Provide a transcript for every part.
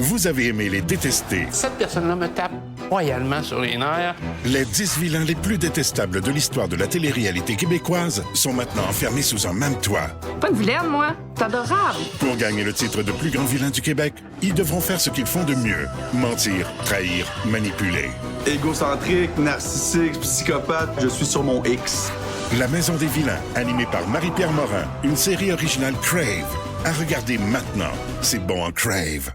Vous avez aimé les détester. Cette personne-là me tape royalement sur les nerfs. Les 10 vilains les plus détestables de l'histoire de la télé-réalité québécoise sont maintenant enfermés sous un même toit. Pas une vilaine, moi. C'est adorable. Pour gagner le titre de plus grand vilain du Québec, ils devront faire ce qu'ils font de mieux. Mentir, trahir, manipuler. Égocentrique, narcissique, psychopathe, je suis sur mon X. La Maison des vilains, animée par Marie-Pierre Morin, une série originale Crave. À regarder maintenant. C'est bon en Crave.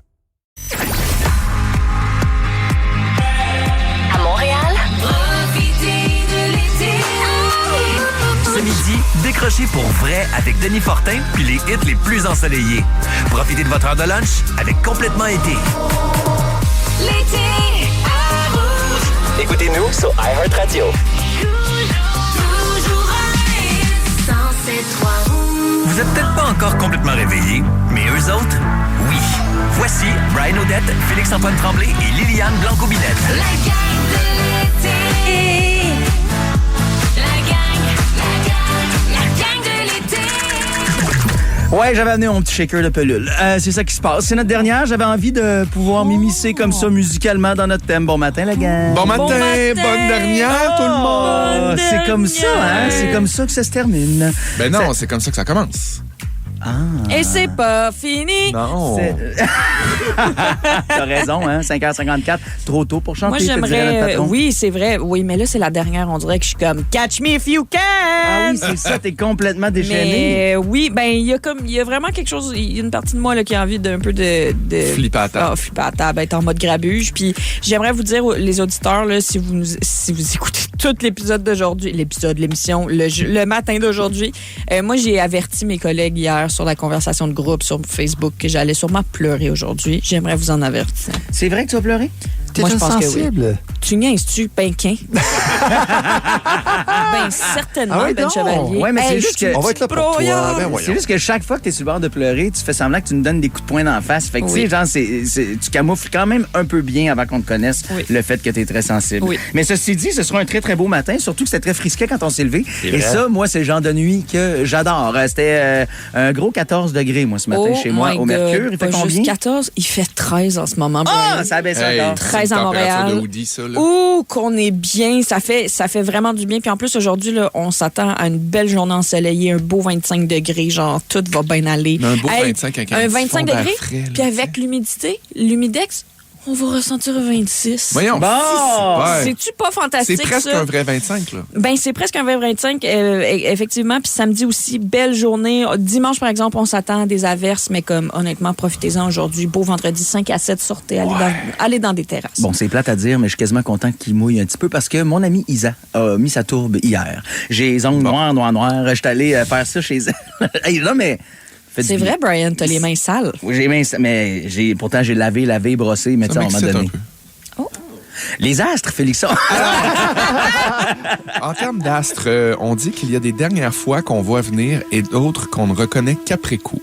À Montréal, profitez de l'été. Ce midi, décrochez pour vrai avec Denis Fortin puis les hits les plus ensoleillés. Profitez de votre heure de lunch avec Complètement été. L'été à Rouge. Écoutez-nous sur iHeartRadio. Toujours à 107.3 Rouge. Vous êtes peut-être pas encore complètement réveillés, mais eux autres, oui. Voici Brian Odette, Félix-Antoine Tremblay et Liliane Blanco-Binette. La gang de l'été. La gang de l'été. Ouais, j'avais amené mon petit shaker de pelule. C'est ça qui se passe. C'est notre dernière. J'avais envie de pouvoir m'immiscer comme ça musicalement dans notre thème. Bon matin, la gang. Bon matin, bonne dernière, tout le monde. C'est comme ça, hein? C'est comme ça que ça se termine. Ben non, c'est comme ça que ça commence. Et c'est pas fini. Non. T'as raison, hein? 5h54. Trop tôt pour chanter. Moi, te dirait notre j'aimerais. patron. Oui, c'est vrai. Oui, mais là, c'est la dernière. On dirait que je suis comme Catch me if you can. Ah oui, c'est ça. T'es complètement déchaîné. Mais oui, ben il y a vraiment quelque chose. Il y a une partie de moi là, qui a envie d'un peu de Flipper à table. Ah, flipper à table, être en mode grabuge. Puis j'aimerais vous dire, les auditeurs, là, si vous écoutez tout l'épisode d'aujourd'hui, l'émission, le matin d'aujourd'hui, moi j'ai averti mes collègues hier sur la conversation de groupe sur Facebook que j'allais sûrement pleurer aujourd'hui. J'aimerais vous en avertir. C'est vrai que tu vas pleurer? Moi, je pense que oui. Tu niaises-tu, Pinquin? Ben, certainement, Ah ouais, Ben non. Chevalier. Ouais, mais c'est Hey, juste je suis que- On va être là pour toi. broyard. Ben voyons. C'est juste que chaque fois que t'es sur le bord de pleurer, tu fais semblant que tu nous donnes des coups de poing d'en face. Fait que, Oui. tu sais, genre, tu camoufles quand même un peu bien avant qu'on te connaisse Oui. le fait que t'es très sensible. Oui. Mais ceci dit, ce sera un très, très beau matin, surtout que c'était très frisquet quand on s'est levé. Et vrai. ça, moi, c'est le genre de nuit que j'adore. C'était un gros 14 degrés, moi, ce matin, Oh chez moi, my au Mercure. God, Il fait pas combien? juste 14, il fait 13 en ce moment. Ah, Brian. ça a baissé Hey, encore. c'est 13 une à température Montréal. de hoodie, ça, là. Ouh, qu'on est bien. Ça fait vraiment du bien. Puis en plus, aujourd'hui, là, on s'attend à une belle journée ensoleillée, un beau 25 degrés. Genre, tout va bien aller. Mais un beau Hey, 25 avec un un petit 25 fond d'air degrés. frais, là, Puis avec l'humidité, l'humidex, on va ressentir un 26. Voyons. Bon! Ouais. C'est-tu pas fantastique, C'est presque ça? un vrai 25, là. Ben, c'est presque un vrai 25, effectivement. Puis samedi aussi, belle journée. Dimanche, par exemple, on s'attend à des averses, mais comme, honnêtement, profitez-en aujourd'hui. Beau vendredi, 5 à 7, sortez, allez dans des terrasses. Bon, c'est plate à dire, mais je suis quasiment content qu'il mouille un petit peu parce que mon amie Isa a mis sa tourbe hier. J'ai les ongles noirs. Je suis allé faire ça chez elle. Hey, non, mais... faites C'est du bien. vrai, Brian, t'as les mains sales. Oui, mais pourtant, j'ai lavé, brossé, mais tu sais, à un moment m'excite un donné. peu. Les astres, Félixon. En termes d'astres, on dit qu'il y a des dernières fois qu'on voit venir et d'autres qu'on ne reconnaît qu'après coup.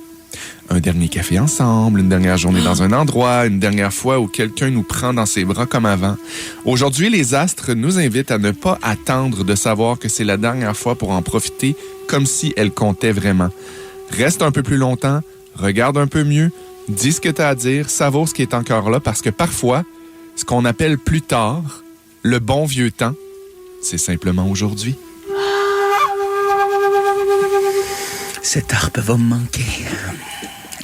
Un dernier café ensemble, une dernière journée dans un endroit, une dernière fois où quelqu'un nous prend dans ses bras comme avant. Aujourd'hui, les astres nous invitent à ne pas attendre de savoir que c'est la dernière fois pour en profiter comme si elle comptait vraiment. Reste un peu plus longtemps, regarde un peu mieux, dis ce que tu as à dire, savoure ce qui est encore là parce que parfois, ce qu'on appelle plus tard, le bon vieux temps, c'est simplement aujourd'hui. Cette harpe va me manquer.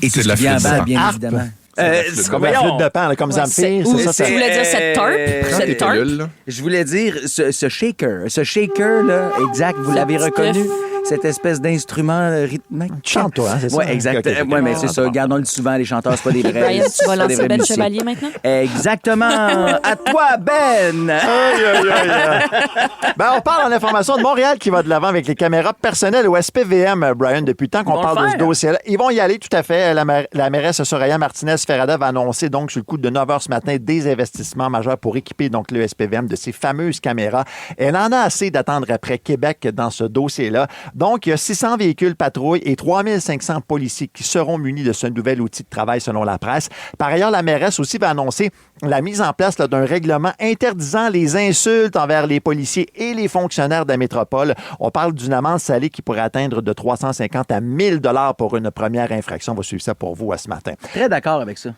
Et C'est tout de la ce qui vient flûte avant, de bien pan. évidemment. C'est comme la flûte de pan, là, comme Zamfir, ou c'est ça? tu voulais dire cette tarp? Prends tes Cette tarp? pilules, là. Je voulais dire ce shaker. Ce shaker-là, exact, vous l'avez petit reconnu. stuff. Cette espèce d'instrument rythmique. Tu chantes, toi, hein, c'est ça? Oui, exact. Ok, ok. Oui, mais c'est ça. Gardons-le souvent, les chanteurs, c'est pas des vrais. Brian, tu c'est vas pas des lancer vrais Ben musiciens. Chevalier maintenant? Exactement. À toi, Ben. Ben, on parle en information de Montréal qui va de l'avant avec les caméras personnelles au SPVM, Brian, depuis le temps qu'on Ils vont parle le de ce faire. dossier-là. Ils vont y aller, tout à fait. La mairesse Soraya Martinez-Ferrada va annoncer donc sur le coup de 9h ce matin des investissements majeurs pour équiper donc le SPVM de ces fameuses caméras. Elle en a assez d'attendre après Québec dans ce dossier-là. Donc, il y a 600 véhicules patrouilles et 3500 policiers qui seront munis de ce nouvel outil de travail selon la presse. Par ailleurs, la mairesse aussi va annoncer la mise en place là, d'un règlement interdisant les insultes envers les policiers et les fonctionnaires de la métropole. On parle d'une amende salée qui pourrait atteindre de 350 à 1000 $ pour une première infraction. On va suivre ça pour vous ce matin. Très d'accord avec ça.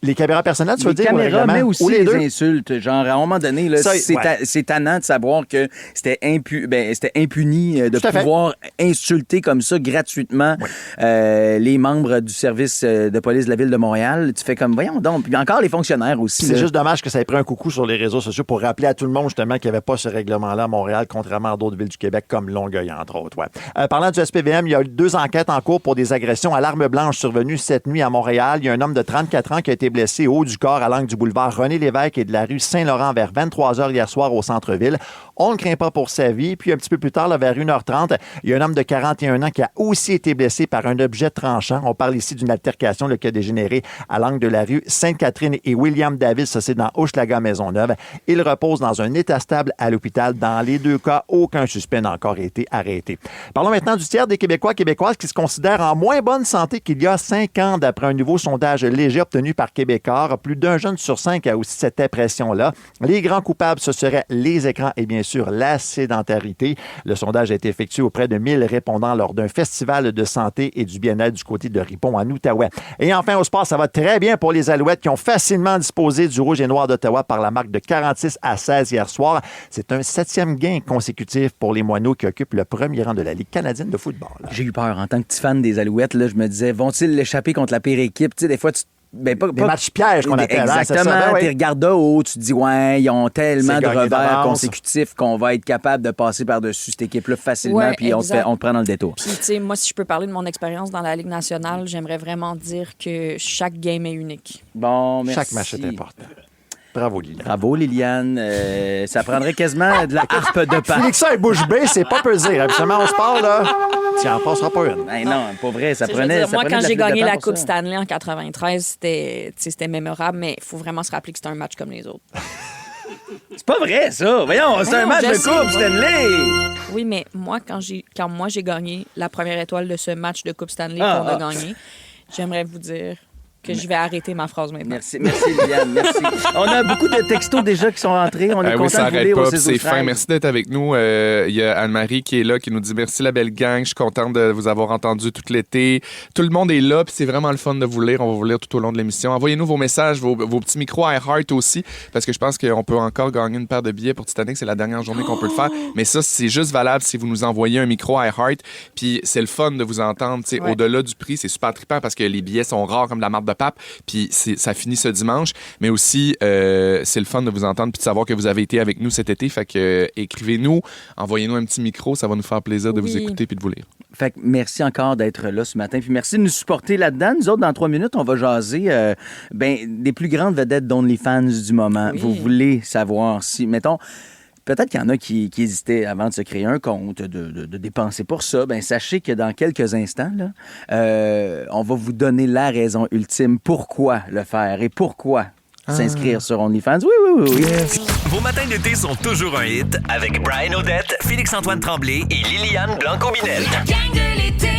Les caméras personnelles, tu veux Les dire? caméras, mais aussi ou les deux? insultes. Genre, à un moment donné, là, Ça, c'est ouais. c'est tannant de savoir que c'était impuni de Tout à fait. pouvoir insulter comme ça gratuitement les membres du service de police de la Ville de Montréal. Tu fais comme, voyons donc. Puis encore les fonctionnaires aussi. C'est là. juste dommage que ça ait pris un coucou sur les réseaux sociaux pour rappeler à tout le monde justement qu'il n'y avait pas ce règlement-là à Montréal, contrairement à d'autres villes du Québec comme Longueuil, entre autres. Ouais. Parlant du SPVM, il y a eu 2 enquêtes en cours pour des agressions à l'arme blanche survenues cette nuit à Montréal. Il y a un homme de 34 ans qui a été blessé au haut du corps à l'angle du boulevard René-Lévesque et de la rue Saint-Laurent vers 23h hier soir au centre-ville. On ne craint pas pour sa vie. Puis un petit peu plus tard, là, vers 1h30, il y a un homme de 41 ans qui a aussi été blessé par un objet tranchant. On parle ici d'une altercation qui a dégénéré à l'angle de la rue Sainte-Catherine et William Davis. Ça, c'est dans Hochelaga-Maisonneuve. Il repose dans un état stable à l'hôpital. Dans les 2 cas, aucun suspect n'a encore été arrêté. Parlons maintenant du tiers des Québécois et Québécoises qui se considèrent en moins bonne santé qu'il y a 5 ans, d'après un nouveau sondage léger obtenu par Québécois. Plus d'un jeune sur 5 a aussi cette impression-là. Les grands coupables, ce seraient les écrans et bien sûr la sédentarité. Le sondage a été effectué auprès de 1000 répondants lors d'un festival de santé et du bien-être du côté de Ripon en Outaouais. Et enfin, au sport, ça va très bien pour les Alouettes qui ont facilement disposé du Rouge et Noir d'Ottawa par la marque de 46-16 hier soir. C'est un 7e gain consécutif pour les Moineaux qui occupent le premier rang de la Ligue canadienne de football. J'ai eu peur. En tant que petit fan des Alouettes, là, je me disais, vont-ils l'échapper contre la pire équipe? Tu sais, des fois, des matchs pièges qu'on appelle. Exactement. Hein, tu regardes de haut, tu te dis, ouais, ils ont tellement de revers consécutifs qu'on va être capable de passer par-dessus cette équipe-là facilement, puis on te prend dans le détour. Puis, tu sais, moi, si je peux parler de mon expérience dans la Ligue nationale, j'aimerais vraiment dire que chaque game est unique. Bon, merci. Chaque match est important. Bravo, Liliane. Bravo, Liliane. Ça prendrait quasiment de la harpe de Pâques. Félix et bouche bée, c'est pas peu dire. Habituellement, on se parle, là. Tu en passeras pas une. Ben non, pas vrai. Ça T'sais, prenait. dire, moi, quand j'ai gagné la Coupe Stanley. Stanley en 93, c'était mémorable, mais il faut vraiment se rappeler que c'était un match comme les autres. C'est pas vrai, ça. Voyons, c'est un match de Coupe Stanley. Oui, mais moi, quand moi j'ai gagné la première étoile de ce match de Coupe Stanley qu'on a gagné, j'aimerais vous dire que je vais arrêter ma phrase maintenant. Merci Liliane, merci. On a beaucoup de textos déjà qui sont rentrés. On est oui, ça content de vous arrête lire pas, au puis c'est fin. Merci d'être avec nous. Il y a Anne-Marie qui est là, qui nous dit merci la belle gang. Je suis contente de vous avoir entendu tout l'été. Tout le monde est là, puis c'est vraiment le fun de vous lire. On va vous lire tout au long de l'émission. Envoyez-nous vos messages, vos petits micros à iHeart aussi, parce que je pense qu'on peut encore gagner une paire de billets pour Titanic. C'est la dernière journée qu'on peut le faire. Mais ça, c'est juste valable si vous nous envoyez un micro à iHeart. Puis c'est le fun de vous entendre. Ouais. Au-delà du prix, c'est super trippant parce que les billets sont rares comme de la marde de pape. Puis ça finit ce dimanche, mais aussi c'est le fun de vous entendre puis de savoir que vous avez été avec nous cet été. Fait que écrivez-nous, envoyez-nous un petit micro, ça va nous faire plaisir de vous écouter puis de vous lire. Fait que merci encore d'être là ce matin, puis merci de nous supporter là-dedans. Nous autres, dans 3 minutes, on va jaser des plus grandes vedettes d'OnlyFans du moment. Oui. Vous voulez savoir si, mettons, peut-être qu'il y en a qui hésitaient avant de se créer un compte, de dépenser pour ça. Ben sachez que dans quelques instants, là, on va vous donner la raison ultime pourquoi le faire et pourquoi s'inscrire sur OnlyFans. Oui. Yes. Vos matins d'été sont toujours un hit avec Brian Odette, Félix-Antoine Tremblay et Liliane Blanco-Binel. La gang de l'été.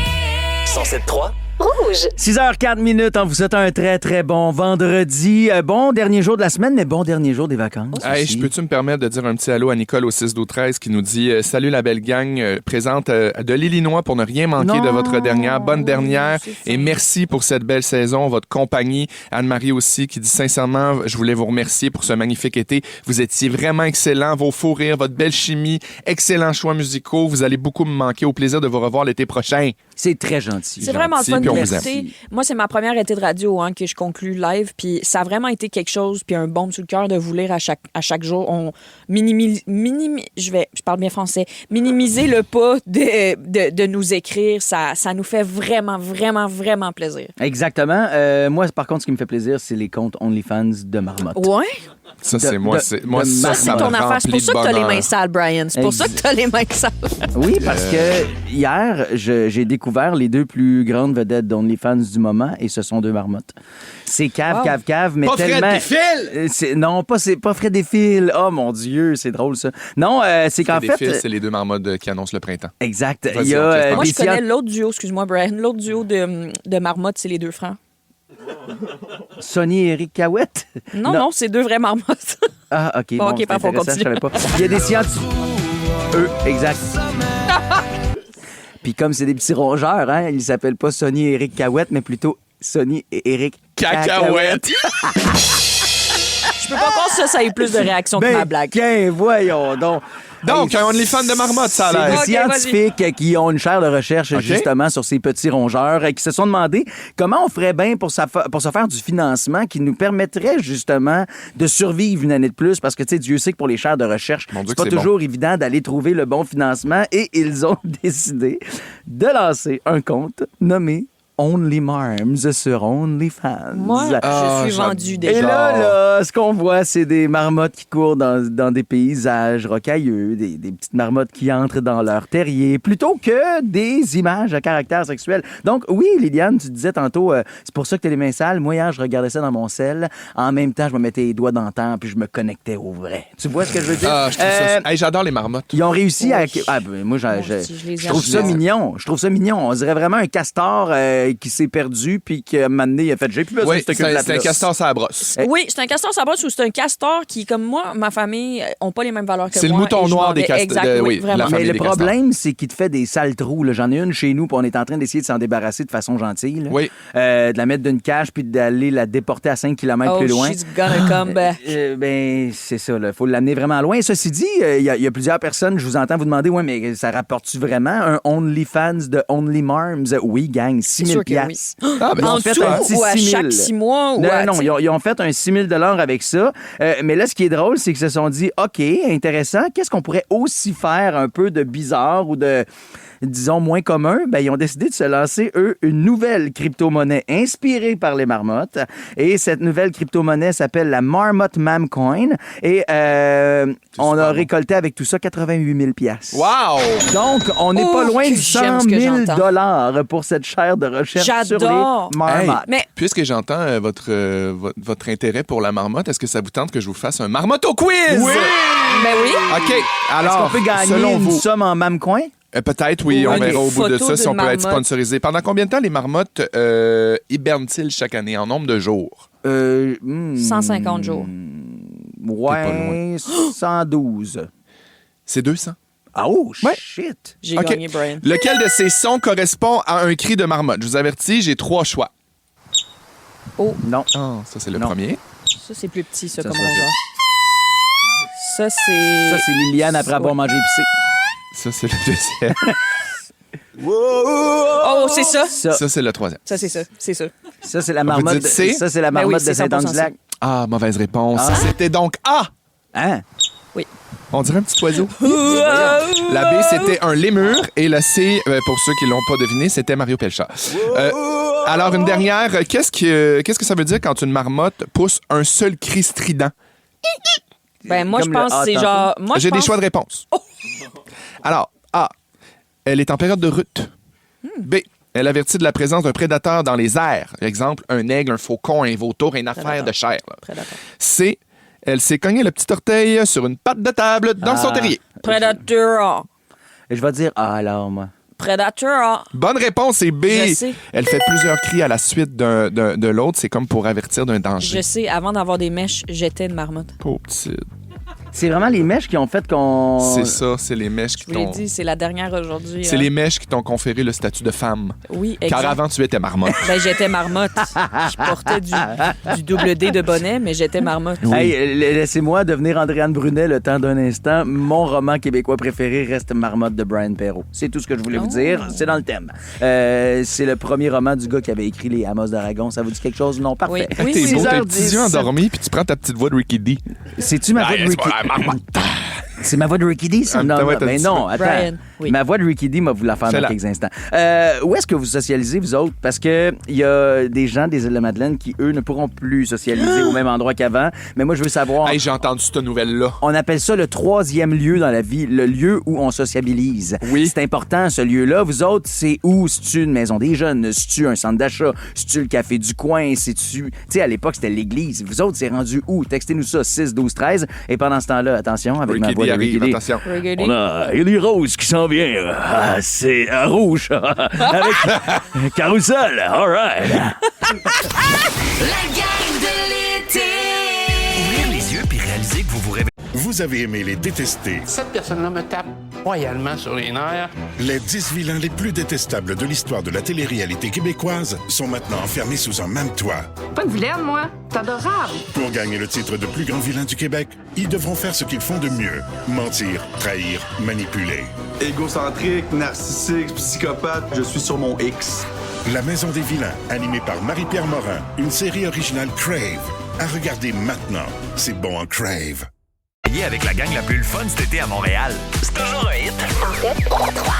107.3 Rouge. 6h04, on vous souhaite un très, très bon vendredi. Bon dernier jour de la semaine, mais bon dernier jour des vacances. Hey, peux-tu me permettre de dire un petit allô à Nicole au 6-12-13 qui nous dit « Salut la belle gang, présente de l'Illinois pour ne rien manquer de votre dernière. Bonne dernière et merci pour cette belle saison, votre compagnie. » Anne-Marie aussi qui dit « Sincèrement, je voulais vous remercier pour ce magnifique été. Vous étiez vraiment excellents, vos fous rires, votre belle chimie, excellents choix musicaux. Vous allez beaucoup me manquer. Au plaisir de vous revoir l'été prochain. » C'est très gentil. C'est vraiment le fun de l'écouter. Moi, c'est ma première été de radio que je conclue live, puis ça a vraiment été quelque chose, puis un baume sur le cœur de vous lire à chaque jour. On je parle bien français, minimiser le pas de nous écrire, ça nous fait vraiment, vraiment, vraiment plaisir. Exactement. Moi, par contre, ce qui me fait plaisir, c'est les comptes OnlyFans de Marmotte. Ouais? Ça, c'est moi. Ça c'est ton affaire. C'est pour ça que t'as les mains sales, Brian. C'est pour ça que t'as les mains sales. Oui, parce que hier, j'ai découvert les 2 plus grandes vedettes d'OnlyFans du moment et ce sont 2 marmottes. C'est cave, mais pas tellement... Fred Desfils! Non, c'est pas Fred Desfils. Oh mon Dieu, c'est drôle ça. Non, c'est qu'en fait... c'est les 2 marmottes qui annoncent le printemps. Exact. Il y a, moi, je connais l'autre duo, excuse-moi, Brian. L'autre duo de marmottes, c'est les 2 frères. Sonny et Eric Cahouette? Non, c'est 2 vraies marmottes. Ah, OK. Bon, OK, parfois, on continue. Je savais pas. Il y a des scientifiques... exact. Puis comme c'est des petits rongeurs, ils s'appellent pas Sonny et Eric Cahouette, mais plutôt Sonny et Eric Cacahuète. Je peux pas croire que ça ait plus de réactions que ma blague. Ben, voyons donc. Donc, un OnlyFans de marmotte, ça a C'est l'air. des scientifiques qui ont une chaire de recherche justement sur ces petits rongeurs qui se sont demandé comment on ferait bien pour se faire du financement qui nous permettrait justement de survivre une année de plus parce que, tu sais, Dieu sait que pour les chaires de recherche, c'est pas toujours évident d'aller trouver le bon financement et ils ont décidé de lancer un compte nommé Only Marms sur OnlyFans. Moi, je suis vendue déjà. Et là, ce qu'on voit, c'est des marmottes qui courent dans des paysages rocailleux, des petites marmottes qui entrent dans leur terrier, plutôt que des images à caractère sexuel. Donc, oui, Liliane, tu disais tantôt, c'est pour ça que t'as les mains sales. Moi, hier, je regardais ça dans mon sel. En même temps, je me mettais les doigts dans le temps, puis je me connectais au vrai. Tu vois ce que je veux dire? Ah, je trouve ça... Hey, j'adore les marmottes. Ils ont réussi à... Ah, ben, moi, je trouve ça mignon. Je trouve ça mignon. On dirait vraiment un castor qui s'est perdu puis qu'à un moment donné, il a fait j'ai plus besoin de cette cul-là. C'est un castor sur la brosse. Oui, c'est un castor sur la brosse ou c'est un castor qui, comme moi, ma famille, n'ont pas les mêmes valeurs que moi. C'est le mouton noir des castors. Exact, oui, vraiment. Mais le problème, c'est qu'il te fait des sales trous. Là. J'en ai une chez nous puis on est en train d'essayer de s'en débarrasser de façon gentille. Là. Oui. De la mettre d'une cage puis d'aller la déporter à 5 km plus loin. She's gonna come back. Ben, c'est ça. Il faut l'amener vraiment loin. Ceci dit, il y a plusieurs personnes, je vous entends vous demander, ouais, mais ça rapporte-tu vraiment un OnlyFans de Only Marms? Oui, gang, 6 000 $. Ah, ben, en dessous ou à chaque 6 mois? Non, ils ont fait un 6 000 $ avec ça. Mais là, ce qui est drôle, c'est qu'ils se sont dit, OK, intéressant, qu'est-ce qu'on pourrait aussi faire un peu de bizarre ou de, disons, moins commun? Ben, ils ont décidé de se lancer, eux, une nouvelle crypto-monnaie inspirée par les marmottes. Et cette nouvelle crypto-monnaie s'appelle la Marmot Mamcoin. Et on a récolté avec tout ça 88 000 $. Wow! Donc, on n'est pas loin de 100 000 $ pour cette chaire de recherche sur les marmottes. Hey, puisque j'entends votre intérêt pour la marmotte, est-ce que ça vous tente que je vous fasse un marmotto quiz? Oui! Ben oui. OK. Alors, est-ce qu'on peut gagner selon une vous, somme en Mamcoin? Peut-être, oui. On verra au bout de ça si on peut être marmotte. sponsorisé. Pendant combien de temps les marmottes hibernent-ils chaque année en nombre de jours? 150 jours. Ouais, 112. C'est 200. Oh, shit! J'ai OK. gagné, Brian. Lequel de ces sons correspond à un cri de marmotte? Je vous avertis, j'ai 3 choix. Oh. Non. Oh, ça, c'est le Non. premier. Ça, c'est plus petit, ça, Ça, comme ça, rongeur. Ça, c'est... Ça, c'est Liliane après avoir mangé épicé. Ça, c'est le deuxième. Oh, c'est ça? Ça, c'est le troisième. Ça, c'est ça. C'est ça. Ça, c'est la marmotte. dites C? Ça, c'est la Ben oui, marmotte c'est de Saint-Anne-du-Lac. Ah, mauvaise réponse. C'était donc A. Hein? On dirait un petit oiseau. La B, c'était un lémur. Et la C, pour ceux qui l'ont pas deviné, c'était Mario Pelcha. Alors, une dernière. Qu'est-ce que ça veut dire quand une marmotte pousse un seul cri strident? Ben, moi, Comme je pense le que c'est A genre... Moi, J'ai je des pense- choix de réponse. Alors, A, elle est en période de rut. B, elle avertit de la présence d'un prédateur dans les airs. Exemple, un aigle, un faucon, un vautour, une affaire de chair. là. Prédateur. C, elle s'est cogné le petit orteil sur une patte de table dans son terrier. Predator. Et je vais dire A alors, moi. Predator. Bonne réponse, c'est B. Je sais. Elle fait plusieurs cris à la suite de l'autre. C'est comme pour avertir d'un danger. Je sais, avant d'avoir des mèches, j'étais une marmotte. Pauvre petite. C'est vraiment les mèches qui ont fait qu'on... C'est ça, c'est les mèches Je qui vous l'ai t'ont... dit, c'est la dernière aujourd'hui. C'est hein. les mèches qui t'ont conféré le statut de femme. Oui, exact. Car avant, tu étais marmotte. Ben, j'étais marmotte. Je portais du double D de bonnet, mais j'étais marmotte. Hey, laissez-moi devenir Andréane Brunet le temps d'un instant. Mon roman québécois préféré reste Marmotte de Brian Perrault. C'est tout ce que je voulais vous dire. C'est dans le thème. C'est le premier roman du gars qui avait écrit Les Amos d'Aragon. Ça vous dit quelque chose? Non, parfait. Oui, T'es beau, tes 6h10. petits yeux endormis, puis tu prends ta petite voix de Ricky D. C'est-tu ma voix de c'est Ricky pas la marmotte. C'est ma voix de Ricky D? ça? Ah, Non, ouais, non, t'as mais dit non, ça. attends. Brian, oui. Ma voix de Ricky D m'a vous la faire dans Fais-la. quelques instants. Où est-ce que vous socialisez, vous autres? Parce que il y a des gens des Îles-de-Madeleine qui, eux, ne pourront plus socialiser au même endroit qu'avant. Mais moi, je veux savoir... Hey, j'ai entendu cette nouvelle-là. On appelle ça le 3e lieu dans la vie, le lieu où on sociabilise. Oui. C'est important, ce lieu-là. Vous autres, c'est où? C'est-tu une maison des jeunes? C'est-tu un centre d'achat? C'est-tu le café du coin? C'est-tu... Tu sais, à l'époque, c'était l'église. Vous autres, c'est rendu où? Textez-nous ça, 6, 12, 13. Et pendant ce temps-là, attention, avec ma Ricky voix D de Ricky arrive, D. attention. Regardez. On a Ellie Rose qui s'en vient. Ah, c'est rouge. Avec Carousel. All right. La gang de l'été. Ouvrir les yeux puis réaliser que vous vous réveillez. Vous vous avez aimé les détester, Cette personne-là me tape royalement sur les nerfs. les 10 vilains les plus détestables de l'histoire de la télé-réalité québécoise sont maintenant enfermés sous un même toit. Pas une vilaine, moi. T'es adorable. Pour gagner le titre de plus grand vilain du Québec, ils devront faire ce qu'ils font de mieux. Mentir, trahir, manipuler. Égocentrique, narcissique, psychopathe, je suis sur mon X. La Maison des vilains, animée par Marie-Pierre Morin, une série originale Crave. À regarder maintenant, c'est bon en Crave. Avec la gang la plus fun cet été à Montréal. C'est toujours un hit. En fait, 3.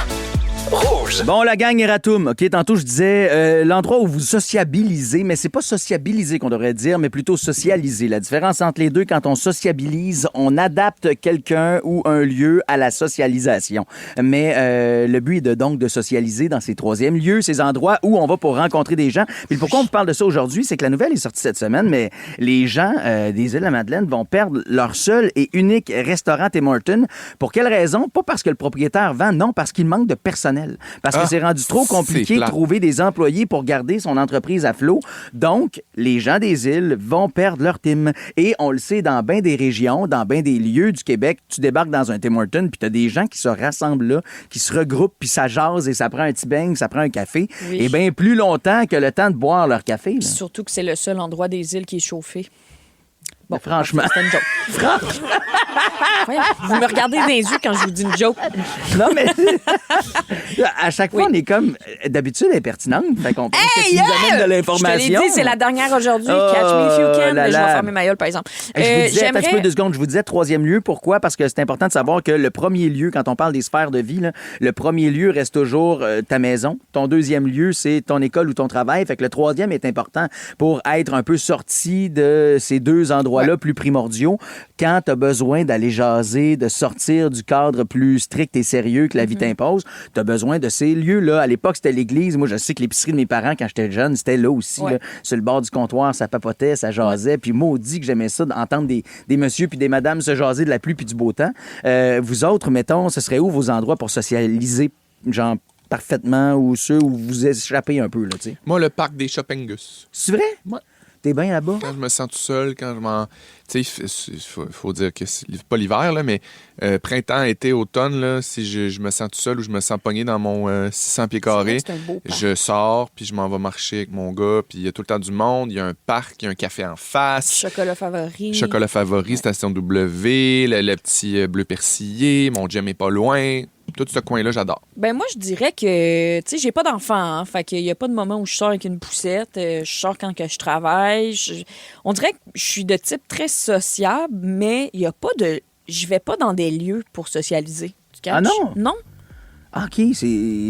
Rouge. Bon, la gang Eratoum. OK, tantôt, je disais l'endroit où vous sociabilisez, mais c'est pas sociabiliser qu'on devrait dire, mais plutôt socialiser. La différence entre les deux, quand on sociabilise, on adapte quelqu'un ou un lieu à la socialisation. Mais le but est donc de socialiser dans ces troisièmes lieux, ces endroits où on va pour rencontrer des gens. Puis pourquoi on vous parle de ça aujourd'hui, c'est que la nouvelle est sortie cette semaine, mais les gens des Îles-de-la-Madeleine vont perdre leur seul et unique restaurant Tim Hortons. Pour quelle raison? Pas parce que le propriétaire vend, non, parce qu'il manque de personnel. Parce que c'est rendu trop compliqué de trouver des employés pour garder son entreprise à flot. Donc, les gens des îles vont perdre leur Tim. Et on le sait, dans bien des régions, dans bien des lieux du Québec, tu débarques dans un Tim Hortons, puis tu as des gens qui se rassemblent là, qui se regroupent, puis ça jase et ça prend un petit beigne, ça prend un café. Oui. Et bien plus longtemps que le temps de boire leur café. Là. Surtout que c'est le seul endroit des îles qui est chauffé. Bon, franchement. C'est une joke. Franchement. Voyons, vous me regardez dans les yeux quand je vous dis une joke. Non, mais à chaque fois, on est comme d'habitude impertinente. Fait qu'on pense que tu nous amènes de l'information. Je te l'ai dit, c'est la dernière aujourd'hui. Catch me if you can. Je vais fermer ma gueule, par exemple. Je vous disais, attends un petit peu 2 secondes, je vous disais troisième lieu. Pourquoi? Parce que c'est important de savoir que le premier lieu, quand on parle des sphères de vie, là, le premier lieu reste toujours ta maison. Ton deuxième lieu, c'est ton école ou ton travail. Fait que le troisième est important pour être un peu sorti de ces deux endroits-là plus primordiaux. Quand tu as besoin d'aller jaser, de sortir du cadre plus strict et sérieux que la vie t'impose, tu as besoin de ces lieux-là. À l'époque, c'était l'église. Moi, je sais que l'épicerie de mes parents, quand j'étais jeune, c'était là aussi. Là, sur le bord du comptoir, ça papotait, ça jasait. Puis maudit que j'aimais ça, d'entendre des messieurs puis des madames se jaser de la pluie puis du beau temps. Vous autres, mettons, ce serait où vos endroits pour socialiser, genre parfaitement, ou ceux où vous échappez un peu, là, tu sais? Moi, le parc des Chopingus. C'est vrai? Ouais. T'es bien là-bas? Quand je me sens tout seul, quand je m'en... Tu sais, il faut dire que c'est pas l'hiver, là, mais printemps, été, automne, là, si je me sens tout seul ou je me sens pogné dans mon 600 pieds carrés, je sors, puis je m'en vais marcher avec mon gars, puis il y a tout le temps du monde, il y a un parc, il y a un café en face. Chocolat favori. Chocolat favori, station W, le petit bleu persillé, mon gym est pas loin. Tout ce coin-là, j'adore. Ben moi, je dirais que, tu sais, j'ai pas d'enfant, hein, fait qu'il y a pas de moment où je sors avec une poussette. Je sors quand que je travaille. On dirait que je suis de type très sociable, mais il y a pas de... Je vais pas dans des lieux pour socialiser. Tu catches? Ah non? Non. Ah, OK,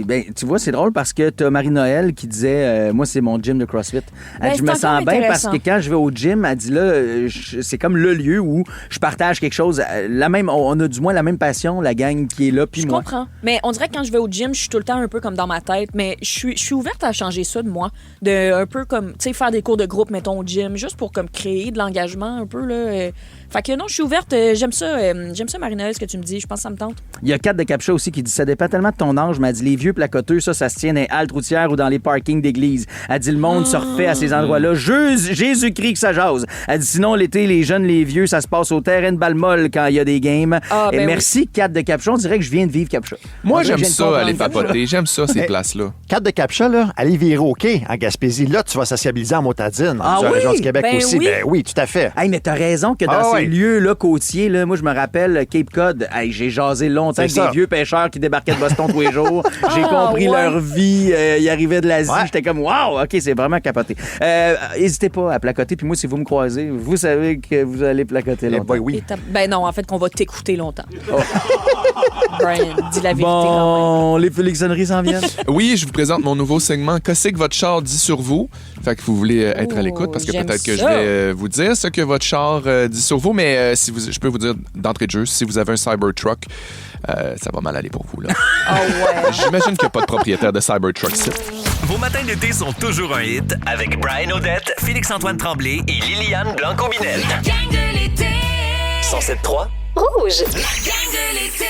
ben, tu vois, c'est drôle parce que tu as Marie-Noël qui disait moi, c'est mon gym de CrossFit. Elle dit, je me sens bien parce que quand je vais au gym, elle dit là, c'est comme le lieu où je partage quelque chose. On a du moins la même passion, la gang qui est là, puis moi. Je comprends. Mais on dirait que quand je vais au gym, je suis tout le temps un peu comme dans ma tête. Mais je suis ouverte à changer ça de moi. De un peu comme, tu sais, faire des cours de groupe, mettons, au gym, juste pour comme créer de l'engagement un peu, là. Fait que non, je suis ouverte. J'aime ça, Marie-Noël, ce que tu me dis. Je pense que ça me tente. Il y a Kat de Capcha aussi qui dit ça dépend tellement de ton âge. Mais elle dit les vieux placoteux, ça se tient dans les haltes routières ou dans les parkings d'église. Elle dit le monde se refait à ces endroits-là. Jésus-Christ que ça jase. Elle dit sinon, l'été, les jeunes, les vieux, ça se passe au terrain de Balmol quand il y a des games. Et merci, Kat de Capcha. On dirait que je viens de vivre Capcha. Moi, j'aime ça, aller papoter. J'aime ça, ces places-là. Kat de Capcha, là, aller virer au quai en Gaspésie. Là, tu vas sociabiliser en motadine. Ah sur la oui? région du Québec Ben aussi. oui. Ben oui, tout à fait. Hey, mais t'as raison que dans ces lieux-là côtiers, là, moi, je me rappelle Cape Cod. Hey, j'ai jasé longtemps avec des vieux pêcheurs qui débarquaient de Boston tous les jours. J'ai compris leur vie. Ils arrivaient de l'Asie. J'étais comme, wow, OK, c'est vraiment capoté. N'hésitez pas à placoter. Puis moi, si vous me croisez, vous savez que vous allez placoter longtemps. Ben non, en fait, qu'on va t'écouter longtemps. Brian, dis la vérité. Bon, les Félixonneries s'en viennent. Oui, je vous présente mon nouveau segment « Qu'est-ce que votre char dit sur vous? » Fait que vous voulez être à l'écoute parce que peut-être que je vais vous dire ce que votre char dit sur vous, mais je peux vous dire d'entrée de jeu, si vous avez un Cybertruck, ça va mal aller pour vous. Là. J'imagine qu'il n'y a pas de propriétaire de Cybertruck ici. Vos matins d'été sont toujours un hit avec Brian Odette, Félix-Antoine Tremblay et Liliane Blanco-Binel. La gang de l'été. 107.3 Rouge. La gang de l'été.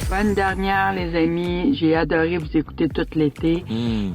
Bonne dernière, les amis. J'ai adoré vous écouter tout l'été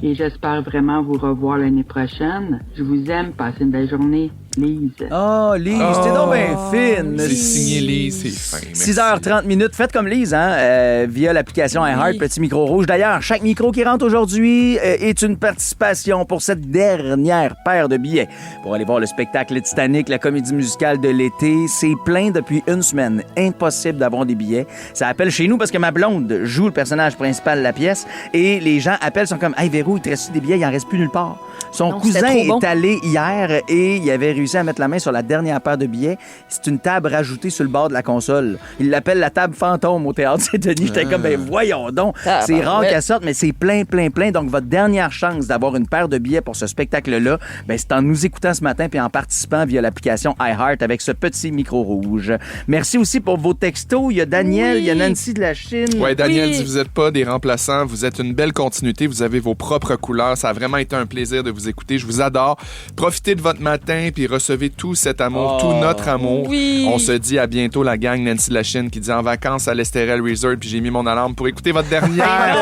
et j'espère vraiment vous revoir l'année prochaine. Je vous aime. Passez une belle journée. Lise. Oh, Lise, t'es donc bien fine. C'est signé Lise, c'est fin. Merci. 6h30. Faites comme Lise, hein, via l'application iHeart, petit micro rouge. D'ailleurs, chaque micro qui rentre aujourd'hui est une participation pour cette dernière paire de billets pour aller voir le spectacle Le Titanic, la comédie musicale de l'été. C'est plein depuis une semaine. Impossible d'avoir des billets. Ça appelle chez nous parce que ma blonde joue le personnage principal de la pièce et les gens appellent, sont comme « Hey Véro, il te reste des billets? Il en reste plus nulle part. » Son cousin est allé hier et il avait réussi à mettre la main sur la dernière paire de billets. C'est une table rajoutée sur le bord de la console. Il l'appelle la table fantôme au Théâtre Saint-Denis. J'étais comme, ben voyons donc. C'est rare qu'elle sorte, mais c'est plein. Donc, votre dernière chance d'avoir une paire de billets pour ce spectacle-là, ben, c'est en nous écoutant ce matin puis en participant via l'application iHeart avec ce petit micro rouge. Merci aussi pour vos textos. Il y a Daniel, il y a Nancy de la Chine. Oui, Daniel dit, vous n'êtes pas des remplaçants, vous êtes une belle continuité, vous avez vos propres couleurs. Ça a vraiment été un plaisir de vous écouter. Je vous adore. Profitez de votre matin puis recevez tout cet amour, tout notre amour. Oui. On se dit à bientôt, la gang Nancy Lachine qui dit en vacances à l'Estérel Resort puis j'ai mis mon alarme pour écouter votre dernière.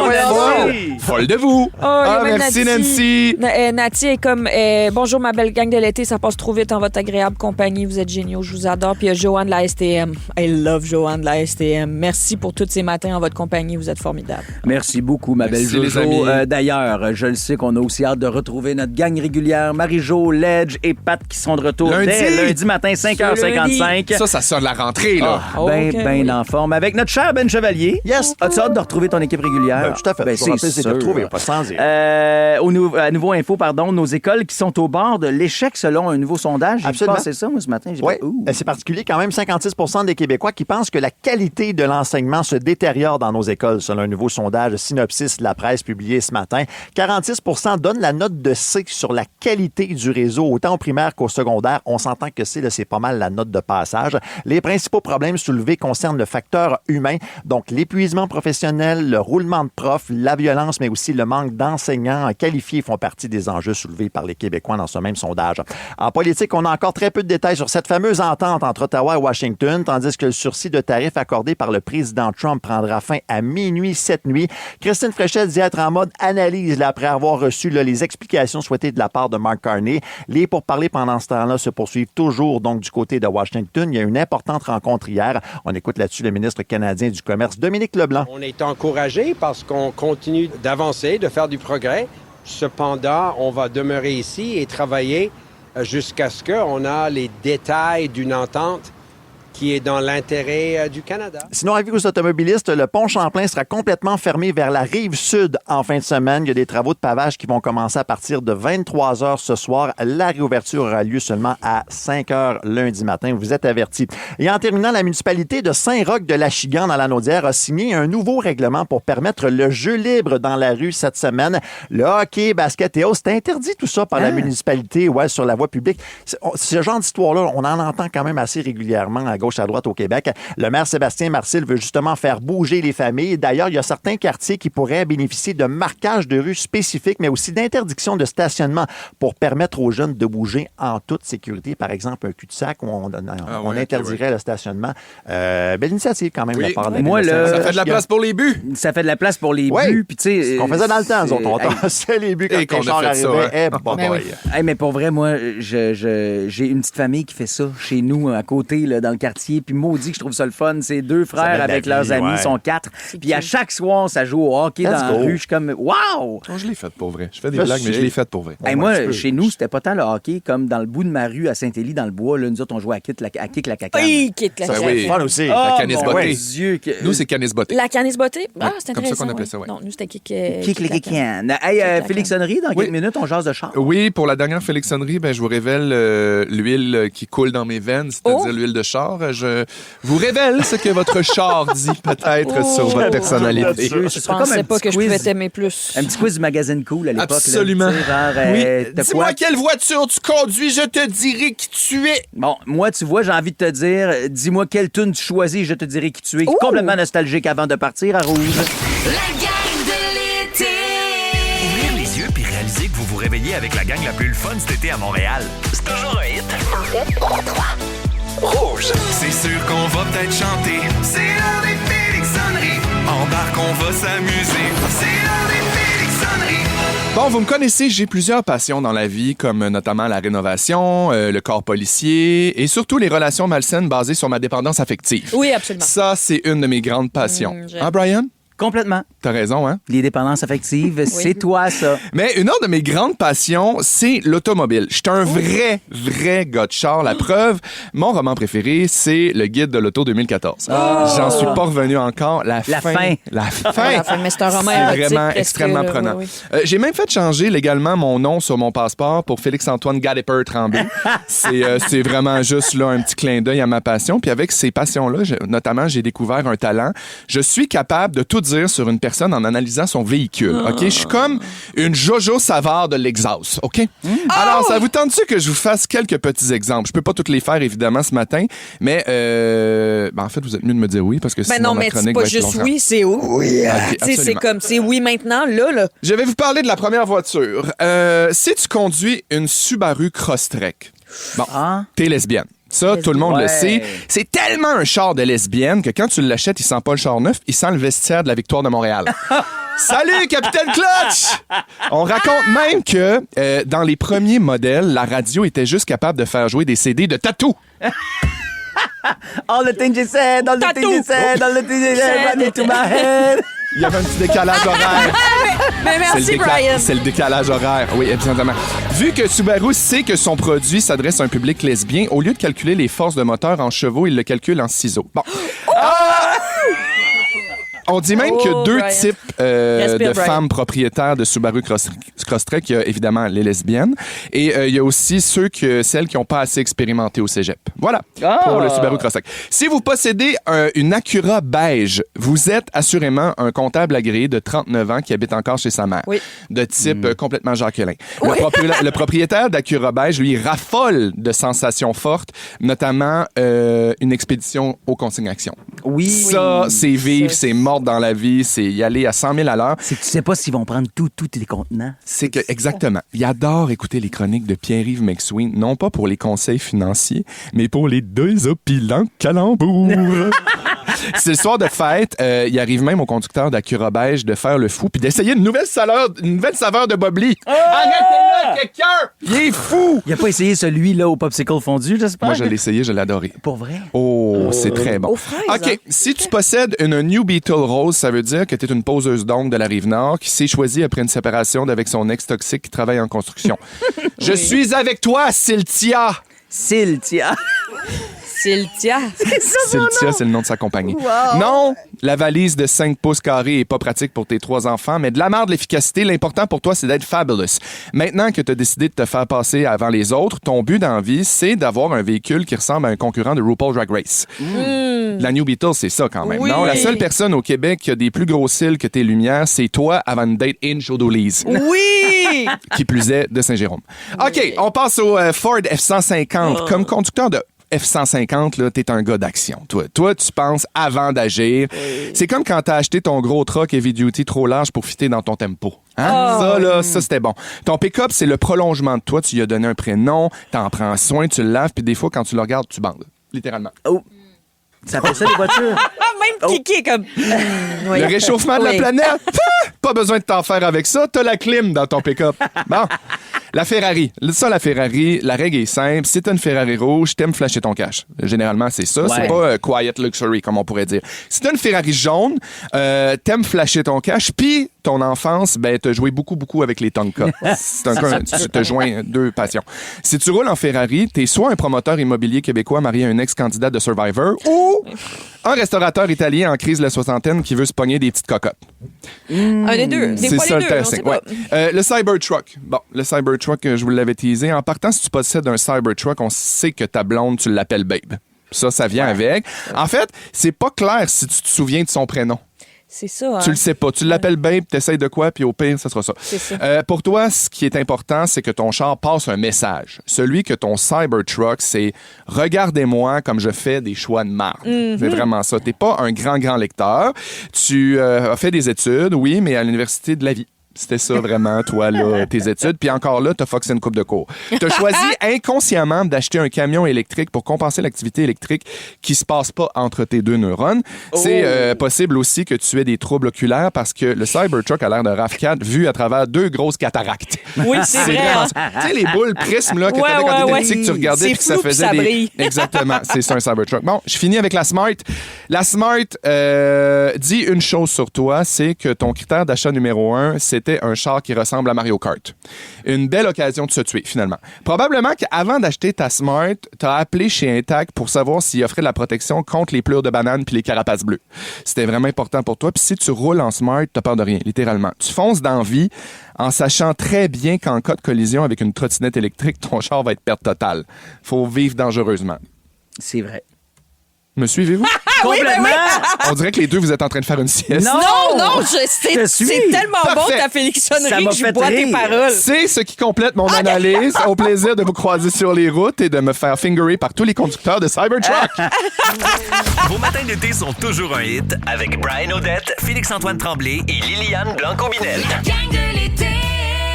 Folle de vous. Merci Nancy. Nati est comme bonjour ma belle gang de l'été, ça passe trop vite en votre agréable compagnie, vous êtes géniaux, je vous adore. Puis il y a Joanne de la STM. I love Joanne de la STM. Merci pour tous ces matins en votre compagnie, vous êtes formidables. Merci beaucoup ma belle Jojo. D'ailleurs, je le sais qu'on a aussi hâte de retrouver notre gang régulière, Marie-Jo, Ledge et Pat qui sont de retour dès lundi matin 5h55. Ça sonne la rentrée là. Ben en forme avec notre cher Ben Chevalier. Yes. As-tu hâte de retrouver ton équipe régulière? Tout à fait. C'est de retrouver, pas sans dire. À nouveau info, nos écoles qui sont au bord de l'échec selon un nouveau sondage. J'ai passé ça, moi, ce matin. Oui, c'est particulier quand même. 56% des Québécois qui pensent que la qualité de l'enseignement se détériore dans nos écoles, selon un nouveau sondage Synopsis de la presse publié ce matin. 46% donnent la note de C sur la qualité du réseau, autant au primaire qu'au secondaire. On s'entend que c'est pas mal la note de passage. Les principaux problèmes soulevés concernent le facteur humain, donc l'épuisement professionnel, le roulement de profs, la violence, mais aussi le manque d'enseignants qualifiés font partie des enjeux soulevés par les Québécois dans ce même sondage. En politique, on a encore très peu de détails sur cette fameuse entente entre Ottawa et Washington, tandis que le sursis de tarifs accordé par le président Trump prendra fin à minuit cette nuit. Christine Fréchette dit être en mode analyse après avoir reçu les explications souhaitées de la part de Mark Carney. Les pourparlers pendant ce temps-là se poursuivent toujours donc du côté de Washington. Il y a une importante rencontre hier. On écoute là-dessus le ministre canadien du Commerce, Dominique Leblanc. On est encouragé parce qu'on continue d'avancer, de faire du progrès. Cependant, on va demeurer ici et travailler jusqu'à ce qu'on a les détails d'une entente qui est dans l'intérêt du Canada. Sinon, avis aux automobilistes, le pont Champlain sera complètement fermé vers la rive sud en fin de semaine. Il y a des travaux de pavage qui vont commencer à partir de 23h ce soir. La réouverture aura lieu seulement à 5h lundi matin. Vous êtes avertis. Et en terminant, la municipalité de Saint-Roch-de-Lachigan dans la Naudière a signé un nouveau règlement pour permettre le jeu libre dans la rue cette semaine. Le hockey, basket et autres, c'est interdit tout ça par la municipalité sur la voie publique. Ce genre d'histoire-là, on en entend quand même assez régulièrement à gauche à droite au Québec. Le maire Sébastien Marcil veut justement faire bouger les familles. D'ailleurs, il y a certains quartiers qui pourraient bénéficier de marquages de rue spécifiques, mais aussi d'interdiction de stationnement pour permettre aux jeunes de bouger en toute sécurité. Par exemple, un cul-de-sac où on interdirait le stationnement. Belle initiative quand même de la part de la Ça fait de la place pour les buts. Ça fait de la place pour les buts. Puis, ce qu'on faisait dans le temps, nous autres. On tassait les buts quand les chars arrivaient. Mais pour vrai, moi, j'ai une petite famille qui fait ça chez nous, à côté, là, dans le quartier. Puis maudit que je trouve ça le fun. C'est deux frères avec leurs amis, ils sont 4. Puis à chaque soir, ça joue au hockey dans la rue. Je suis comme, wow! Je l'ai fait pour vrai. Je fais des blagues, mais je l'ai fait pour vrai. Moi, chez nous, c'était pas tant le hockey comme dans le bout de ma rue à Saint-Élie, dans le bois. Là, nous autres, on jouait à kick la cacane. Oui, kick la cacane. C'est fun aussi. La canisse bottée. Nous, c'est canisse bottée. La canisse bottée? Ah, c'est intéressant. Comme ça qu'on appelait ça, oui. Non, nous, c'était kick la cacane. Hey, Félixonnerie, dans quelques minutes, on jase de char. Oui, pour la dernière Félixonnerie, je vous révèle l'huile qui coule dans mes veines, c'est-à-dire l'huile de char. Je vous révèle ce que votre char dit peut-être sur votre personnalité. Je pensais pas que je pouvais t'aimer plus. Un petit quiz du magazine Cool à l'époque. Absolument. Oui. Dis-moi quelle voiture tu conduis, je te dirai qui tu es. Bon, moi, tu vois, j'ai envie de te dire, dis-moi quelle tune tu choisis, je te dirai qui tu es. Complètement nostalgique avant de partir à Rouge. La gang de l'été. Ouvrir les yeux puis réaliser que vous vous réveillez avec la gang la plus fun cet été à Montréal. C'est toujours un hit. En fait, 3. Rouge. C'est sûr qu'on va peut-être chanter. C'est l'heure des Félixonneries. Embarque, on va s'amuser. C'est l'heure des Félixonneries. Bon, vous me connaissez, j'ai plusieurs passions dans la vie, comme notamment la rénovation, le corps policier et surtout les relations malsaines basées sur ma dépendance affective. Oui, absolument. Ça, c'est une de mes grandes passions. Brian? Complètement. T'as raison, hein? Les dépendances affectives, c'est toi, ça. Mais une autre de mes grandes passions, c'est l'automobile. Je suis un vrai gars de char. La preuve, mon roman préféré, c'est Le Guide de l'auto 2014. J'en suis pas revenu encore. La fin. Mais c'est un roman c'est érotique, vraiment presque, extrêmement là, prenant. oui. J'ai même fait changer légalement mon nom sur mon passeport pour Félix-Antoine Gadiper Tremblay. C'est vraiment juste là un petit clin d'œil à ma passion. Puis avec ces passions-là, notamment, j'ai découvert un talent. Je suis capable de tout dire sur une personne en analysant son véhicule. OK? Je suis comme une Jojo Savard de l'exhaust. OK? Alors, ça vous tente-tu que je vous fasse quelques petits exemples? Je peux pas toutes les faire, évidemment, ce matin, mais en fait, vous êtes mieux de me dire oui, parce que sinon, non, ma mais chronique c'est pas va être juste longue. oui, c'est où? Oui. Okay, C'est comme, c'est oui maintenant, là. Je vais vous parler de la première voiture. Si tu conduis une Subaru Crosstrek, t'es lesbienne. Ça, tout le monde le sait. C'est tellement un char de lesbienne que quand tu l'achètes, il sent pas le char neuf, il sent le vestiaire de la Victoire de Montréal. Salut, Capitaine Clutch! On raconte même que dans les premiers modèles, la radio était juste capable de faire jouer des CD de tatou. All the things you said, all the things you said, all the things you said, run into my head. Il y avait un petit décalage horaire. Mais merci, Brian. C'est le décalage horaire, oui, exactement. Vu que Subaru sait que son produit s'adresse à un public lesbien, au lieu de calculer les forces de moteur en chevaux, il le calcule en ciseaux. Bon. On dit même qu'il y a deux types de femmes propriétaires de Subaru Crosstrek. Il y a évidemment les lesbiennes et il y a aussi celles qui n'ont pas assez expérimenté au cégep. Voilà pour le Subaru Crosstrek. Si vous possédez une Acura beige, vous êtes assurément un comptable agréé de 39 ans qui habite encore chez sa mère. Oui. De type complètement Jacqueline. Oui. Le propriétaire d'Acura beige, lui, raffole de sensations fortes, notamment une expédition aux consignations. Oui. Ça, c'est vivre, c'est mort dans la vie, c'est y aller à 100 000 à l'heure. C'est que tu sais pas s'ils vont prendre tous les contenants. C'est que, exactement. Il adore écouter les chroniques de Pierre-Yves McSween, non pas pour les conseils financiers, mais pour les désopilants calembours. C'est le soir de fête. Il arrive même au conducteur d'Acura beige de faire le fou puis d'essayer une nouvelle saveur de Bobli. Arrêtez-le, quelqu'un! Il est fou! Il a pas essayé celui-là au popsicle fondu, j'espère? Moi, je l'ai essayé, je l'ai adoré. Pour vrai? Oh, c'est très bon. Aux fraises, OK, hein? si tu possèdes une New Beetle rose, ça veut dire que tu es une poseuse d'ongles de la Rive-Nord qui s'est choisie après une séparation d'avec son ex toxique qui travaille en construction. Je suis avec toi, Cyltia! Cyltia, Cyltia, c'est le nom de sa compagnie. Wow. Non, la valise de 5 pouces carrés est pas pratique pour tes 3 enfants, mais de la merde, l'efficacité, l'important pour toi, c'est d'être fabulous. Maintenant que tu as décidé de te faire passer avant les autres, ton but dans la vie, c'est d'avoir un véhicule qui ressemble à un concurrent de RuPaul Drag Race. La New Beetle, c'est ça quand même. Oui. Non, la seule personne au Québec qui a des plus gros cils que tes lumières, c'est toi avant une date in Chaudolise. Oui! Qui plus est de Saint-Jérôme. OK, on passe au Ford F-150. Comme conducteur de F-150, là, t'es un gars d'action. Toi, tu penses avant d'agir. Oui. C'est comme quand t'as acheté ton gros truck heavy duty trop large pour fitter dans ton tempo. Hein? Ça, c'était bon. Ton pick-up, c'est le prolongement de toi. Tu lui as donné un prénom, t'en prends soin, tu le laves, puis des fois, quand tu le regardes, tu bandes. Littéralement. Oh! Ça fait ça, les voitures? Même cliquer comme... Oui. Le réchauffement de la planète? Pas besoin de t'en faire avec ça. T'as la clim dans ton pick-up. Bon. La Ferrari. Ça, la Ferrari, la règle est simple. Si t'as une Ferrari rouge, t'aimes flasher ton cash. Généralement, c'est ça. Ouais. C'est pas quiet luxury, comme on pourrait dire. Si t'as une Ferrari jaune, t'aimes flasher ton cash, puis ton enfance, ben, t'as joué beaucoup avec les Tonka. Tu te joins deux passions. Si tu roules en Ferrari, t'es soit un promoteur immobilier québécois marié à un ex-candidat de Survivor, ou un restaurateur italien en crise de la soixantaine qui veut se pogner des petites cocottes. Un des deux. Des c'est fois ça les le deux, testing. Ouais. Le Cybertruck. Bon, le Cybertruck, je vous l'avais teasé. En partant, si tu possèdes un Cybertruck, on sait que ta blonde, tu l'appelles Babe. Ça vient avec. En fait, c'est pas clair si tu te souviens de son prénom. C'est ça. Hein? Tu le sais pas. Tu l'appelles Babe, t'essayes de quoi, puis au pire, ça sera ça. C'est ça. Pour toi, ce qui est important, c'est que ton char passe un message. Celui que ton Cybertruck, c'est « Regardez-moi comme je fais des choix de marde. C'est vraiment ça. T'es pas un grand lecteur. Tu as fait des études, oui, mais à l'université de la vie. C'était ça vraiment, toi, là, tes études. Puis encore là, t'as foxé une coupe de cours. T'as choisi inconsciemment d'acheter un camion électrique pour compenser l'activité électrique qui se passe pas entre tes deux neurones. C'est possible aussi que tu aies des troubles oculaires parce que le Cybertruck a l'air d'un RAV4 vu à travers 2 grosses cataractes. Oui, c'est vrai. Hein? Tu sais, les boules prismes là, que t'avais quand t'étais petit, que tu regardais puis que ça faisait ça des... brille. Exactement, c'est ça un Cybertruck. Bon, je finis avec la Smart. La Smart dit une chose sur toi, c'est que ton critère d'achat numéro 1, c'était un char qui ressemble à Mario Kart. Une belle occasion de se tuer, finalement. Probablement qu'avant d'acheter ta Smart, t'as appelé chez Intact pour savoir s'il offrait de la protection contre les plures de banane puis les carapaces bleues. C'était vraiment important pour toi. Puis si tu roules en Smart, t'as peur de rien, littéralement. Tu fonces dans la vie en sachant très bien qu'en cas de collision avec une trottinette électrique, ton char va être perte totale. Faut vivre dangereusement. C'est vrai. Me suivez-vous? Complètement! On dirait que les deux, vous êtes en train de faire une sieste. Non, Je suis. c'est tellement Parfait. bon ta Félixonnerie Ça m'a que je fait bois tes rire. paroles. C'est ce qui complète mon analyse. Au plaisir de vous croiser sur les routes et de me faire fingerer par tous les conducteurs de Cybertruck. Vos matins d'été sont toujours un hit avec Brian Odette, Félix-Antoine Tremblay et Liliane Blanco-Binel. La gang de l'été.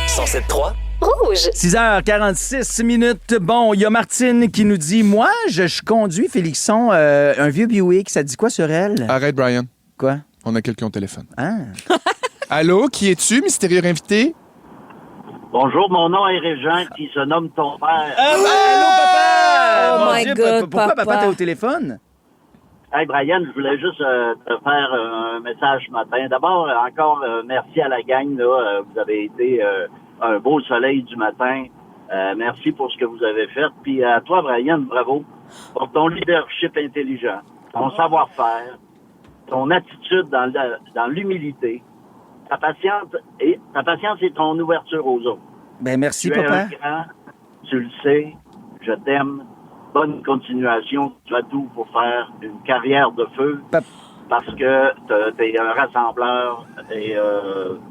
107.3 Rouge. 6h46 minutes. Bon, il y a Martine qui nous dit, moi, je conduis, Félixon, un vieux Buick. Ça dit quoi sur elle? Arrête, Brian. Quoi? On a quelqu'un au téléphone. Ah. Allô, qui es-tu, mystérieux invité? Bonjour, mon nom est Régent, qui se nomme ton père. Allô, papa! Oh Mon my Dieu, God, pourquoi papa. papa t'es au téléphone? Hey, Brian, je voulais juste te faire un message ce matin. D'abord, encore merci à la gang. Là, vous avez été un beau soleil du matin. Merci pour ce que vous avez fait. Puis à toi, Brian, bravo pour ton leadership intelligent, ton savoir-faire, ton attitude dans l'humilité, ta patience et ton ouverture aux autres. Ben merci, tu es papa. un grand, tu le sais, je t'aime. Bonne continuation. Tu as tout pour faire une carrière de feu. Parce que t'es un rassembleur et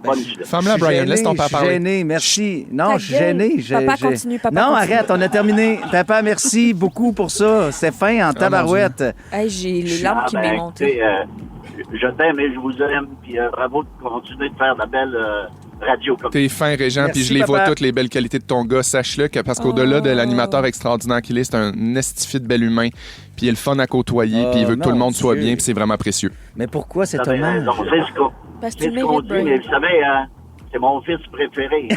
bonne suite. Femme-là, Brian, laisse ton papa parler. Gêné, merci. Non, Ta je suis gueule. gêné. Papa, continue, papa, Non, continue. arrête, on a terminé. Papa, merci beaucoup pour ça. C'est fin en tabarouette. Hey, j'ai les larmes qui m'est montées. Écoutez, je t'aime et je vous aime. Puis bravo de continuer de faire de la belle radio comme T'es fin, Régent, Merci, puis je les vois papa. toutes les belles qualités de ton gars. Sache-le, parce qu'au-delà de l'animateur extraordinaire qu'il est, c'est un estifi de bel humain. Puis il est le fun à côtoyer, puis il veut que tout le monde soit bien, puis c'est vraiment précieux. Mais pourquoi cet Ça fait hommage? raison. C'est ce qu'on Parce que c'est tu ce qu'on mérites, dit, Brian. mais vous savez, c'est mon fils préféré.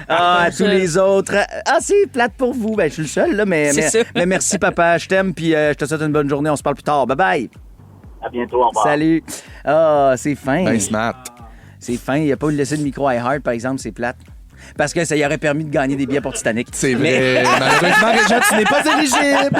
Ah, à tous les autres. Ah, c'est plate pour vous. Ben, je suis le seul, là, mais C'est ça. mais merci, papa. Je t'aime, puis je te souhaite une bonne journée. On se parle plus tard. Bye-bye. À bientôt, au revoir. Salut. Ah, c'est fin. Ben smart. C'est fin. Il n'a pas laissé le micro à iHeart, par exemple, c'est plate. Parce que ça y aurait permis de gagner des billets pour Titanic. C'est vrai. Malheureusement, Régent, tu n'es pas éligible.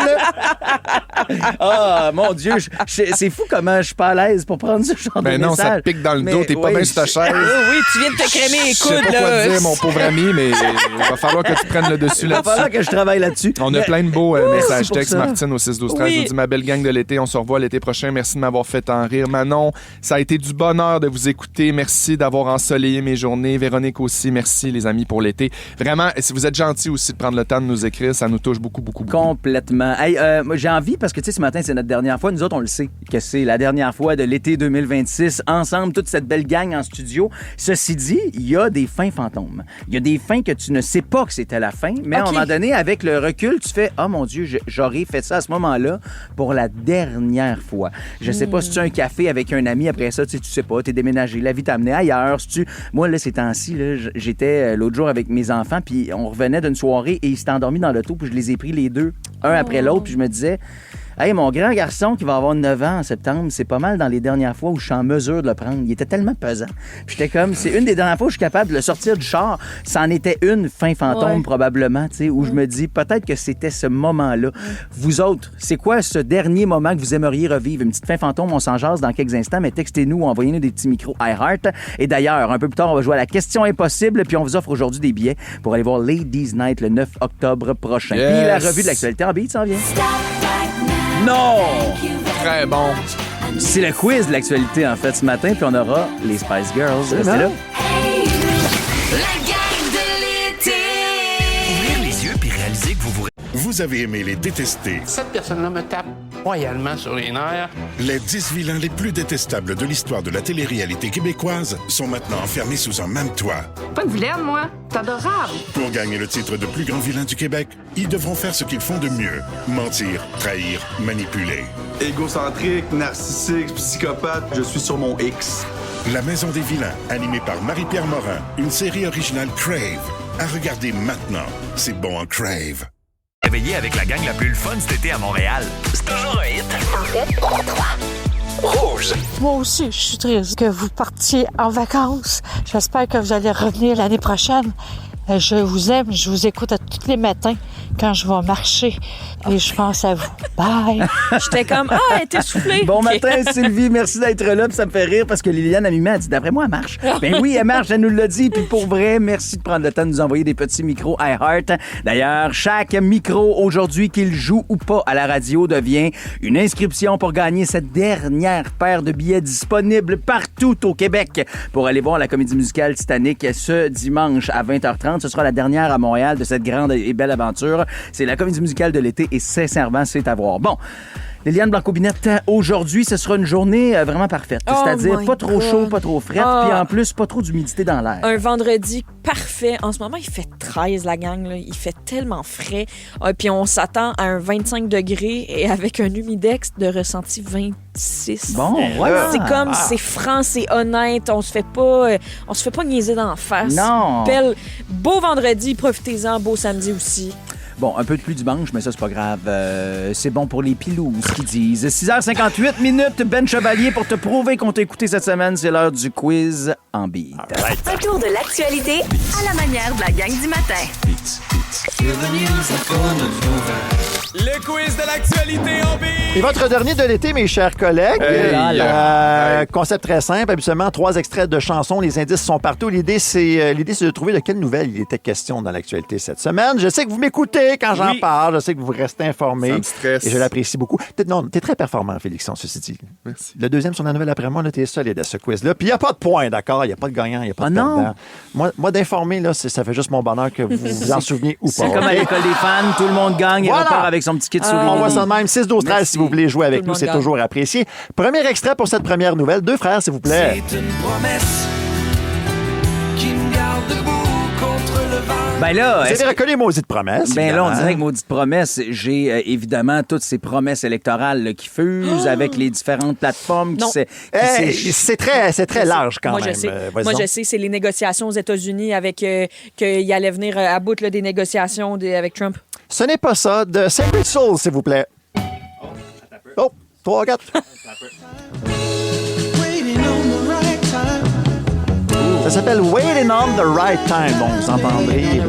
Ah, mon Dieu. C'est fou comment je suis pas à l'aise pour prendre ce genre de Ben non, ça message. te pique dans le dos. Mais T'es pas oui, bien sur ta chaise. Oui, tu viens de te crémer les Je sais coudes, pas quoi là. te dire, mon pauvre ami, mais il va falloir que tu prennes le dessus Il va là-dessus. falloir que je travaille là-dessus. On a Mais- plein de beaux Merci messages pour textes. ça. Martine au 6-12-13 Oui. nous dit « Ma belle gang de l'été, on se revoit l'été prochain. Merci de m'avoir fait en rire. Manon, ça a été du bonheur de vous écouter. Merci d'avoir ensoleillé mes journées. Véronique aussi, merci les amis pour l'été. Vraiment, si vous êtes gentils aussi de prendre le temps de nous écrire, ça nous touche beaucoup, beaucoup, beaucoup. Complètement. Hey, moi, j'ai envie, parce que tu sais, ce matin, c'est notre dernière fois. Nous autres, on le sait, que c'est la dernière fois de l'été 2026. Ensemble, toute cette belle gang en studio. Ceci dit, il y a des fins fantômes. Il y a des fins que tu ne sais pas que c'était la fin, mais à un OK. moment donné, avec le recul, tu fais « Oh mon Dieu, j'aurais fait ça à ce moment-là pour la dernière fois. » Je sais pas si tu as un café avec un ami, après ça, tu sais pas, t'es déménagé, la vie t'a amené ailleurs. Si tu... Moi, là, ces temps-ci, là, j'étais l'autre jour avec mes enfants, puis on revenait d'une soirée et ils s'étaient endormis dans l'auto, puis je les ai pris les deux, un après l'autre, puis je me disais... Hey, mon grand garçon qui va avoir 9 ans en septembre, c'est pas mal dans les dernières fois où je suis en mesure de le prendre. Il était tellement pesant. Puis j'étais comme, c'est une des dernières fois où je suis capable de le sortir du char. C'en était une fin fantôme, Ouais. probablement, tu sais, où je me dis, peut-être que c'était ce moment-là. Vous autres, c'est quoi ce dernier moment que vous aimeriez revivre? Une petite fin fantôme, on s'en jase dans quelques instants, mais textez-nous, envoyez-nous des petits micros iHeart. Et d'ailleurs, un peu plus tard, on va jouer à la question impossible, puis on vous offre aujourd'hui des billets pour aller voir Ladies Night le 9 octobre prochain. Yes. Puis la revue de l'actualité en beat s'en vient. Non! Très bon. C'est le quiz de l'actualité, en fait, ce matin, puis on aura les Spice Girls. Restez là. La gang de l'été. Ouvrir les yeux puis réaliser que vous Vous avez aimé les détester. Cette personne-là me tape royalement sur les nerfs. Les 10 vilains les plus détestables de l'histoire de la télé-réalité québécoise sont maintenant enfermés sous un même toit. Pas une vilaine, moi. T'es adorable. Pour gagner le titre de plus grand vilain du Québec, ils devront faire ce qu'ils font de mieux. Mentir, trahir, manipuler. Égocentrique, narcissique, psychopathe, je suis sur mon X. La Maison des vilains, animée par Marie-Pierre Morin, une série originale Crave. À regarder maintenant. C'est bon en Crave. Réveillé avec la gang la plus le fun cet été à Montréal. C'est toujours un hit. En fait, 3. Rouge. Moi aussi, je suis triste que vous partiez en vacances. J'espère que vous allez revenir l'année prochaine. Je vous aime, je vous écoute à tous les matins quand je vais marcher et je pense à vous. Bye! J'étais comme, elle était soufflée. Bon matin, Sylvie. Merci d'être là. Puis ça me fait rire parce que Liliane Amimé a dit, d'après moi, elle marche. Ben oui, elle marche, elle nous l'a dit. Puis pour vrai, merci de prendre le temps de nous envoyer des petits micros iHeart. D'ailleurs, chaque micro aujourd'hui, qu'il joue ou pas à la radio, devient une inscription pour gagner cette dernière paire de billets disponibles partout au Québec pour aller voir la comédie musicale Titanic ce dimanche à 20h30. Ce sera la dernière à Montréal de cette grande et belle aventure. C'est la comédie musicale de l'été et sincèrement, c'est à voir. Bon, Liliane Blanco-Binette, aujourd'hui, ce sera une journée vraiment parfaite. C'est-à-dire pas trop chaud, pas trop frais, puis en plus, pas trop d'humidité dans l'air. Un vendredi parfait. En ce moment, il fait 13, la gang. Là. Il fait tellement frais. Puis on s'attend à un 25 degrés et avec un humidex de ressenti 26. Bon, voilà. C'est comme, c'est franc, c'est honnête. On se fait pas niaiser d'en face. Non. Beau vendredi, profitez-en. Beau samedi aussi. Bon, un peu de pluie dimanche, mais ça, c'est pas grave. C'est bon pour les pilous, ce qu'ils disent. 6h58 minutes, Ben Chevalier, pour te prouver qu'on t'a écouté cette semaine. C'est l'heure du quiz en beat. Un tour de l'actualité à la manière de la gang du matin. Le quiz de l'actualité en beat. Et votre dernier de l'été, mes chers collègues. Concept très simple. Habituellement, 3 extraits de chansons. Les indices sont partout. L'idée, c'est de trouver de quelle nouvelle il était question dans l'actualité cette semaine. Je sais que vous m'écoutez quand j'en parle. Je sais que vous restez informés. Ça me stresse. Et je l'apprécie beaucoup. T'es très performant, Félixon, ceci dit. Merci. Le deuxième sur la nouvelle après moi, t'es solide à ce quiz-là. Puis il n'y a pas de point, d'accord? Il n'y a pas de gagnant, il n'y a pas de perdant. Moi, d'informer, là, ça fait juste mon bonheur que vous vous en souveniez ou pas. C'est comme à l'école des fans, tout le monde gagne et repart avec son petit kit souris. On voit ça de même. 6-12-13 si vous voulez jouer avec nous, c'est toujours apprécié. Premier extrait pour cette première nouvelle. 2 frères, s'il vous plaît. C'est une promesse qui me garde debout contre le vent. Ben là, vous avez reconnu Maudite Promesse. Ben là, on dirait que Maudite Promesse, j'ai évidemment toutes ces promesses électorales là, qui fusent avec les différentes plateformes. C'est très large quand Moi, même. Je sais. Moi, je sais, c'est les négociations aux États-Unis avec qu'il allait venir à bout là, des négociations avec Trump. Ce n'est pas ça. De Sacred Soul, s'il vous plaît. Oh, 3, 4. Ça s'appelle Waiting on the Right Time. Bon, vous entendez.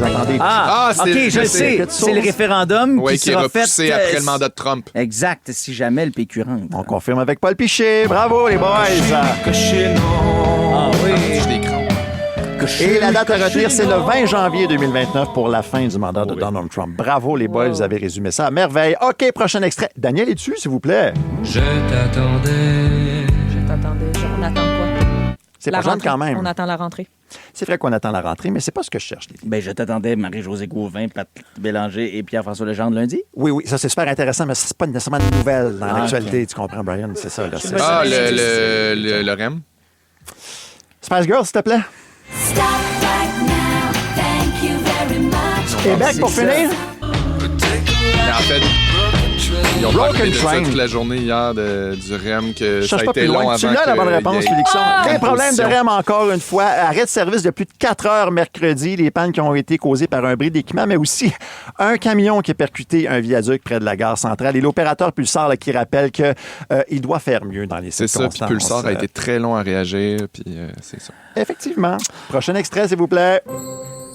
OK, je sais. C'est le référendum qui est sera repoussé fait après le mandat de Trump. Exact, si jamais le PQ rentre. On confirme avec Paul Piché. Bravo, les boys. Ah oui. Et la date à retenir, c'est le 20 janvier 2029 pour la fin du mandat de Donald Trump. Bravo, les boys, vous avez résumé ça à merveille. OK, prochain extrait. Daniel est dessus, s'il vous plaît. Je t'attendais. On attend quoi? C'est pas jeune quand même. On attend la rentrée. C'est vrai qu'on attend la rentrée, mais c'est pas ce que je cherche. Ben, je t'attendais, Marie-Josée Gauvin, Patrick Bélanger et Pierre-François Legendre lundi. Oui, ça c'est super intéressant, mais c'est pas nécessairement une nouvelle dans l'actualité. Tu comprends, Brian? C'est ça. Là, le REM. Spice Girls, s'il te plaît. Stop right now. Thank you very much. Québec pour finir. En fait, ils ont parlé de ça toute la journée hier du REM, que ça a été long avant. Tu l'as la bonne réponse, Félixon. Quel problème de REM encore une fois. Arrêt de service de plus de 4 heures mercredi. Les pannes qui ont été causées par un bris d'équipement, mais aussi un camion qui a percuté un viaduc près de la gare centrale. Et l'opérateur Pulsar là, qui rappelle qu'il doit faire mieux dans les circonstances. C'est ça, puis Pulsar a été très long à réagir, puis c'est ça. Effectivement. Prochain extrait, s'il vous plaît.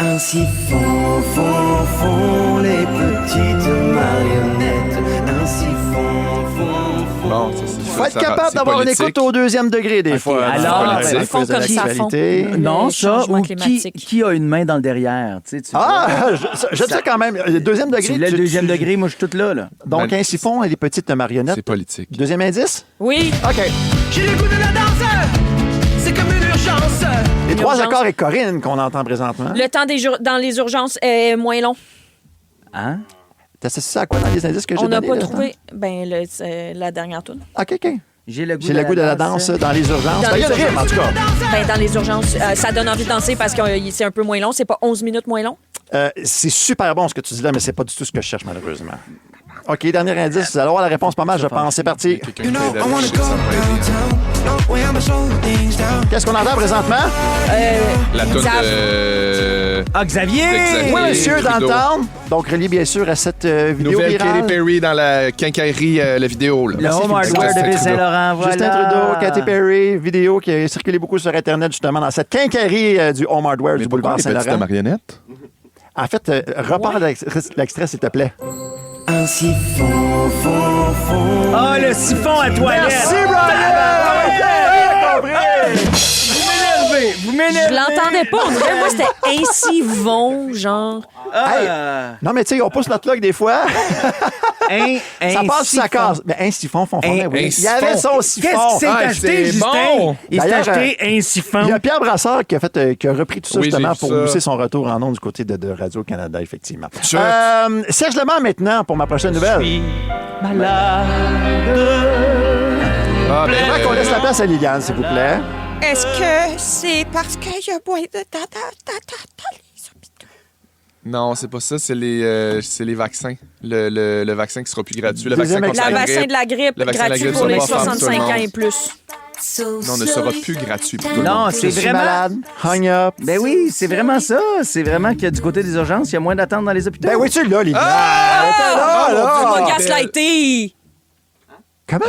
Ainsi font les petites marionnettes. Ainsi font. Bon, faut être capable d'avoir une écoute au 2e degré des fois. Alors, ils font comme ça font. Non, ça, ou qui a une main dans le derrière. Tu sais, j'aime ça quand même. Le 2e degré. Tu l'as le 2e degré, moi je suis toute là. Donc, ainsi font les petites marionnettes. C'est politique. 2e indice? Oui. OK. J'ai le goût de la danse. C'est comme une urgence. Les 3 accords et Corinne qu'on entend présentement. Le temps dans les urgences est moins long. Hein? T'associes ça à quoi dans les indices que j'ai On n'a donnés, pas là, trouvé la dernière toune. OK. J'ai le goût, J'ai le goût de la danse dans les urgences. Dans Ben, il y a les le rythme, en tout cas. Ben, dans les urgences, ça donne envie de danser parce que c'est un peu moins long. C'est pas 11 minutes moins long. C'est super bon ce que tu dis là, mais c'est pas du tout ce que je cherche, malheureusement. OK, dernier indice. Vous allez avoir la réponse pas mal, je pense. C'est parti. Qu'est-ce qu'on entend présentement? La toune de... Xavier! Oui, monsieur, dans le temps. Donc, relié bien sûr à cette vidéo Nouvelle virale. Katy Perry dans la quincaillerie, la vidéo. Là. Le Home Hardware de Ville-Saint-Laurent, voilà. Justin Trudeau, Katy Perry, vidéo qui a circulé beaucoup sur Internet, justement, dans cette quincaillerie du Home Hardware du boulevard Saint-Laurent. de marionnette? En fait, repars l'extrait, s'il te plaît. Un siphon, Ah, le siphon à toilette! Merci, Brian! Vous m'énervez! Je l'entendais pas. On dirait, moi, c'était ainsi vont, genre. Non, mais tu sais, on pousse notre log des fois. Ça passe sur sa case. Mais un siphon, oui. Il y avait son siphon. Qu'est-ce qu'il s'est acheté, Justin? Bon. Il s'est D'ailleurs, acheté un siphon. Il y a Pierre Brassard qui a repris tout ça Oui, justement j'ai vu pour ça. pousser son retour en ondes du côté de Radio-Canada, effectivement. Serge Lemay maintenant pour ma prochaine nouvelle. Malade. J'aimerais qu'on laisse la place à Liliane, s'il vous plaît. Est-ce que c'est parce qu'il y a moins de tata les hôpitaux? Non, c'est pas ça. C'est les vaccins. Le vaccin qui sera plus gratuit. Le vaccin, contre La vaccin de la grippe, Le vaccin de la gratuit grippe pour les sera pas 65 ans offert et plus. Non, ne sera plus gratuit pour tout le Non, monde. c'est Je suis vraiment... malade. Hung up. Ben oui, c'est vraiment ça. C'est vraiment que du côté des urgences, il y a moins d'attente dans les hôpitaux. Ben oui, tu l'as, Liliane. Tu m'as gaslighté! Comment?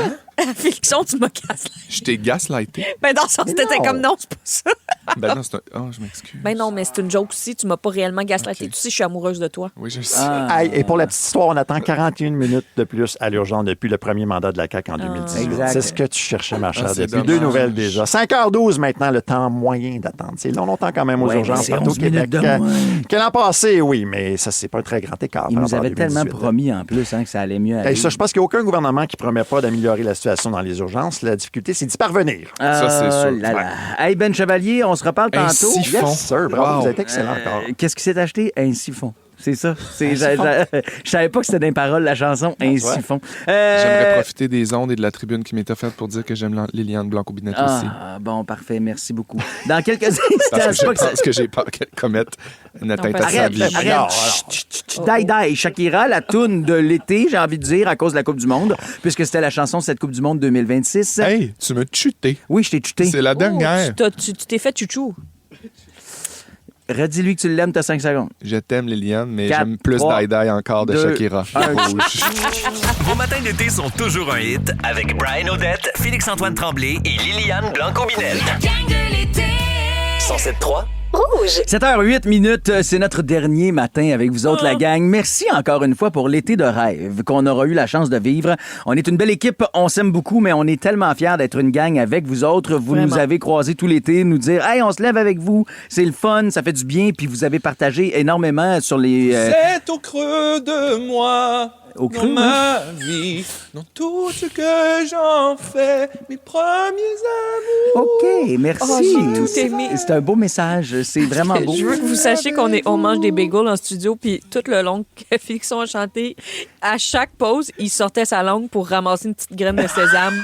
Félixon, tu m'as gaslighté. Je t'ai gaslighté. Ben dans le sens, t'étais comme non, c'est pas ça. Ben non, c'est un... Oh, je m'excuse. Ben non, mais c'est une joke aussi. Tu m'as pas réellement gaslighté. Tu sais, je suis amoureuse de toi. Oui, je sais. Hey, et pour la petite histoire, on attend 41 minutes de plus à l'urgence depuis le premier mandat de la CAQ en 2018. Exact. C'est ce que tu cherchais, ma chère, c'est depuis dommage. 2 nouvelles déjà. 5h12 maintenant, le temps moyen d'attendre. C'est longtemps quand même aux Ouais, urgences mais c'est partout au 11 minutes Québec. de moins. Que l'an passé, oui, mais ça, c'est pas un très grand écart. Il par nous rapport à avait tellement 2018. promis en plus que ça allait mieux aller. Hey, ça, je pense qu'il n'y a aucun gouvernement qui promet pas d'améliorer la situation dans les urgences. La difficulté, c'est d'y parvenir. Ça, c'est sûr. Là, là. Hey, Ben Chevalier, on se reparle Un tantôt. siphon. Yes, sir. Bravo, Wow. vous êtes excellent encore. Qu'est-ce qui s'est acheté? Un siphon. C'est ça. Je savais pas que c'était dans les paroles, la chanson Un siphon. J'aimerais profiter des ondes et de la tribune qui m'est offerte pour dire que j'aime Liliane Blanco-Binette aussi. Ah, bon, parfait. Merci beaucoup. Dans quelques instants, Parce que j'ai peur qu'elle commette une atteinte à sa vie. Arrête. Die, Shakira, la toune de l'été, j'ai envie de dire, à cause de la Coupe du Monde, puisque c'était la chanson de cette Coupe du Monde 2026. Hey, tu m'as chuté. Oui, je t'ai chuté. C'est la dernière. Tu t'es fait chouchou. Redis-lui que tu l'aimes, t'as 5 secondes. Je t'aime, Liliane, mais 4, j'aime plus 3, Die encore de 2, Shakira. 1. Vos matins d'été sont toujours un hit avec Brian Odette, Félix-Antoine Tremblay et Liliane Blanco-Binette. Gang de l'été. 107.3 Rouge. 7h08, c'est notre dernier matin avec vous autres, la gang. Merci encore une fois pour l'été de rêve qu'on aura eu la chance de vivre. On est une belle équipe, on s'aime beaucoup, mais on est tellement fiers d'être une gang avec vous autres. Vous Vraiment. nous avez croisés tout l'été, nous dire « Hey, on se lève avec vous, c'est le fun, ça fait du bien. » Puis vous avez partagé énormément sur les... C'est au creux de moi, Au creux, dans ma vie, dans tout ce que j'en fais, mes premiers amours. OK, merci. Oh, j'ai tout aimé. C'est un beau message, c'est vraiment beau. Je veux que vous sachiez on mange des bagels en studio, puis tout le long que Félixon a chanté, à chaque pause, il sortait sa langue pour ramasser une petite graine de sésame.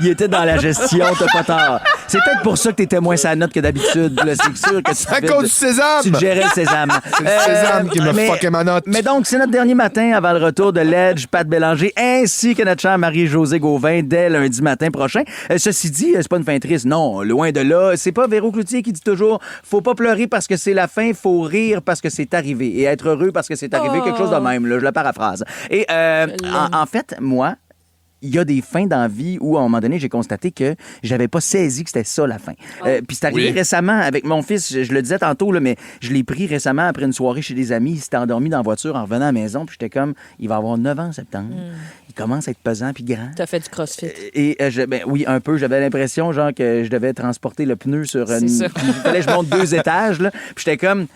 Il était dans la gestion, t'as pas tort. C'est peut-être pour ça que t'étais moins sa note que d'habitude. là. C'est sûr que C'est à cause du sésame! Tu gérais le sésame. C'est le sésame qui m'a fucké ma note. Mais donc, c'est notre dernier matin avant le retour de Ledge, Pat Bélanger, ainsi que notre chère Marie-Josée Gauvin dès lundi matin prochain. Ceci dit, c'est pas une fin triste, non, loin de là. C'est pas Véro Cloutier qui dit toujours faut pas pleurer parce que c'est la fin, faut rire parce que c'est arrivé et être heureux parce que c'est arrivé, quelque chose de même, là, je le paraphrase. Et en fait, moi, il y a des fins dans la vie où, à un moment donné, j'ai constaté que j'avais pas saisi que c'était ça, la fin. Puis c'est arrivé récemment avec mon fils, je le disais tantôt, là, mais je l'ai pris récemment après une soirée chez des amis. Il s'était endormi dans la voiture en revenant à la maison, puis j'étais comme, il va avoir 9 ans en septembre. Il commence à être pesant puis grand. T'as fait du crossfit. Et oui, un peu. J'avais l'impression, genre, que je devais transporter le pneu sur une... ça. Il fallait que je monte 2 étages, là. Puis j'étais comme...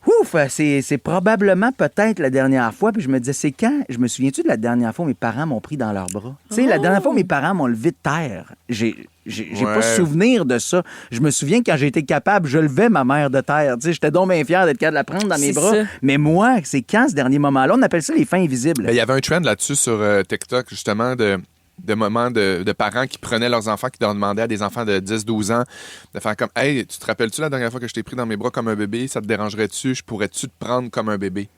Ouf, c'est probablement peut-être la dernière fois. Puis je me disais, c'est quand? Je me souviens-tu de la dernière fois où mes parents m'ont pris dans leurs bras? Tu sais, la dernière fois où mes parents m'ont levé de terre, j'ai pas souvenir de ça. Je me souviens que quand j'ai été capable, je levais ma mère de terre. Tu sais, j'étais donc bien fier d'être capable de la prendre dans mes bras. Ça. Mais moi, c'est quand ce dernier moment-là? On appelle ça les fins invisibles. Il y avait un trend là-dessus sur TikTok, justement, de moments de parents qui prenaient leurs enfants, qui leur demandaient à des enfants de 10-12 ans de faire comme « Hey, tu te rappelles-tu la dernière fois que je t'ai pris dans mes bras comme un bébé? Ça te dérangerait-tu? Je pourrais-tu te prendre comme un bébé? »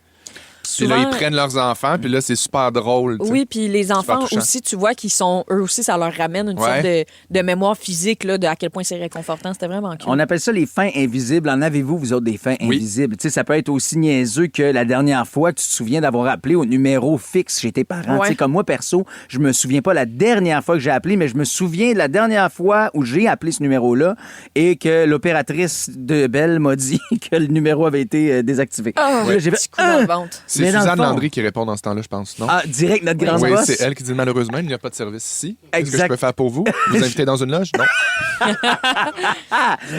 Souvent, puis là, ils prennent leurs enfants, puis là, c'est super drôle. Oui, puis les enfants aussi, tu vois, qu'ils sont, eux aussi, ça leur ramène une sorte de mémoire physique, là, de à quel point c'est réconfortant. C'était vraiment cool. On appelle ça les fins invisibles. En avez-vous, vous autres, des fins invisibles? Tu sais, ça peut être aussi niaiseux que la dernière fois que tu te souviens d'avoir appelé au numéro fixe chez tes parents. Tu sais, comme moi, perso, je me souviens pas la dernière fois que j'ai appelé, mais je me souviens de la dernière fois où j'ai appelé ce numéro-là et que l'opératrice de Belle m'a dit que le numéro avait été désactivé. Là, j'ai fait, coup dans le ventre. C'est Suzanne Landry qui répond dans ce temps-là, je pense, non? Ah, direct, notre grande boss. boss. C'est elle qui dit malheureusement, il n'y a pas de service ici. Qu'est-ce que je peux faire pour vous? Vous inviter dans une loge? Non.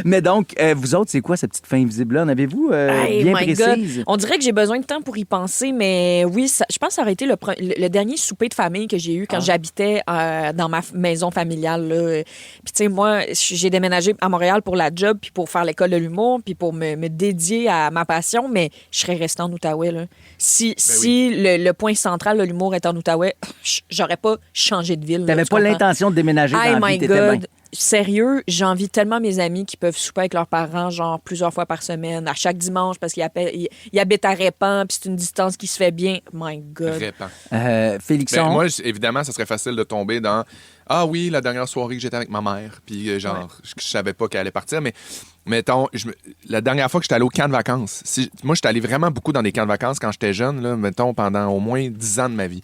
Mais donc, vous autres, c'est quoi cette petite fin invisible-là? En avez-vous bien précise? God. On dirait que j'ai besoin de temps pour y penser, mais oui, je pense que ça aurait été le dernier souper de famille que j'ai eu quand j'habitais dans ma maison familiale. Là. Puis tu sais, moi, j'ai déménagé à Montréal pour la job, puis pour faire l'école de l'humour, puis pour me dédier à ma passion, mais je serais restée en Outaouais. Là. Si le point central de l'humour est en Outaouais, j'aurais pas changé de ville. T'avais pas l'intention de déménager dans la vie, t'étais bien. Sérieux, j'envie tellement mes amis qui peuvent souper avec leurs parents, genre plusieurs fois par semaine, à chaque dimanche, parce qu'ils habitent à Répand, puis c'est une distance qui se fait bien. My God. Répand. Félixon. Ben, moi, évidemment, ça serait facile de tomber dans « Ah oui, la dernière soirée que j'étais avec ma mère. » Puis je savais pas qu'elle allait partir, mais mettons, la dernière fois que j'étais allé au camp de vacances, moi, j'étais allé vraiment beaucoup dans des camps de vacances quand j'étais jeune, là, mettons, pendant au moins 10 ans de ma vie.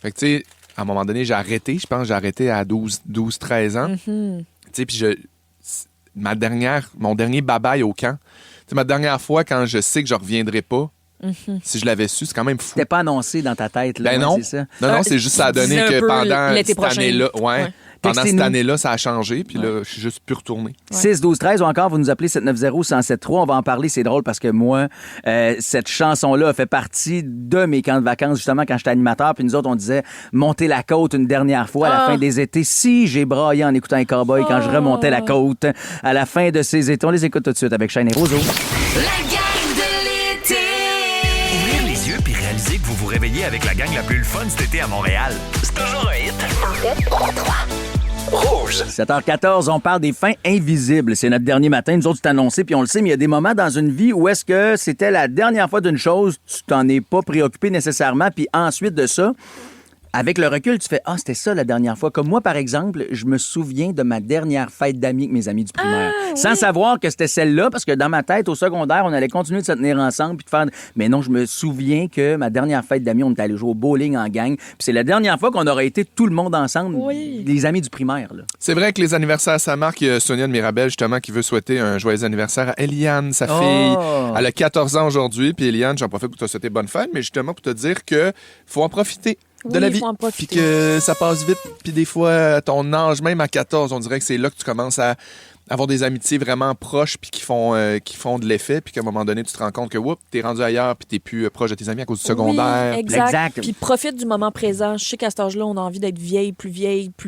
Fait que, tu sais, à un moment donné, j'ai arrêté. Je pense que j'ai arrêté à 12-13 ans. Mm-hmm. Tu sais, puis mon dernier bye-bye au camp, ma dernière fois, quand je sais que je reviendrai pas, si je l'avais su, c'est quand même fou. C'était pas annoncé dans ta tête, là. Ben non. C'est ça. Non, c'est juste ça a donné que pendant cette année-là, pendant cette année-là, ça a changé, puis là, je suis juste plus retourné. 6-12-13 ou encore, vous nous appelez 790-1073. On va en parler, c'est drôle parce que moi, cette chanson-là a fait partie de mes camps de vacances, justement, quand j'étais animateur. Puis nous autres, on disait monter la côte une dernière fois à la fin des étés. Si j'ai braillé en écoutant un cowboy quand je remontais la côte à la fin de ces étés. On les écoute tout de suite avec Shane et Roseau. La gang de l'été! Ouvrir les yeux puis réaliser que vous vous réveillez avec la gang la plus fun cet été à Montréal. C'est toujours un hit. En fait, 3-3. Rouge. 7h14, on parle des fins invisibles. C'est notre dernier matin. Nous autres, c'est annoncé, puis on le sait, mais il y a des moments dans une vie où est-ce que c'était la dernière fois d'une chose, tu t'en es pas préoccupé nécessairement, puis ensuite de ça, avec le recul, tu fais « Ah, c'était ça la dernière fois ». Comme moi, par exemple, je me souviens de ma dernière fête d'amis avec mes amis du primaire. Sans savoir que c'était celle-là, parce que dans ma tête, au secondaire, on allait continuer de se tenir ensemble puis de faire... Mais non, je me souviens que ma dernière fête d'amis, on était allé jouer au bowling en gang. Puis c'est la dernière fois qu'on aurait été tout le monde ensemble, les amis du primaire. Là. C'est vrai que les anniversaires, ça marque. Il y a Sonia de Mirabel, justement, qui veut souhaiter un joyeux anniversaire à Eliane, sa fille. Elle a 14 ans aujourd'hui. Puis Eliane, j'en profite pour te souhaiter bonne fête, mais justement pour te dire que faut en profiter. De la vie, puis que ça passe vite, puis des fois, ton âge, même à 14, on dirait que c'est là que tu commences à avoir des amitiés vraiment proches puis qui font de l'effet, puis qu'à un moment donné, tu te rends compte que t'es rendu ailleurs puis t'es plus proche de tes amis à cause du secondaire. Oui, exact. Puis profite du moment présent. Je sais qu'à cet âge-là, on a envie d'être vieille, plus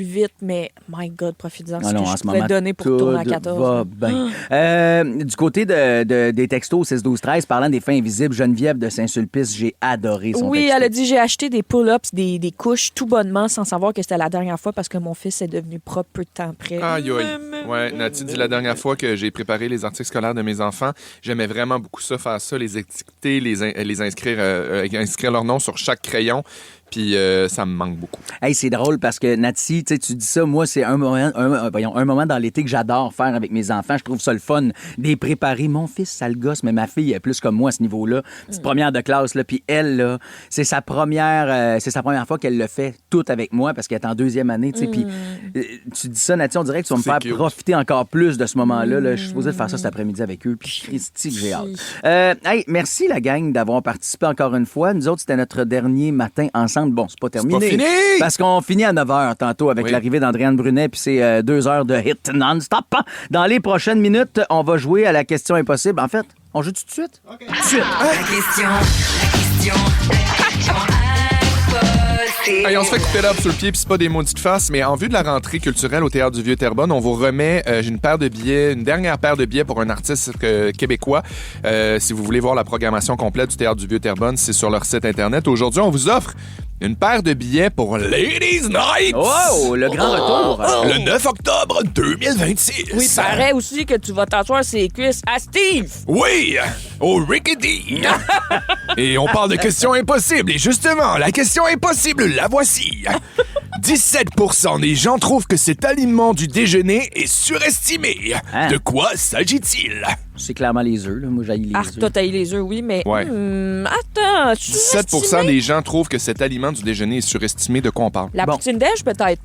vite, mais my God, profite-en. C'est ce que je pouvais donner pour tourner à 14. Va bien. Du côté des textos 6-12-13, parlant des fins invisibles, Geneviève de Saint-Sulpice, j'ai adoré son texto. Elle a dit, j'ai acheté des pull-ups, des couches tout bonnement sans savoir que c'était la dernière fois parce que mon fils est devenu propre peu de temps après. Aïe. Ouais, Nati dit la dernière fois que j'ai préparé les articles scolaires de mes enfants, j'aimais vraiment beaucoup ça, faire ça, les étiqueter, les inscrire leur nom sur chaque crayon. Puis ça me manque beaucoup. Hey, c'est drôle parce que Nati, tu dis ça, moi, c'est un moment dans l'été que j'adore faire avec mes enfants. Je trouve ça le fun, des préparer. Mon fils, ça le gosse, mais ma fille est plus comme moi à ce niveau-là. Petite première de classe, là. Puis elle, là, c'est sa première fois qu'elle le fait tout avec moi parce qu'elle est en deuxième année, tu sais. Puis tu dis ça, Nati, on dirait que tu vas me faire profiter encore plus de ce moment-là. Là. Je suis supposé de faire ça cet après-midi avec eux. Puis Christy, que j'ai hâte. Hey, merci la gang d'avoir participé encore une fois. Nous autres, c'était notre dernier matin ensemble. Bon, c'est pas terminé. C'est pas fini! Parce qu'on finit à 9h tantôt avec l'arrivée d'Andréane Brunet, puis c'est 2 heures de hit non-stop. Dans les prochaines minutes, on va jouer à la question impossible. En fait, On joue tout de suite? Tout de suite. La question imposée. Hey, on se fait couper l'herbe sur le pied, puis c'est pas des maudites faces, mais en vue de la rentrée culturelle au Théâtre du Vieux-Terrebonne, on vous remet une dernière paire de billets pour un artiste québécois. Si vous voulez voir la programmation complète du Théâtre du Vieux-Terrebonne, c'est sur leur site Internet. Aujourd'hui, on vous offre une paire de billets pour Ladies Night! Oh, le grand retour! Le 9 octobre 2026! Oui, paraît aussi que tu vas t'asseoir sur les cuisses à Steve! Oui! Au Ricky D! Et on parle de questions impossibles. Et justement, la question impossible, la voici. 17% des gens trouvent que cet aliment du déjeuner est surestimé. Hein? De quoi s'agit-il? C'est clairement les œufs, là. Moi, j'haïs les œufs. Toi, t'haïs les œufs, oui, mais... Ouais. Attends, 17% des gens trouvent que cet aliment du déjeuner est surestimé. De quoi on parle? La poutine déj, peut-être.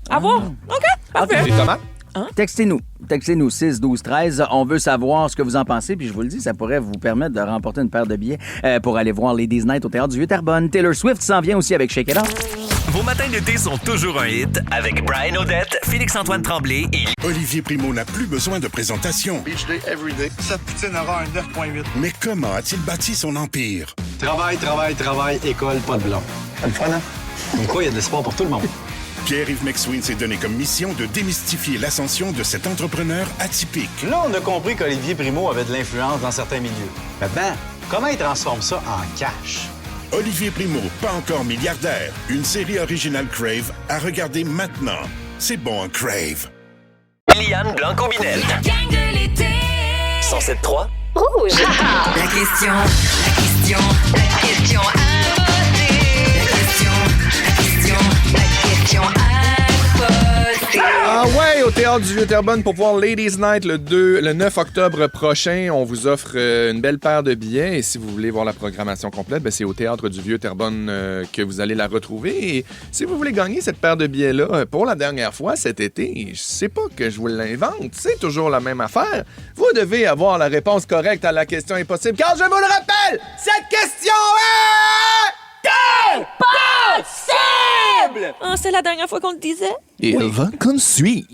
À voir. OK, parfait. Les tomates? Textez-nous 6 12 13. On veut savoir ce que vous en pensez, puis je vous le dis, ça pourrait vous permettre de remporter une paire de billets pour aller voir Ladies Night au Théâtre du Vieux-Terrebonne. Taylor Swift s'en vient aussi avec Shake It Off. Vos matins d'été sont toujours un hit avec Brian Odette, Félix-Antoine Tremblay et Olivier Primo n'a plus besoin de présentation. Beach day, everyday. Sa poutine aura un 9.8. Mais comment a-t-il bâti son empire? Travail, école, pas de blanc. C'est le fun, hein? Comme quoi, il y a de l'espoir pour tout le monde. Pierre-Yves McSween s'est donné comme mission de démystifier l'ascension de cet entrepreneur atypique. Là, on a compris qu'Olivier Primo avait de l'influence dans certains milieux. Maintenant, comment il transforme ça en cash? Olivier Primo, pas encore milliardaire. Une série originale Crave à regarder maintenant. C'est bon, un Crave. Liane Blanco-Binette. La gang de l'été. 107.3 Rouge. La question imposée. La question imposée. Ah ouais, au Théâtre du Vieux-Terrebonne pour voir Ladies Night le 9 octobre prochain. On vous offre une belle paire de billets. Et si vous voulez voir la programmation complète, c'est au Théâtre du Vieux-Terrebonne que vous allez la retrouver. Et si vous voulez gagner cette paire de billets-là pour la dernière fois cet été, je sais pas que je vous l'invente, c'est toujours la même affaire. Vous devez avoir la réponse correcte à la question impossible. Car je vous le rappelle, cette question est... Impossible! Oh, c'est la dernière fois qu'on le disait? Et elle va comme suit.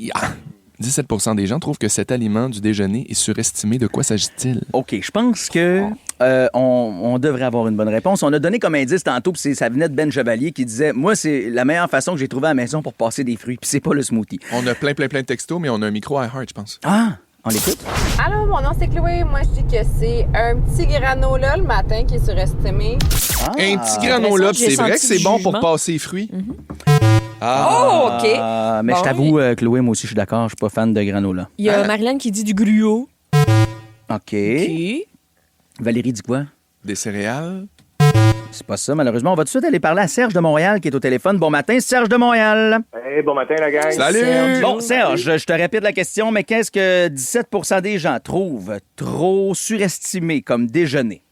17% des gens trouvent que cet aliment du déjeuner est surestimé. De quoi s'agit-il? OK, je pense que on devrait avoir une bonne réponse. On a donné comme indice tantôt, puis ça venait de Ben Chevalier qui disait « Moi, c'est la meilleure façon que j'ai trouvée à la maison pour passer des fruits, puis c'est pas le smoothie. » On a plein de textos, mais on a un micro à heart, je pense. Ah! On l'écoute? Allô, mon nom c'est Chloé. Moi, je dis que c'est un petit granola le matin qui est surestimé. Un petit granola, c'est vrai que c'est bon pour passer les fruits. Oh, OK. Mais Bon, je t'avoue, Chloé, moi aussi, je suis d'accord, je suis pas fan de granola. Il y a Marilyn qui dit du gruau. OK. Valérie dit quoi? Des céréales. C'est pas ça, malheureusement. On va tout de suite aller parler à Serge de Montréal qui est au téléphone. Bon matin, Serge de Montréal. Hey, bon matin, la gang. Salut! Bon, Serge, je te répète la question, mais qu'est-ce que 17% des gens trouvent trop surestimé comme déjeuner?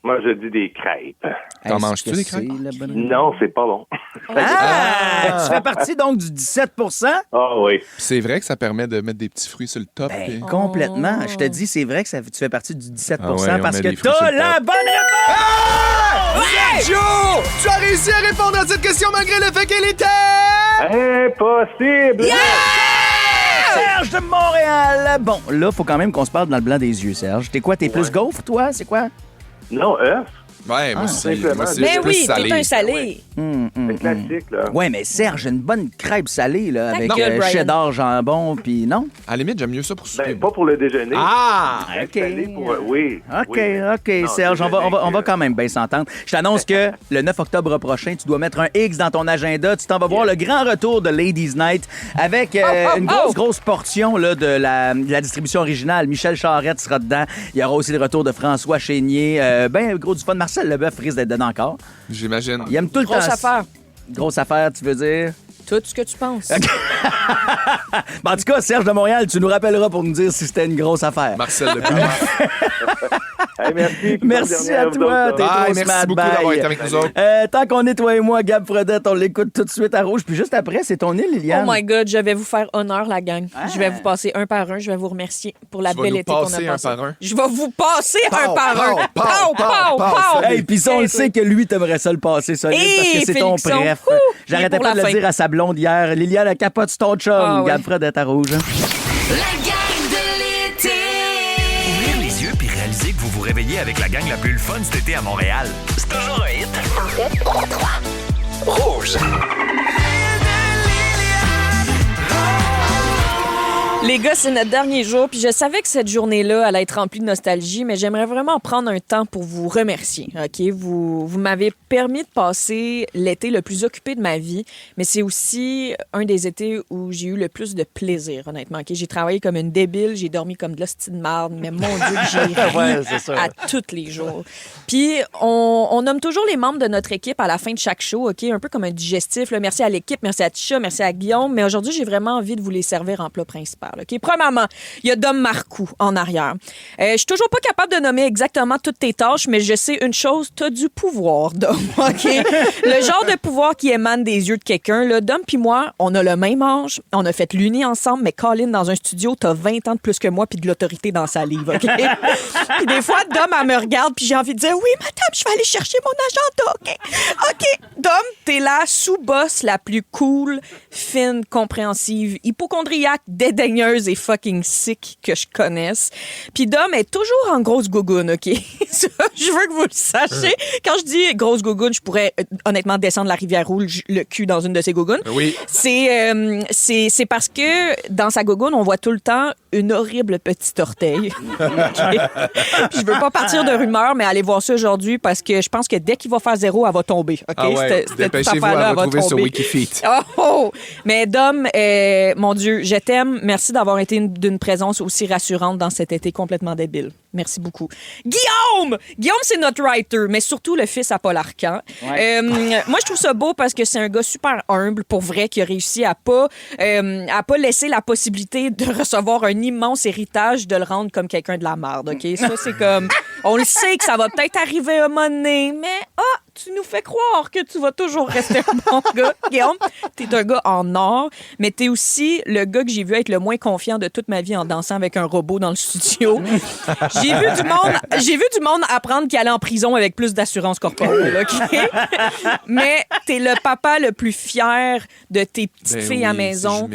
Moi, je dis des crêpes. T'en manges-tu des crêpes? Non, c'est pas bon. Ah! Tu fais partie donc du 17%? Ah oui. C'est vrai que ça permet de mettre des petits fruits sur le top. Complètement. Je te dis, c'est vrai que tu fais partie du 17% Ah ouais, on parce met que des fruits sur t'as le la top. bonne réponse! Joe! Tu as réussi à répondre à cette question malgré le fait qu'elle était... Impossible! Serge de Montréal! Bon, là, faut quand même qu'on se parle dans le blanc des yeux, Serge. T'es quoi? T'es plus gaufre, toi? C'est quoi? Non, œuf. Ouais, moi aussi. simplement. Mais plus oui, salé. t'es un salé. C'est classique, là. Ouais, mais Serge, une bonne crêpe salée, là, Ta avec gueule, Brian. cheddar, jambon, puis non? À la limite, j'aime mieux ça pour souper. Ben, pas pour le déjeuner. Ah! OK. Salé pour... Oui. OK, oui. OK, Non, Serge, on va déjeuner, quand même bien s'entendre. Je t'annonce que le 9 octobre prochain, tu dois mettre un X dans ton agenda. Tu t'en vas voir le grand retour de Ladies Night avec une grosse portion là, de la distribution originale. Michel Charette sera dedans. Il y aura aussi le retour de François Chénier. Ben, gros du fun. Marcel Leboeuf risque d'être dedans encore. J'imagine. Il aime tout le temps. Grosse affaire. Grosse affaire, tu veux dire? Tout ce que tu penses. Ben, en tout cas, Serge de Montréal, tu nous rappelleras pour nous dire si c'était une grosse affaire. Marcel Leboeuf. Hey, merci. Merci à toi. T'es trop Merci smart. beaucoup Bye. d'avoir été avec nous autres. Tant qu'on est toi et moi, Gab Fredette, on l'écoute tout de suite à Rouge. Puis juste après, c'est ton île, Liliane. Oh my God, je vais vous faire honneur, la gang. Je vais vous passer un par un. Je vais vous remercier pour la Tu vas belle nous été qu'on a passer passée. un par un? Je vais vous passer un Pow, par un. pow, pow, Pow, pow, pow, pow. pow. Hey, puis ça, on le sait que lui, t'aimerais ça le passer solide parce que c'est ton Félixon. bref. Ouh, J'arrêtais pour pas de la le fin. dire à sa blonde hier. Liliane, elle capote sur ton chum. Ah, Gab ouais. Fredette à Rouge. La gang de l'été. Ouvrir les yeux puis réaliser réveiller avec la gang la plus le fun cet été à Montréal. C'est toujours un hit. En fait, 3. Rouge. Les gars, c'est notre dernier jour, puis je savais que cette journée-là allait être remplie de nostalgie, mais j'aimerais vraiment prendre un temps pour vous remercier. Ok, vous m'avez permis de passer l'été le plus occupé de ma vie, mais c'est aussi un des étés où j'ai eu le plus de plaisir, honnêtement. Ok, j'ai travaillé comme une débile, j'ai dormi comme de l'hostie de marde, mais mon Dieu, que j'ai ri à tous les jours. Puis on nomme toujours les membres de notre équipe à la fin de chaque show, ok, un peu comme un digestif. Là. Merci à l'équipe, merci à Tisha, merci à Guillaume, mais aujourd'hui, j'ai vraiment envie de vous les servir en plat principal. Okay? Premièrement, il y a Dom Marcoux en arrière. Je suis toujours pas capable de nommer exactement toutes tes tâches, mais je sais une chose, t'as du pouvoir, Dom. Okay? Le genre de pouvoir qui émane des yeux de quelqu'un. Là, Dom puis moi, on a le même âge, on a fait l'uni ensemble, mais Colin, dans un studio, t'as 20 ans de plus que moi puis de l'autorité dans sa livre. Okay? Puis des fois, Dom, elle me regarde puis j'ai envie de dire « Oui, madame, je vais aller chercher mon agenda, OK? » OK, Dom, t'es la sous-boss la plus cool, fine, compréhensive, hypochondriaque, dédaigneuse et fucking sick que je connaisse. Puis Dom est toujours en grosse gougoune, OK? Ça, je veux que vous le sachiez. Quand je dis grosse gougoune, je pourrais honnêtement descendre la rivière Rouge le cul dans une de ces gougounes. Oui. C'est parce que dans sa gougoune, on voit tout le temps une horrible petite orteil. Okay? Puis je veux pas partir de rumeur, mais allez voir ça aujourd'hui parce que je pense que dès qu'il va faire 0, elle va tomber. OK? Ah ouais. Dépêchez-vous à retrouver sur Wikifeet. Oh! Mais Dom, mon Dieu, je t'aime. Merci d'avoir été d'une présence aussi rassurante dans cet été complètement débile. Merci beaucoup. Guillaume! Guillaume, c'est notre writer, mais surtout le fils à Paul Arcand. Ouais. Moi, je trouve ça beau parce que c'est un gars super humble, pour vrai, qui a réussi à pas laisser la possibilité de recevoir un immense héritage, de le rendre comme quelqu'un de la merde, OK? Ça, c'est comme... On le sait que ça va peut-être arriver à un moment donné, mais... tu nous fais croire que tu vas toujours rester un bon gars. Guillaume, t'es un gars en or, mais t'es aussi le gars que j'ai vu être le moins confiant de toute ma vie en dansant avec un robot dans le studio. J'ai vu du monde apprendre qu'il allait en prison avec plus d'assurance corporelle, OK? Mais t'es le papa le plus fier de tes petites filles à la maison.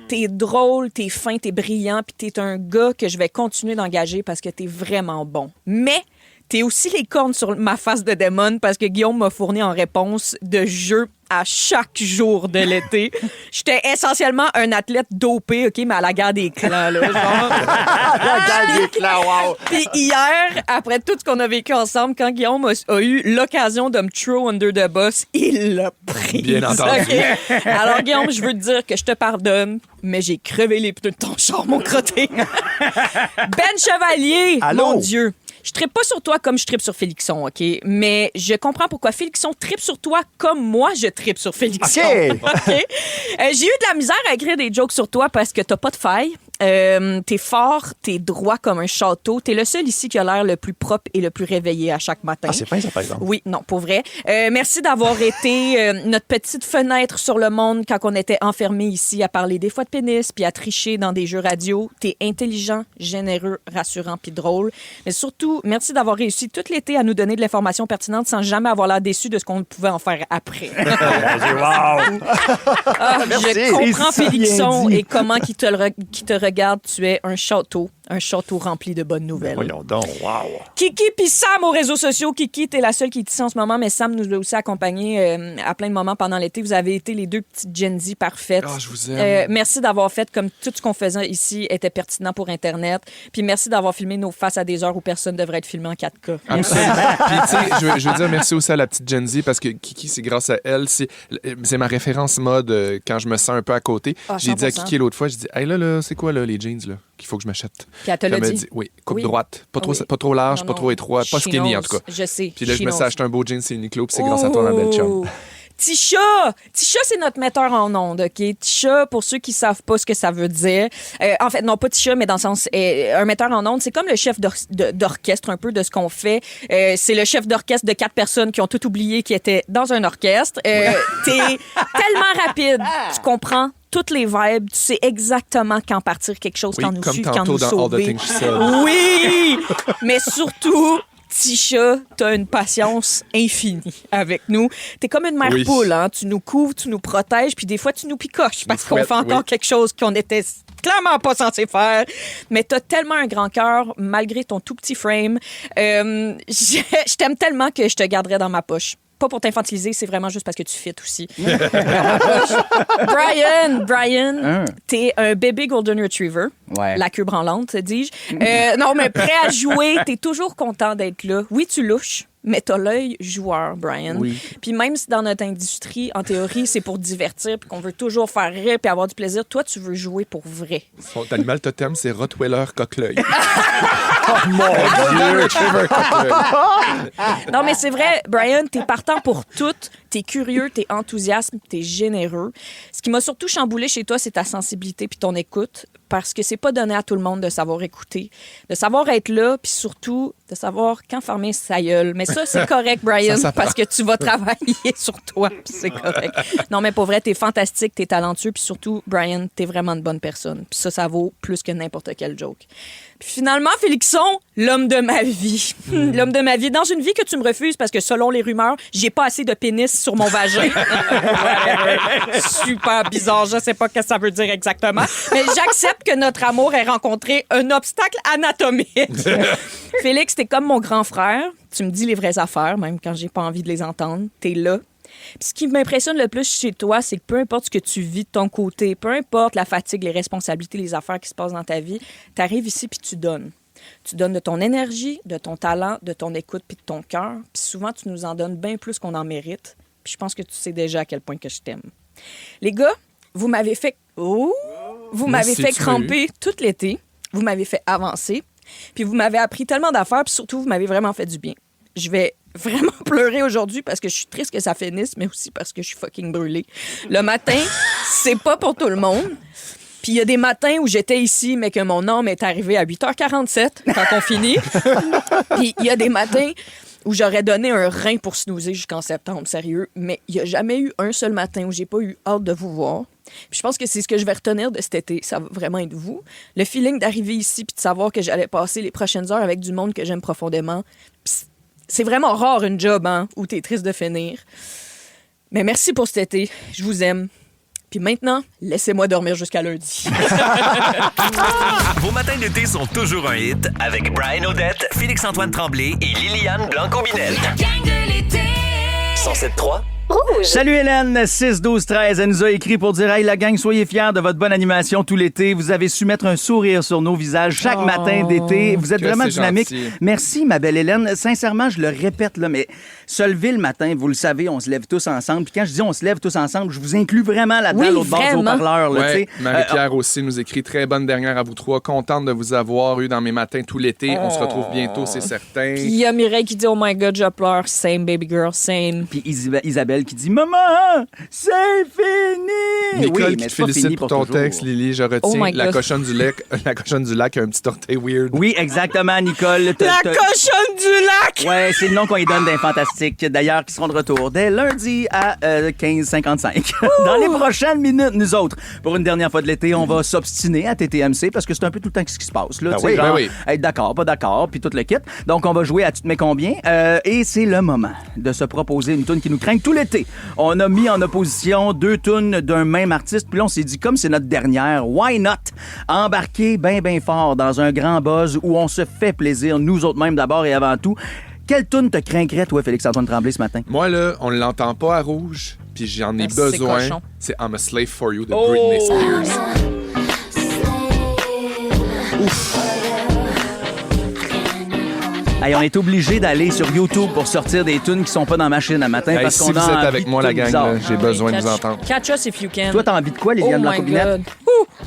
T'es drôle, t'es fin, t'es brillant, puis t'es un gars que je vais continuer d'engager parce que t'es vraiment bon. Mais t'es aussi les cornes sur ma face de démon parce que Guillaume m'a fourni en réponse de jeux à chaque jour de l'été. J'étais essentiellement un athlète dopé, OK, mais à la guerre des clans, là, genre. La guerre des clans, wow! Puis hier, après tout ce qu'on a vécu ensemble, quand Guillaume a eu l'occasion de me throw under the bus, il l'a pris. Bien entendu. Okay? Alors, Guillaume, je veux te dire que je te pardonne, mais j'ai crevé les pneus de ton char, mon crotté. Ben Chevalier, allô? Mon Dieu. Je trippe pas sur toi comme je trippe sur Félixon, OK? Mais je comprends pourquoi Félixon trippe sur toi comme moi, je trippe sur Félixon. OK. Okay? J'ai eu de la misère à écrire des jokes sur toi parce que t'as pas de faille. T'es fort, t'es droit comme un château. T'es le seul ici qui a l'air le plus propre et le plus réveillé à chaque matin. Ah, c'est fin, ça, par exemple. Oui, non, pour vrai. Merci d'avoir été notre petite fenêtre sur le monde quand on était enfermés ici à parler des fois de pénis puis à tricher dans des jeux radio. T'es intelligent, généreux, rassurant puis drôle. Mais surtout, merci d'avoir réussi tout l'été à nous donner de l'information pertinente sans jamais avoir l'air déçu de ce qu'on pouvait en faire après. Wow! Je comprends Félixon et comment qui te regarde, tu es un château rempli de bonnes nouvelles. Voyons donc, wow! Kiki puis Sam aux réseaux sociaux. Kiki, t'es la seule qui est ici en ce moment, mais Sam nous a aussi accompagnés à plein de moments pendant l'été. Vous avez été les deux petites Gen Z parfaites. Ah, je vous aime. Merci d'avoir fait comme tout ce qu'on faisait ici était pertinent pour Internet. Puis merci d'avoir filmé nos faces à des heures où personne devrait être filmé en 4K. Absolument. Puis, tu sais, je veux dire merci aussi à la petite Gen Z parce que Kiki, c'est grâce à elle. C'est ma référence mode quand je me sens un peu à côté. J'ai dit à Kiki l'autre fois, j'ai dit, hey là, c'est quoi là, les jeans là, qu'il faut que je m'achète? Puis elle te l'a dit? Oui, coupe droite. Pas trop large, pas trop étroit, pas skinny en tout cas. Je sais. Puis là, je me suis acheté un beau jeans, c'est Uniqlo, puis c'est grâce à toi, ma belle chum. Tisha, c'est notre metteur en ondes, OK? Tisha, pour ceux qui savent pas ce que ça veut dire, en fait, non pas Tisha, mais dans le sens, un metteur en ondes, c'est comme le chef d'orchestre un peu de ce qu'on fait. C'est le chef d'orchestre de 4 personnes qui ont tout oublié qui étaient dans un orchestre. T'es tellement rapide, tu comprends toutes les vibes, tu sais exactement quand partir quelque chose, quand nous suivre, quand nous sauver. All the Things She Said. Oui! Mais surtout, petit chat, t'as une patience infinie avec nous. T'es comme une mère poule, hein? Tu nous couvres, tu nous protèges, puis des fois, tu nous picoches parce qu'on fait encore quelque chose qu'on était clairement pas censé faire. Mais t'as tellement un grand cœur, malgré ton tout petit frame. Je t'aime tellement que je te garderai dans ma poche. Pas pour t'infantiliser, c'est vraiment juste parce que tu fites aussi. Brian, t'es un bébé Golden Retriever. Ouais. La queue branlante, dis-je. Non, mais prêt à jouer, t'es toujours content d'être là. Oui, tu louches, mais t'as l'œil joueur, Brian. Oui. Puis même si dans notre industrie, en théorie, c'est pour divertir puis qu'on veut toujours faire rire puis avoir du plaisir, toi, tu veux jouer pour vrai. Son animal totem, c'est Rottweiler coq-l'œil. Oh mon Dieu! Non, mais c'est vrai, Brian, t'es partant pour tout. T'es curieux, t'es enthousiaste, t'es généreux. Ce qui m'a surtout chamboulé chez toi, c'est ta sensibilité puis ton écoute, parce que c'est pas donné à tout le monde de savoir écouter, de savoir être là, puis surtout de savoir quand fermer sa gueule. Mais ça, c'est correct, Brian, parce que tu vas travailler sur toi, puis c'est correct. Non, mais pour vrai, t'es fantastique, t'es talentueux, puis surtout, Brian, t'es vraiment une bonne personne. Puis ça vaut plus que n'importe quel joke. Puis finalement, Félixon, l'homme de ma vie. L'homme de ma vie. Dans une vie que tu me refuses parce que selon les rumeurs, j'ai pas assez de pénis sur mon vagin. Super bizarre. Je sais pas ce que ça veut dire exactement. Mais j'accepte que notre amour ait rencontré un obstacle anatomique. Félix, t'es comme mon grand frère. Tu me dis les vraies affaires, même quand j'ai pas envie de les entendre. T'es là. Puis ce qui m'impressionne le plus chez toi, c'est que peu importe ce que tu vis de ton côté, peu importe la fatigue, les responsabilités, les affaires qui se passent dans ta vie, tu arrives ici puis tu donnes. Tu donnes de ton énergie, de ton talent, de ton écoute puis de ton cœur. Puis souvent, tu nous en donnes bien plus qu'on en mérite. Puis je pense que tu sais déjà à quel point que je t'aime. Les gars, vous m'avez fait... Vous m'avez fait cramper tout l'été. Vous m'avez fait avancer. Puis vous m'avez appris tellement d'affaires. Puis surtout, vous m'avez vraiment fait du bien. Je vais vraiment pleurer aujourd'hui parce que je suis triste que ça finisse, mais aussi parce que je suis fucking brûlée. Le matin, c'est pas pour tout le monde. Puis il y a des matins où j'étais ici, mais que mon âme est arrivée à 8h47 quand on finit. Puis il y a des matins où j'aurais donné un rein pour snoozer jusqu'en septembre, sérieux. Mais il n'y a jamais eu un seul matin où j'ai pas eu hâte de vous voir. Puis je pense que c'est ce que je vais retenir de cet été. Ça va vraiment être vous. Le feeling d'arriver ici puis de savoir que j'allais passer les prochaines heures avec du monde que j'aime profondément. Puis c'est vraiment rare une job, hein, où t'es triste de finir. Mais merci pour cet été. Je vous aime. Puis maintenant, laissez-moi dormir jusqu'à lundi. Vos matins d'été sont toujours un hit avec Brian Odette, Félix-Antoine Tremblay et Liliane Blanc-Combinette. La gang de l'été. 107.3 Rouge. Salut Hélène, 6-12-13. Elle nous a écrit pour dire « Hey, la gang, soyez fiers de votre bonne animation tout l'été. Vous avez su mettre un sourire sur nos visages chaque matin d'été. Vous êtes vraiment dynamique. » Merci, ma belle Hélène. Sincèrement, je le répète, là, mais se lever le matin, vous le savez, on se lève tous ensemble. Puis quand je dis on se lève tous ensemble, je vous inclus vraiment là-dedans, l'autre bord du haut-parleur. Ouais, Marie-Pierre aussi nous écrit « Très bonne dernière à vous trois. Contente de vous avoir eu dans mes matins tout l'été. On se retrouve bientôt, c'est certain. » Puis il y a Mireille qui dit « Oh my God, je pleure. Same, baby girl, same. » Puis Isabelle qui dit « Maman, c'est fini! » Nicole qui te félicite pour ton texte, Lily, je retiens. La cochonne du lac a un petit orteil weird. Oui, exactement, Nicole. La cochonne du lac! Ouais, c'est le nom qu'on lui donne d'un Fantastique, d'ailleurs, qui seront de retour dès lundi à 15h55. Dans les prochaines minutes, nous autres, pour une dernière fois de l'été, on va s'obstiner à TTMC parce que c'est un peu tout le temps ce qui se passe. Là, être d'accord, pas d'accord, puis tout le kit. Donc, on va jouer à Tu te mets combien? Et c'est le moment de se proposer une toune qui nous craint tout l'été. On a mis en opposition 2 tunes d'un même artiste, puis là, on s'est dit, comme c'est notre dernière, why not embarquer bien fort dans un grand buzz où on se fait plaisir, nous autres mêmes d'abord et avant tout. Quelle toune te craindrait, toi, Félix-Antoine Tremblay, ce matin? Moi, là, on l'entend pas à rouge, puis j'en ai besoin. C'est I'm a Slave for You de Britney Spears. Ouf! Hey, on est obligé d'aller sur YouTube pour sortir des tunes qui sont pas dans la machine à matin parce qu'on a vous êtes avec moi, la gang, là, j'ai besoin de vous entendre. Catch us if you can. Toi, t'as envie de quoi, Liliane Blanc-Combinette?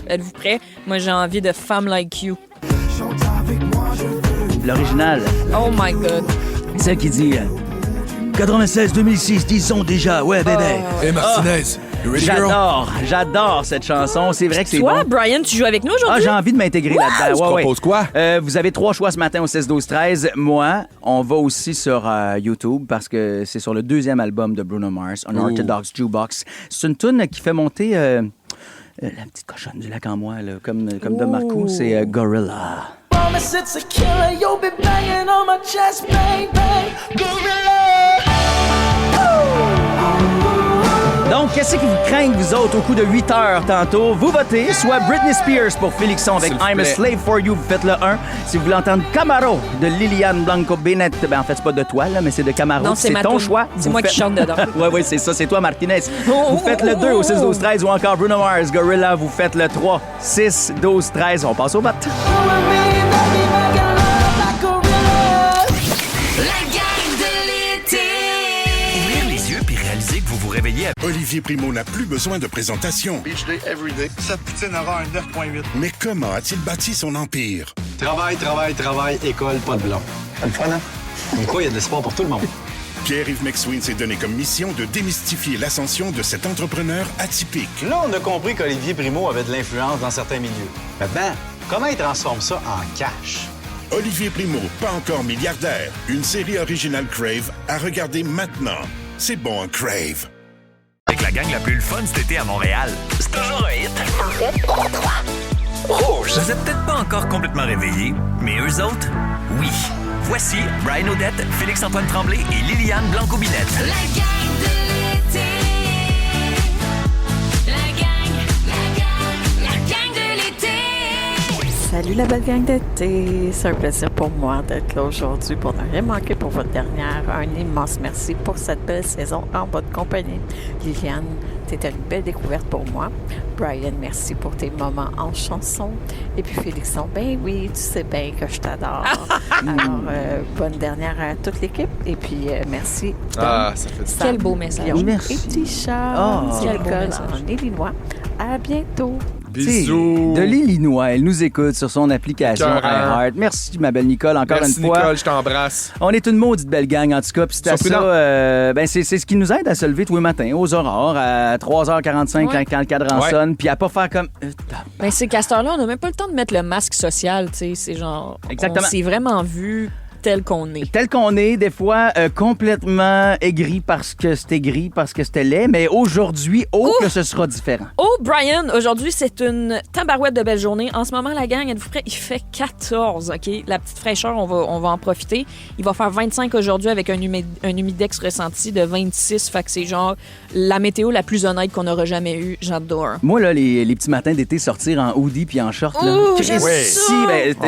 Êtes-vous prêts? Moi, j'ai envie de Femme Like You. L'original. Oh my God. Celle qui dit 96-2006, disons déjà, ouais, bébé. Hey, Martinez. J'adore cette chanson. C'est vrai que c'est toi, bon. Brian, tu joues avec nous aujourd'hui? Ah, j'ai envie de m'intégrer là-dedans. Tu proposes quoi? Vous avez 3 choix ce matin au 16-12-13. Moi, on va aussi sur YouTube parce que c'est sur le 2e album de Bruno Mars, Unorthodox Jukebox. C'est une tune qui fait monter la petite cochonne du lac en moi, là, comme de Marco, c'est Gorilla. promise it's a killer. You'll be banging on my chest, bang, bang, gorilla. Donc, qu'est-ce qui vous craint, vous autres, au coup de 8 heures tantôt? Vous votez soit Britney Spears pour Félixon avec I'm a Slave for You, vous faites le 1. Si vous voulez entendre Camaro de Liliane Blanco-Bennett, ben en fait, c'est pas de toi, là, mais c'est de Camaro. Non, c'est ton choix. C'est moi qui chante dedans. Oui, c'est ça, c'est toi, Martinez. Vous faites le 2 au 6-12-13 ou encore Bruno Mars, Gorilla, vous faites le 3, 6-12-13. On passe au vote. Réveiller. Olivier Primo n'a plus besoin de présentation. Beach day, everyday. Sa poutine aura un 9.8. Mais comment a-t-il bâti son empire? Travail, école, pas de blanc. C'est le fun, hein? Comme quoi, il y a de l'espoir pour tout le monde. Pierre-Yves McSween s'est donné comme mission de démystifier l'ascension de cet entrepreneur atypique. Là, on a compris qu'Olivier Primo avait de l'influence dans certains milieux. Maintenant, comment il transforme ça en cash? Olivier Primo, pas encore milliardaire. Une série originale Crave à regarder maintenant. C'est bon, Crave. Avec la gang la plus le fun cet été à Montréal. C'est toujours un hit. En fait, 3. Rouge. Vous êtes peut-être pas encore complètement réveillés, mais eux autres, oui. Voici Brian Odette, Félix-Antoine Tremblay et Liliane Blanco-Billette. La gang de l'été. La gang de l'été. Salut la belle gang d'été. C'est un plaisir pour moi d'être là aujourd'hui pour ne rien manquer pour votre dernière. Un immense merci pour cette belle saison en votre compagnie. Liliane, c'était une belle découverte pour moi. Brian, merci pour tes moments en chanson. Et puis Félixon, ben oui, tu sais bien que je t'adore. Alors, bonne dernière à toute l'équipe. Et puis, merci. Ça fait du Quel beau message. Merci. Et petit chat. Quel beau message. En Illinois. À bientôt. Bisous. De l'Illinois, elle nous écoute sur son application iHeart. Merci, ma belle Nicole, encore une fois. Nicole, je t'embrasse. On est une maudite belle gang, en tout cas. Puis c'est à ça, c'est ce qui nous aide à se lever tous les matins, aux aurores, à 3h45 quand le cadran sonne, puis à pas faire comme... Ben, c'est qu'à cette heure-là, on n'a même pas le temps de mettre le masque social, tu sais. C'est genre... Exactement. On s'est vraiment vu tel qu'on est. Tel qu'on est, des fois complètement aigri parce que c'était gris, parce que c'était laid, mais aujourd'hui, que ce sera différent. Oh, Brian, aujourd'hui, c'est une tabarouette de belle journée. En ce moment, la gang, êtes-vous prêts? Il fait 14, OK? La petite fraîcheur, on va en profiter. Il va faire 25 aujourd'hui avec un humidex ressenti de 26. Fait que c'est genre la météo la plus honnête qu'on aura jamais eue. J'adore. Moi, là, les petits matins d'été, sortir en hoodie puis en short, là. J'aime ça!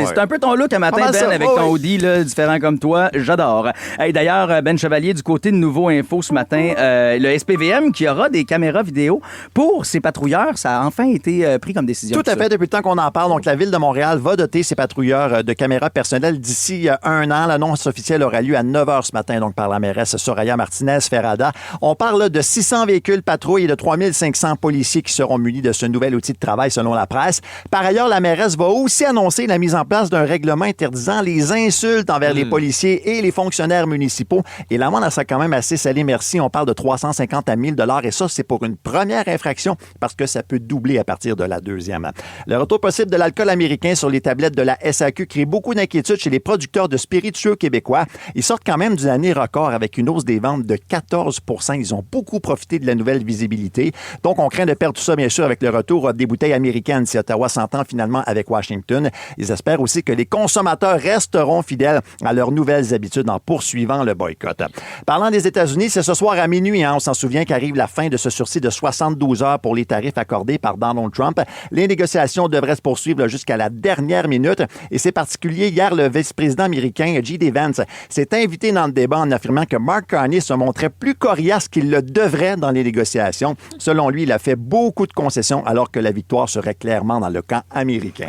C'est un peu ton look à matin, Ben, avec ton hoodie, là, différent comme toi. J'adore. Hey, d'ailleurs, Ben Chevalier, du côté de Nouveau Info ce matin, le SPVM qui aura des caméras vidéo pour ses patrouilleurs, ça a enfin été pris comme décision. Tout à fait, depuis le temps qu'on en parle. Donc, la Ville de Montréal va doter ses patrouilleurs de caméras personnelles d'ici un an. L'annonce officielle aura lieu à 9h ce matin, donc par la mairesse Soraya Martinez-Ferrada. On parle de 600 véhicules patrouilles et de 3500 policiers qui seront munis de ce nouvel outil de travail, selon la presse. Par ailleurs, la mairesse va aussi annoncer la mise en place d'un règlement interdisant les insultes envers les policiers et les fonctionnaires municipaux. Et l'amende, ça quand même assez salée, merci. On parle de 350 à 1000 $. Et ça, c'est pour une première infraction parce que ça peut doubler à partir de la deuxième. Le retour possible de l'alcool américain sur les tablettes de la SAQ crée beaucoup d'inquiétudes chez les producteurs de spiritueux québécois. Ils sortent quand même d'une année record avec une hausse des ventes de 14 %. Ils ont beaucoup profité de la nouvelle visibilité. Donc, on craint de perdre tout ça, bien sûr, avec le retour des bouteilles américaines si Ottawa s'entend finalement avec Washington. Ils espèrent aussi que les consommateurs resteront fidèles à leurs nouvelles habitudes en poursuivant le boycott. Parlant des États-Unis, c'est ce soir à minuit, on s'en souvient, qu'arrive la fin de ce sursis de 72 heures pour les tarifs accordés par Donald Trump. Les négociations devraient se poursuivre jusqu'à la dernière minute et c'est particulier. Hier, le vice-président américain J.D. Vance s'est invité dans le débat en affirmant que Mark Carney se montrait plus coriace qu'il le devrait dans les négociations. Selon lui, il a fait beaucoup de concessions alors que la victoire serait clairement dans le camp américain.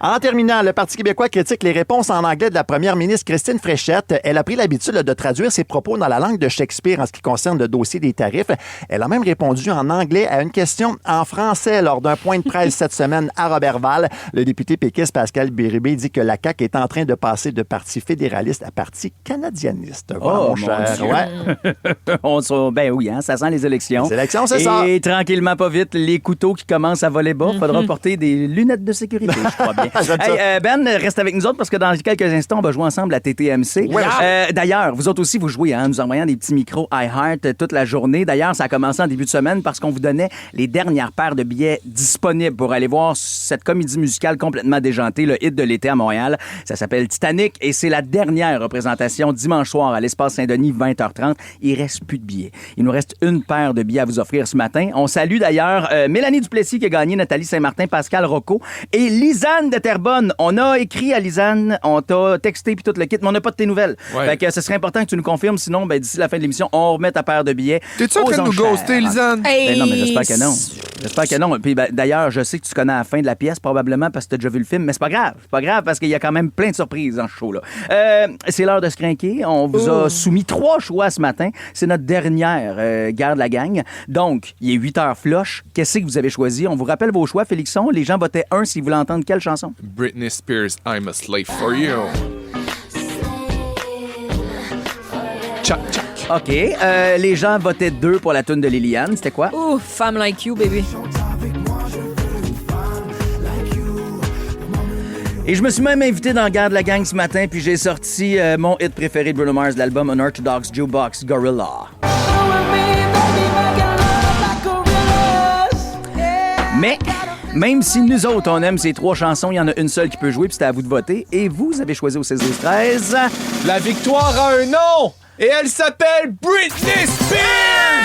En terminant, le Parti québécois critique les réponses en anglais de la première ministre Christine Fréchette. Elle a pris l'habitude de traduire ses propos dans la langue de Shakespeare en ce qui concerne le dossier des tarifs. Elle a même répondu en anglais à une question en français lors d'un point de presse cette semaine à Roberval. Le député péquiste Pascal Bérubé dit que la CAQ est en train de passer de parti fédéraliste à parti canadianiste. Voilà, mon cher. Ouais. Ben oui, ça sent les élections. Les élections, c'est ça. Et tranquillement, pas vite, les couteaux qui commencent à voler bas. Faudra porter des lunettes de sécurité, je crois bien. bien. Hey, Ben, reste avec nous autres parce que dans quelques instants, on va jouer ensemble à TTMC. D'ailleurs, vous autres aussi, vous jouez, nous envoyant des petits micros iHeart toute la journée. D'ailleurs, ça a commencé en début de semaine parce qu'on vous donnait les dernières paires de billets disponibles pour aller voir cette comédie musicale complètement déjantée, le hit de l'été à Montréal. Ça s'appelle Titanic et c'est la dernière représentation dimanche soir à l'Espace Saint-Denis, 20h30. Il reste plus de billets. Il nous reste une paire de billets à vous offrir ce matin. On salue d'ailleurs Mélanie Duplessis qui a gagné, Nathalie Saint-Martin, Pascal Rocco et Lisanne de Terrebonne. On a écrit à Lisanne, on t'a texté puis tout le kit, mais on n'a pas de tes nouvelles. Fait que ce serait important que tu nous confirmes, sinon d'ici la fin de l'émission, on remet ta paire de billets. T'es-tu en train de nous ghoster, Lisanne? Ben non, mais j'espère que non. J'espère que non. Puis d'ailleurs, je sais que tu connais la fin de la pièce probablement parce que tu as déjà vu le film, mais c'est pas grave. C'est pas grave parce qu'il y a quand même plein de surprises dans ce show-là. C'est l'heure de se crinquer. On vous a soumis 3 choix ce matin. C'est notre dernière guerre de la gang. Donc, il est 8h floche. Qu'est-ce que vous avez choisi? On vous rappelle vos choix, Félixon. Les gens votaient 1 s'ils voulaient entendre quelle chanson? Britney Spears, I'm a slave for you. Chuck, chuck. OK. Les gens votaient 2 pour la toune de Liliane. C'était quoi? Ouh, Femme Like You, baby. Et je me suis même invité dans Garde la gang ce matin, puis j'ai sorti mon hit préféré de Bruno Mars, l'album Unorthodox Jukebox, Gorilla. Mais, même si nous autres, on aime ces 3 chansons, il y en a une seule qui peut jouer, puis c'était à vous de voter. Et vous avez choisi au 16-12-13... La victoire a un nom! Et elle s'appelle Britney Spears!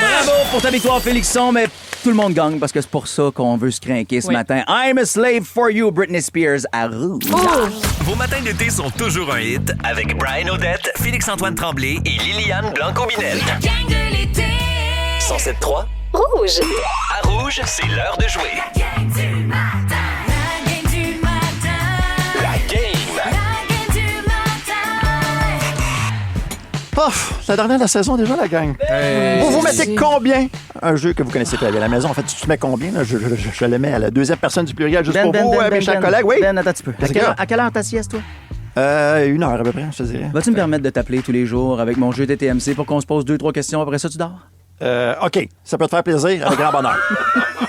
Bravo pour ta victoire, Félixon, mais tout le monde gagne parce que c'est pour ça qu'on veut se crinquer ce matin. I'm a slave for you, Britney Spears, à Rouge. Vos matins d'été sont toujours un hit avec Brian Odette, Félix-Antoine Tremblay et Liliane Blanco-Binel. La gang de l'été. 107.3 Rouge. À Rouge, c'est l'heure de jouer. La gang du matin. La gang du matin. La game. La gang du matin. Pof, c'est la dernière de la saison déjà, la gang. Hey. Vous mettez combien? Un jeu que vous connaissez pas à la maison. En fait, tu mets combien? Là? Je le mets à la deuxième personne du pluriel juste pour vous, mes chers collègues. Oui? Ben, attends un petit peu. À quelle heure t'as sieste, toi? 1 heure à peu près, je te dirais. Vas-tu me permettre de t'appeler tous les jours avec mon jeu TTMC pour qu'on se pose 2-3 questions? Après ça, tu dors? OK, ça peut te faire plaisir, avec grand bonheur.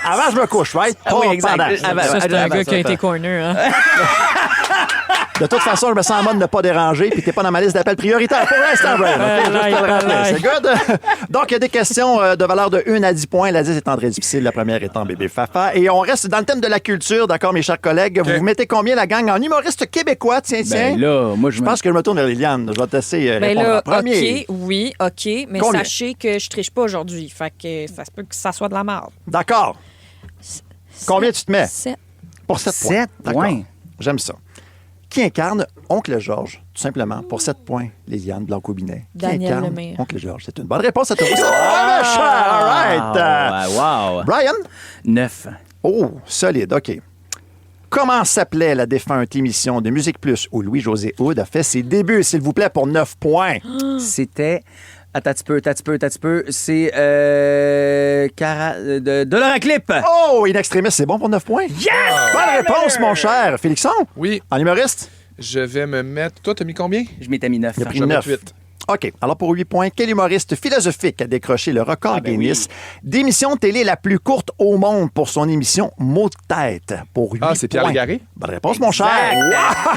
Avant, je me couche, right? Oui, exact. Ça, c'est un gars qui a été corner, hein? De toute façon, je me sens en mode ne pas déranger, puis t'es pas dans ma liste d'appels prioritaires pour l'instant, Brian. Juste pour le rappeler. C'est good? Donc, il y a des questions de valeur de 1 à 10 points. La 10 étant très difficile, la première étant bébé Fafa. Et on reste dans le thème de la culture, d'accord, mes chers collègues? Vous mettez combien la gang en humoriste québécois? Tiens. Ben là, moi, je pense que je me tourne vers Liliane. Je vais te laisser répondre en premier. OK, oui, OK, mais combien? sachez que je triche pas aujourd'hui. Fait que ça se peut que ça soit de la merde. D'accord. Combien tu te mets? 7. Pour 7 points. 7 points. J'aime ça. Qui incarne Oncle Georges, tout simplement, pour 7 points, Liliane Blanco-Binet. Daniel Qui Lemire. Oncle Georges. C'est une bonne réponse à toi. All right. Wow. Brian? 9. Oh, solide, OK. Comment s'appelait la défunte émission de Musique Plus où Louis-José Hood a fait ses débuts, s'il vous plaît, pour 9 points? C'était... Attends un petit peu. C'est... de l'Euroclip. Oh, in extremis, c'est bon pour 9 points? Yes! Bonne réponse, mon cher. Félixon? Oui. En humoriste? Je vais me mettre... Toi, t'as mis combien? Je m'étais mis 9. Il a pris Je vais 9. mettre 8. OK. Alors, pour 8 points, quel humoriste philosophique a décroché le record Guinness d'émission télé la plus courte au monde pour son émission Mots de tête? Pour 8 points. Ah, c'est Pierre Légaré? Bonne réponse, mon cher.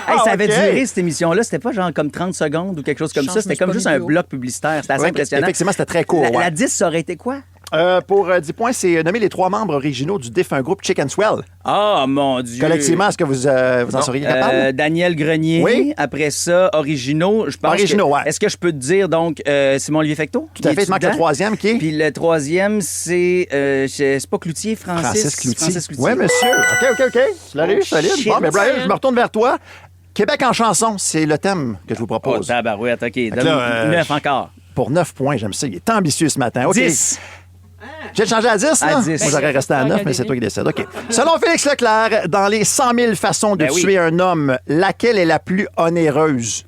Hey, ça avait OK. duré, cette émission-là. C'était pas genre comme 30 secondes ou quelque chose comme ça. C'était comme juste un bloc publicitaire. C'était assez Oui, impressionnant. effectivement, c'était très court. La 10, ça aurait été quoi? Pour 10 points, c'est nommer les 3 membres originaux du défunt groupe Chicken Swell. Oh, mon Dieu! Collectivement, est-ce que vous en seriez capable? Daniel Grenier. Oui. Après ça, originaux. Je pense Originaux, ouais. Est-ce que je peux te dire, donc, Simon-Olivier Fecteau? Tout à fait, il manque le 3e qui est? Puis le 3e, c'est pas Cloutier, Francis Cloutier. Oui, monsieur. OK. Tu l'as réussi, solide. shit. Bon, mais Brian, je me retourne vers toi. Québec en chanson, c'est le thème que je vous Oh, propose. tabarouette, OK. Fait que là, 9 encore. Pour 9 points, j'aime ça. Il est ambitieux ce matin. OK. 10. J'ai changé à 10, là? À 10. Moi, j'aurais resté à 9, mais c'est toi qui décides. OK. Selon Félix Leclerc, dans les 100 000 façons de tuer un homme, laquelle est la plus onéreuse?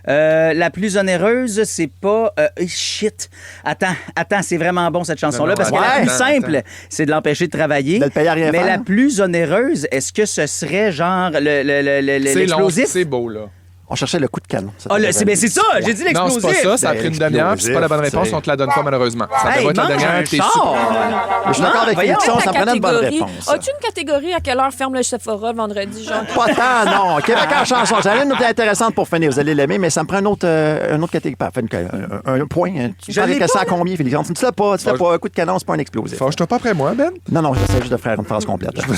La plus onéreuse, c'est pas... shit. Attends, c'est vraiment bon cette chanson-là, parce que la plus simple, c'est de l'empêcher de travailler. De le payer à rien mais faire. la plus onéreuse, est-ce que ce serait genre C'est long, l'explosif? c'est beau, là. On cherchait le coup de canon. C'est ça, j'ai dit l'explosif. Non, c'est pas ça. Ça a pris une demi-heure. C'est pas la bonne réponse. On te la donne pas, malheureusement. Ça devrait être la dernière. Je suis d'accord avec Félixon, ça prenait une bonne réponse. As-tu une catégorie à quelle heure ferme le Sephora le vendredi, genre? Pas tant, non. Québec en chanson. J'avais une autre intéressante pour finir. Vous allez l'aimer, mais ça me prend une autre catégorie. Un point. Tu parlais que ça à combien, Félixon? Tu ne sais pas. Tu fais pas un coup de canon, c'est pas un explosif. Fâche-toi pas après moi, Ben? Non, j'essaie juste de faire une phrase complète. Tu fais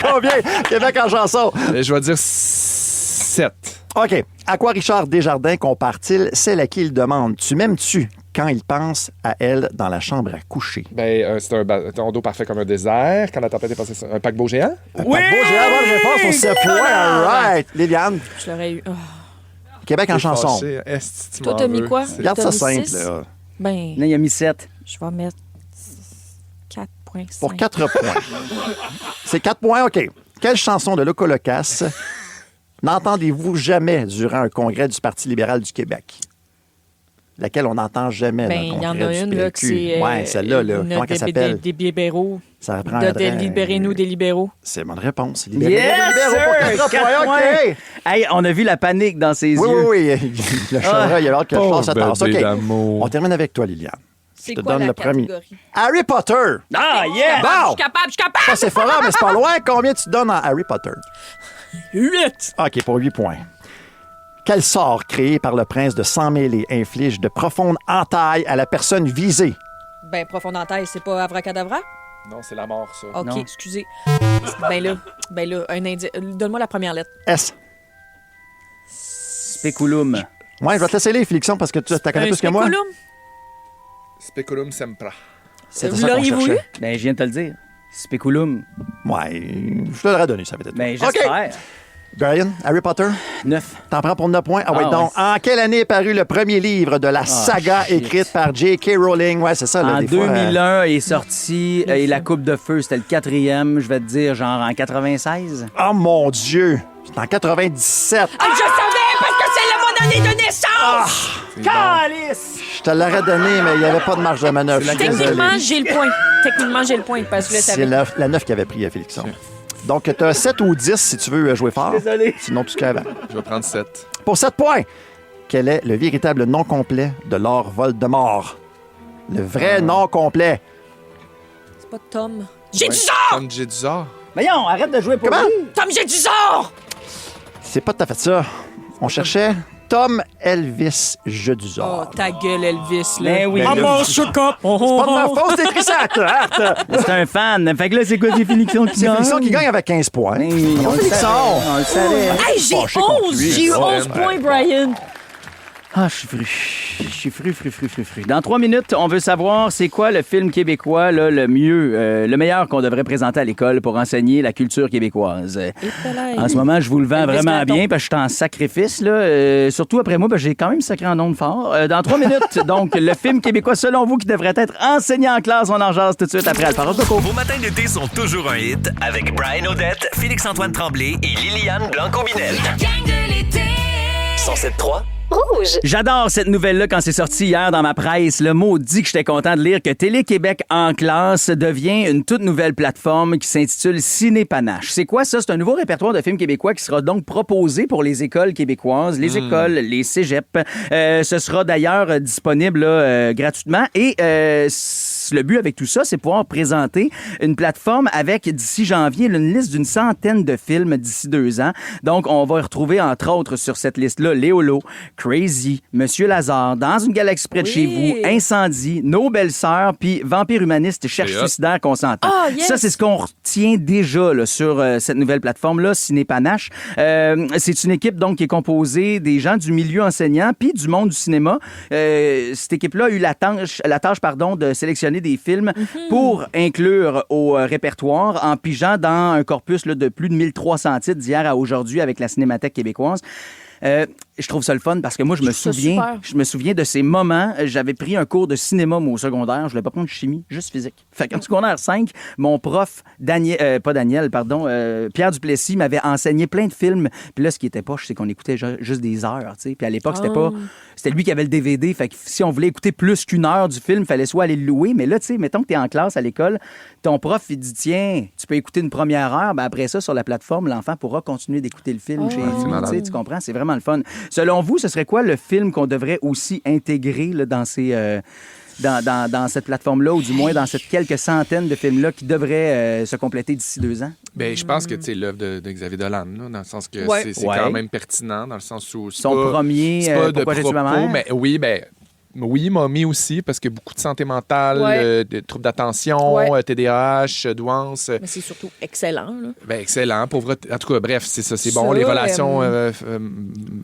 combien? Québec en chanson. Je vais dire 7. OK. À quoi Richard Desjardins compare-t-il celle à qui il demande « Tu m'aimes-tu » quand il pense à elle dans la chambre à coucher? C'est un dos parfait comme un désert. Quand la tempête est passée sur un paquebot géant? Un paquebot géant, bonne réponse pour 7 points. All right. Liliane? Je l'aurais eu. Québec en chanson. Toi, t'as mis quoi? Regarde ça simple, là. Ben, là, il a mis 7. Je vais mettre 4,5. Pour 4 points. C'est 4 points, OK. Quelle chanson de Loco Locasse n'entendez-vous jamais durant un congrès du Parti libéral du Québec? Laquelle on n'entend jamais dans le congrès du PLQ. Il y en a une, là, que c'est... Ouais, celle-là, là. Comment elle s'appelle? Des libéraux. Ça reprend Libérez-nous des libéraux. C'est bonne réponse. Yes, sir! 4 points. OK. Hey, on a vu la panique dans ses yeux. Oui. Le chevreuil, il a hâte que je fasse sa tasse. OK. On termine avec toi, Liliane. C'est Je te quoi donne la le premier. catégorie? Harry Potter. Ah, yeah! Bon! Je suis capable! Ça, c'est fort, mais c'est pas loin. Combien tu donnes en Harry Potter? 8! OK, pour 8 points. Quel sort créé par le prince de Sang-Mêlé inflige de profondes entailles à la personne visée? Ben, profonde entaille, c'est pas abracadabra? Non, c'est la mort, ça. OK, Non. excusez. Ben là, un indice. Donne-moi la première lettre. S. Speculum. Ouais, je vais te laisser les Félixon, parce que tu la connais plus que moi. Speculum? Speculum sempra. C'était Vous ça qu'on l'auriez cherchait. voulu? Ben, je viens de te le dire. Speculum. Ouais, je te l'aurais donné, ça peut-être. Ben, j'espère. Brian, Harry Potter? 9. T'en prends pour 9 points? Ah, ouais, Ah, donc, ouais. en quelle année est paru le premier livre de la saga écrite par J.K. Rowling? Ouais, c'est ça, là, En des fois, 2001 est sorti et La Coupe de Feu, c'était le 4e, je vais te dire, genre en 96. Oh mon Dieu! C'est en 97. Ah, je savais parce que c'est mon année de naissance! Calice! Je te l'aurais donné, mais il n'y avait pas de marge de manœuvre. Techniquement, j'ai le point. Parce que je le C'est savais. la 9 qui avait pris, Félixon. Donc, tu as 7 ou 10 si tu veux jouer fort. Désolé. Sinon, tout ce qu'il y avait. Je vais prendre 7. Pour 7 points, quel est le véritable nom complet de Lord Voldemort? Le vrai nom complet. C'est pas Tom. Jedusor! Tom Jedusor. Voyons, arrête de jouer pour Comment? lui. Tom Jedusor! C'est pas tout à fait ça. On cherchait Tom Elvis Jedusor. Oh, ta gueule, Elvis, là. Ben oui. C'est pas de ma faute, c'est écrit ça à la carte. C'est un fan. Fait que là, c'est quoi, c'est Félixon qui C'est gagne? Félixon qui gagne avec 15 points. Ben oui, on le Félixon. savait. On le savait. Hey, j'ai Fâché contre 11! lui. J'ai eu 11 points, Brian. Ah, je suis fru. Dans 3 minutes, on veut savoir c'est quoi le film québécois là, le mieux, le meilleur qu'on devrait présenter à l'école pour enseigner la culture québécoise. En ce moment, je vous le vends vraiment bien parce que je suis en sacrifice. Là, surtout après moi, j'ai quand même sacré en ondes fort. Dans 3 minutes, donc, le film québécois, selon vous, qui devrait être enseigné en classe, on en jase tout de suite après. Parole de Coco. Vos matins d'été sont toujours un hit avec Brian Odette, Félix-Antoine Tremblay et Liliane Blanco-Binel. La gang de l'été. 107.3. Rouge. J'adore cette nouvelle-là quand c'est sorti hier dans ma presse. Le mot dit que j'étais content de lire que Télé-Québec en classe devient une toute nouvelle plateforme qui s'intitule Ciné-Panache. C'est quoi ça? C'est un nouveau répertoire de films québécois qui sera donc proposé pour les écoles québécoises, les écoles, les cégeps. Ce sera d'ailleurs disponible là, gratuitement et le but avec tout ça, c'est pouvoir présenter une plateforme avec, d'ici janvier, une liste d'une centaine de films d'ici 2 ans. Donc, on va retrouver, entre autres, sur cette liste-là, Léolo, Crazy, Monsieur Lazare, Dans une galaxie près de chez vous, Incendie, Nos belles-sœurs, puis Vampire humaniste, Cherche suicidaire qu'on s'entend. Oh, yes! Ça, c'est ce qu'on retient déjà là, sur cette nouvelle plateforme-là, Ciné-Panache. C'est une équipe donc qui est composée des gens du milieu enseignant puis du monde du cinéma. Cette équipe-là a eu la tâche de sélectionner des films pour inclure au répertoire en pigeant dans un corpus là, de plus de 1300 titres d'hier à aujourd'hui avec la Cinémathèque québécoise. je trouve ça le fun parce que moi, je me trouve ça super. souviens de ces moments. J'avais pris un cours de cinéma, moi, au secondaire. Je voulais pas prendre de chimie, juste physique. Fait qu'en secondaire 5, mon prof, Pierre Duplessis, m'avait enseigné plein de films. Puis là, ce qui était poche, c'est qu'on écoutait juste des heures, tu sais. Puis à l'époque, c'était lui qui avait le DVD. Fait que si on voulait écouter plus qu'une heure du film, il fallait soit aller le louer. Mais là, tu sais, mettons que tu es en classe à l'école, ton prof, il dit, tiens, tu peux écouter une première heure. Ben après ça, sur la plateforme, l'enfant pourra continuer d'écouter le film chez lui. Tu sais, tu comprends? C'est vraiment le fun. Selon vous, ce serait quoi le film qu'on devrait aussi intégrer là, dans ces... Dans cette plateforme-là, ou du moins dans cette quelques centaines de films-là qui devraient se compléter d'ici 2 ans? Bien, je pense que, tu sais, l'œuvre de Xavier Dolan, là, dans le sens que c'est quand même pertinent, dans le sens où... Son premier, Pourquoi j'ai tué ma mère? Mais oui, Mommy aussi, parce que beaucoup de santé mentale, de troubles d'attention, TDAH, douance. Mais c'est surtout excellent. Là. Ben, excellent. Pauvreté. En tout cas, bref, c'est ça. C'est bon. Les relations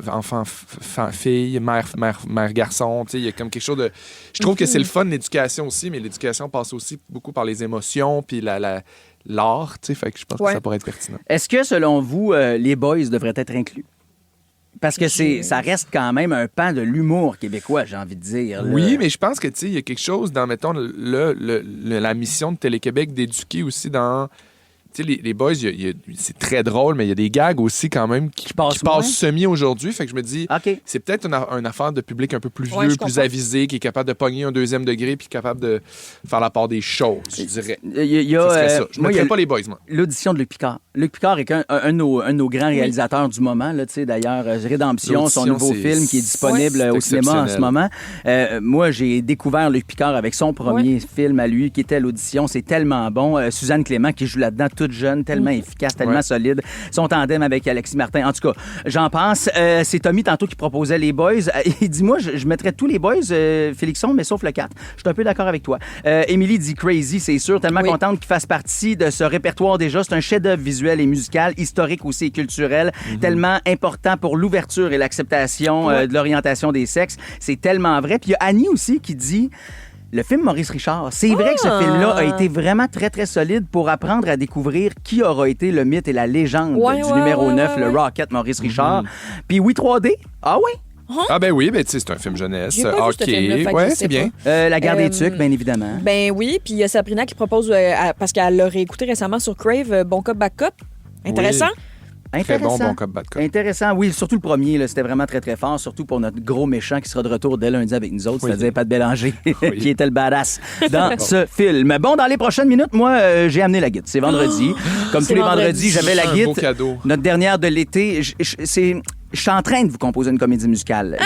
enfant-fille, mère-garçon. Il y a comme quelque chose de... Je trouve que c'est le fun, l'éducation aussi, mais l'éducation passe aussi beaucoup par les émotions puis l'art. Fait que je pense que ça pourrait être pertinent. Est-ce que, selon vous, les boys devraient être inclus? Parce que ça reste quand même un pan de l'humour québécois, j'ai envie de dire. Là. Oui, mais je pense que, tu sais, il y a quelque chose dans, mettons, la mission de Télé-Québec d'éduquer aussi dans... Tu sais, les boys, c'est très drôle, mais il y a des gags aussi quand même qui passent semi aujourd'hui. Fait que je me dis, c'est peut-être une affaire de public un peu plus vieux, plus avisé, qui est capable de pogner un deuxième degré puis capable de faire la part des choses, je dirais. Ça. Je ne mettrais pas les boys, moi. L'audition de Luc Picard. Luc Picard est un de nos grands réalisateurs du moment. Là, d'ailleurs, Rédemption, son nouveau film qui est disponible au cinéma en ce moment. Moi, j'ai découvert Luc Picard avec son premier film à lui, qui était L'Audition. C'est tellement bon. Suzanne Clément qui joue là-dedans, toute jeune, tellement efficace, tellement solide. Son tandem avec Alexis Martin. En tout cas, j'en pense. C'est Tommy tantôt qui proposait les boys. Il dit, moi, je mettrais tous les boys, Félixon, mais sauf le 4. Je suis un peu d'accord avec toi. Émilie dit Crazy, c'est sûr. Tellement contente qu'il fasse partie de ce répertoire déjà. C'est un chef-d'œuvre visuel et musical, historique aussi et culturel, tellement important pour l'ouverture et l'acceptation de l'orientation des sexes. C'est tellement vrai. Puis il y a Annie aussi qui dit... Le film Maurice Richard, c'est vrai que ce film-là a été vraiment très, très solide pour apprendre à découvrir qui aura été le mythe et la légende du numéro 9, le Rocket Maurice Richard. Puis oui, 3D. Ah oui? Ah ben oui, ben tu sais, c'est un film jeunesse. OK. Ouais, c'est bien. La Garde des Tucs, bien évidemment. Ben oui, puis il y a Sabrina qui propose, parce qu'elle l'a réécouté récemment sur Crave, Bon Cop, Bad Cop. Intéressant. Oui. Intéressant. Très bon cop, bad cop. Intéressant, oui, surtout le premier, là, c'était vraiment très, très fort, surtout pour notre gros méchant qui sera de retour dès lundi avec nous autres, c'est-à-dire Pat Bélanger, qui était le badass dans ce film. Bon, dans les prochaines minutes, moi, j'ai amené la guide. C'est vendredi. Comme tous les vendredis, j'avais la guide. Beau cadeau. Notre dernière de l'été. Je suis en train de vous composer une comédie musicale.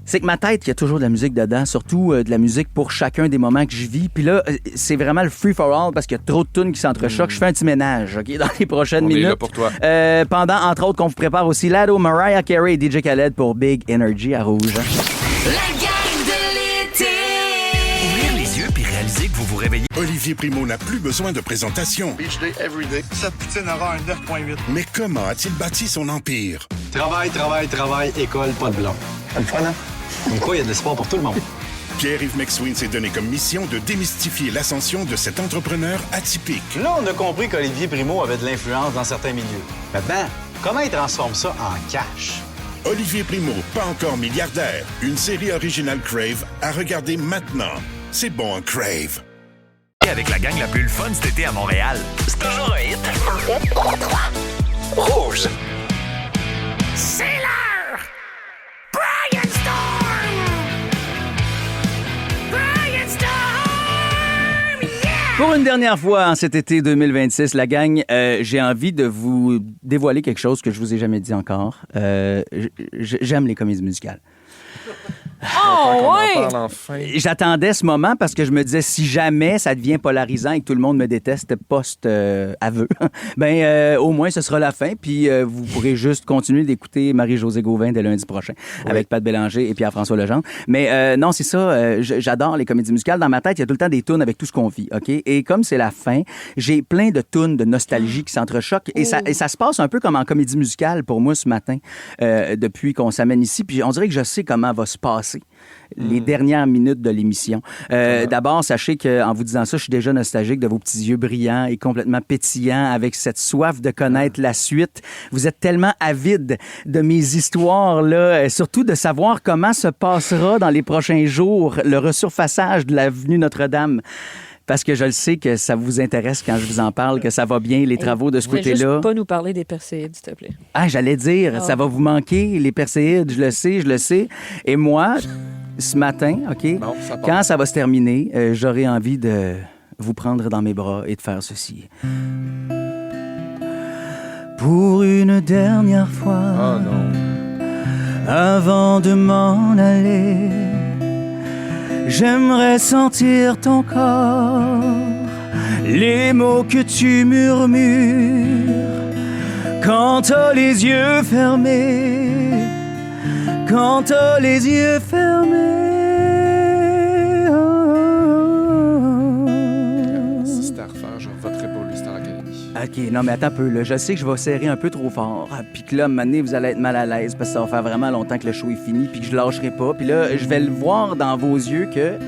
C'est que ma tête, il y a toujours de la musique dedans, surtout de la musique pour chacun des moments que je vis. Puis là, c'est vraiment le free for all parce qu'il y a trop de tunes qui s'entrechoquent. Je fais un petit ménage, OK, dans les prochaines minutes. On est là pour toi. Pendant, entre autres, qu'on vous prépare aussi Lado, Mariah Carey et DJ Khaled pour Big Energy à Rouge. La gang de l'été. Ouvrir les yeux puis réaliser que vous vous réveillez. Olivier Primo n'a plus besoin de présentation. Beach day, everyday. Sa poutine aura un 9.8. Mais comment a-t-il bâti son empire? Travail, école, pas de blanc. C'est le fun, hein? Comme quoi, il y a de l'espoir pour tout le monde. Pierre-Yves McSween s'est donné comme mission de démystifier l'ascension de cet entrepreneur atypique. Là, on a compris qu'Olivier Primo avait de l'influence dans certains milieux. Maintenant, comment il transforme ça en cash? Olivier Primo, pas encore milliardaire. Une série originale Crave à regarder maintenant. C'est bon en Crave. Avec la gang la plus fun cet été à Montréal. C'est toujours un hit. En fait, 3-3. Rouge. C'est l'heure! Brian Storm! Brian Storm! Yeah! Pour une dernière fois en cet été 2026, la gang, j'ai envie de vous dévoiler quelque chose que je vous ai jamais dit encore. J'aime les comédies musicales. Oh, ouais! J'attendais ce moment parce que je me disais, si jamais ça devient polarisant et que tout le monde me déteste post-aveu, au moins ce sera la fin. Puis vous pourrez juste continuer d'écouter Marie-Josée Gauvin dès lundi prochain avec Pat Bélanger et Pierre-François Legendre. Mais non, c'est ça. J'adore les comédies musicales. Dans ma tête, il y a tout le temps des tunes avec tout ce qu'on vit. OK? Et comme c'est la fin, j'ai plein de tunes de nostalgie qui s'entrechoquent. Et ça se passe un peu comme en comédie musicale pour moi ce matin, depuis qu'on s'amène ici. Puis on dirait que je sais comment va se passer passé. Les dernières minutes de l'émission. D'abord, sachez qu'en vous disant ça, je suis déjà nostalgique de vos petits yeux brillants et complètement pétillants avec cette soif de connaître la suite. Vous êtes tellement avide de mes histoires, là, et surtout de savoir comment se passera dans les prochains jours le resurfaçage de l'avenue Notre-Dame. Parce que je le sais que ça vous intéresse quand je vous en parle, que ça va bien, les travaux de ce côté-là. Juste pas nous parler des Perséides, s'il te plaît. Ah, j'allais dire, ça va vous manquer, les Perséides, je le sais. Et moi, ce matin, OK, quand ça va se terminer, j'aurai envie de vous prendre dans mes bras et de faire ceci. Pour une dernière fois, avant de m'en aller, j'aimerais sentir ton corps, les mots que tu murmures quand t'as les yeux fermés, quand t'as les yeux fermés. Si c'était à refaire, je voterais pour lui, Star Academy. OK, non, mais attends un peu, là. Je sais que je vais serrer un peu trop fort. Puis que là, à un moment donné, vous allez être mal à l'aise parce que ça va faire vraiment longtemps que le show est fini puis que je lâcherai pas. Puis là, je vais le voir dans vos yeux que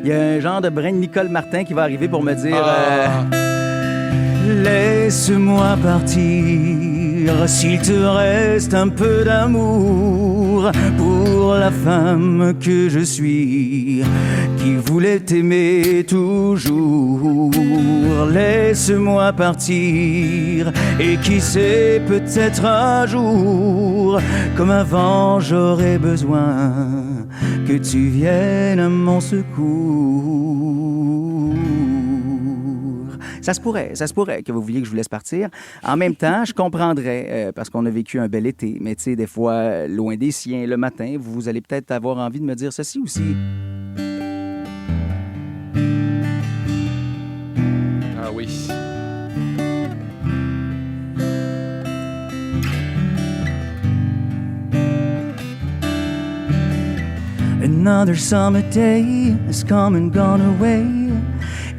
il y a un genre de brin de Nicole Martin qui va arriver pour me dire laisse-moi partir s'il te reste un peu d'amour pour la femme que je suis qui voulait t'aimer toujours. Laisse-moi partir et qui sait, peut-être un jour comme avant j'aurai besoin que tu viennes à mon secours. Ça se pourrait que vous vouliez que je vous laisse partir. En même temps, je comprendrais, parce qu'on a vécu un bel été, mais tu sais, des fois, loin des siens, le matin, vous allez peut-être avoir envie de me dire ceci aussi. Ah oui. Another summer day has come and gone away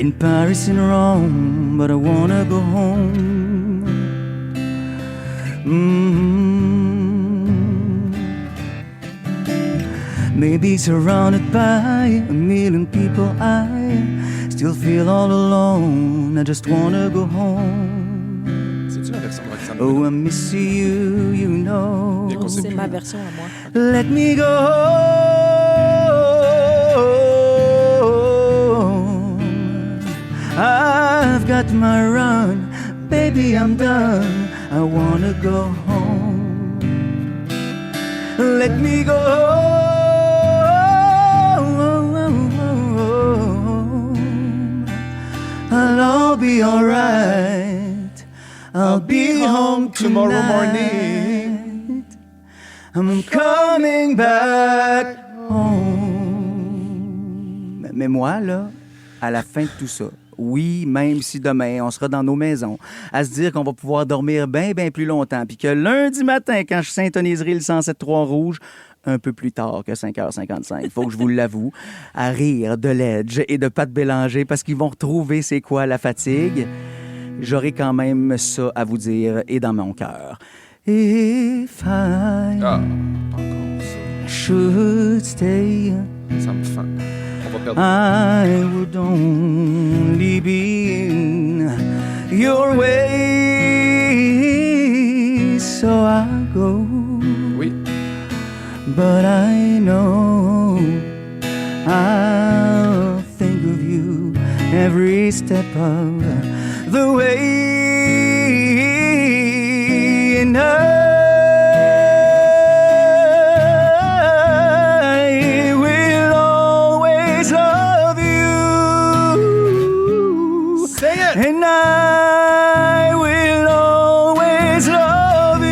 in Paris and Rome, but I wanna go home. Maybe surrounded by a million people, I still feel all alone. I just wanna go home. C'est-tu la version de Roxane? Oh, I miss you, you know. C'est ma version à moi. Let me go home. I've got my run, baby, I'm done. I wanna go home. Let me go home. I'll be alright. I'll be home tomorrow morning. I'm coming back home. Mais moi, là, à la fin de tout ça, oui, même si demain, on sera dans nos maisons, à se dire qu'on va pouvoir dormir bien plus longtemps, puis que lundi matin, quand je syntoniserai le 107.3 Rouge, un peu plus tard que 5h55, il faut que je vous l'avoue, à rire de Ledge et de Pat Bélanger, parce qu'ils vont retrouver c'est quoi la fatigue, j'aurai quand même ça à vous dire et dans mon cœur. If I should stay, ça me fait. I would only be in your way, so I go. Oui. But I know I'll think of you every step of the way, and I will always love you. Say it. And I will always love you.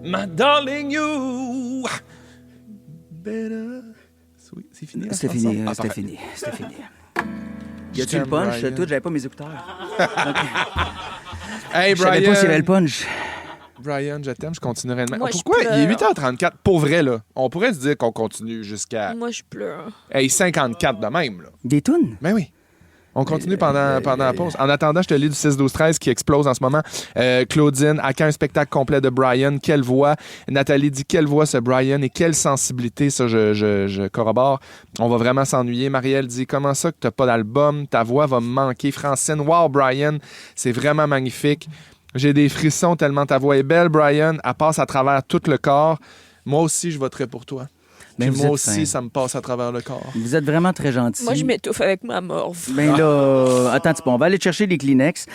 My darling, you better. C'est fini. C'était fini, c'était fini. Y a-tu le punch? Tout, j'avais pas mes écouteurs. Hey, je savais pas s'il y avait le punch. Brian, je t'aime, je continuerai demain. Moi, pourquoi? je pleure. Il est 8h34. Pour vrai, là. On pourrait se dire qu'on continue jusqu'à... Moi, je pleure. Hey, 54 de même, là. Des tunes? Ben oui. On continue pendant la pause. En attendant, je te lis du 6-12-13 qui explose en ce moment. Claudine, à quand un spectacle complet de Brian? Quelle voix? Nathalie dit quelle voix ce Brian et quelle sensibilité, ça je corrobore. On va vraiment s'ennuyer. Marielle dit comment ça que t'as pas d'album? Ta voix va me manquer. Francine, wow Brian, c'est vraiment magnifique. J'ai des frissons tellement ta voix est belle, Brian. Elle passe à travers tout le corps. Moi aussi, je voterai pour toi. Mais moi aussi, ça me passe à travers le corps. Vous êtes vraiment très gentil. Moi, je m'étouffe avec ma morve. Ben là, attends un petit peu, on va aller chercher les Kleenex.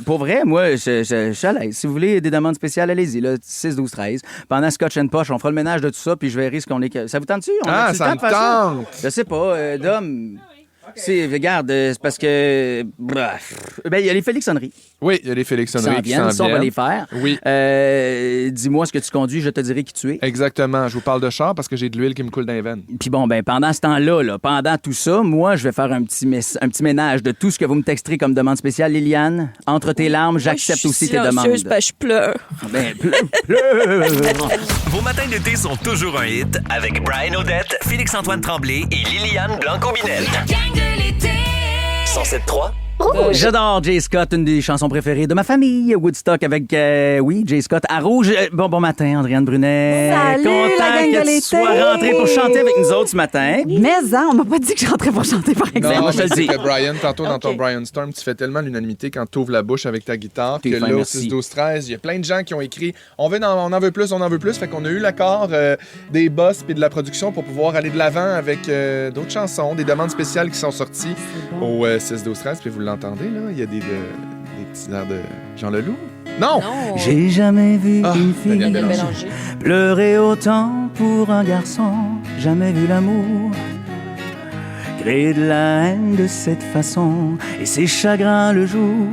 Pour vrai, moi, je suis à l'aise. Si vous voulez des demandes spéciales, allez-y, là, 6-12-13. Pendant Scotch and Posh, on fera le ménage de tout ça, puis je verrai ce qu'on est... Ça vous tente-tu? Ça me tente! Je sais pas, Dom... Regarde, c'est parce que... Bref. Ben, il y a les Félixonneries. Oui, il y a les Félixonneries qui s'en viennent. Ça, on va les faire. Oui. Dis-moi ce que tu conduis, je te dirai qui tu es. Exactement. Je vous parle de char parce que j'ai de l'huile qui me coule dans les veines. Puis bon, ben pendant ce temps-là, pendant tout ça, moi, je vais faire un petit ménage de tout ce que vous me texterez comme demande spéciale. Liliane, entre tes larmes, j'accepte aussi tes demandes. Je pleure. Ben, pleure. Vos matins d'été sont toujours un hit avec Brian Odette, Félix-Antoine Tremblay et Liliane Blanco-Binette. 107.3. J'adore Jay Scott, une des chansons préférées de ma famille. Woodstock avec, Jay Scott à Rouge. Bon matin, Andréane Brunet. Salut, content la gang de que tu l'été. sois rentrée pour chanter avec nous autres ce matin. Mais on m'a pas dit que je rentrais pour chanter, par exemple. Non, moi, je te le dis. Brian, tantôt dans ton Brian Storm, tu fais tellement l'unanimité quand tu ouvres la bouche avec ta guitare T'es que fin, là, au merci. 6-12-13, il y a plein de gens qui ont écrit on en veut plus, on en veut plus. Fait qu'on a eu l'accord des boss puis de la production pour pouvoir aller de l'avant avec d'autres chansons, des demandes spéciales qui sont sorties au 6-12-13. Puis vous l'entendez, là, il y a des petits airs de Jean Leloup. Non! J'ai jamais vu une fille Daniel Bélanger. pleurer autant pour un garçon. Jamais vu l'amour créer de la haine de cette façon. Et ses chagrins le jour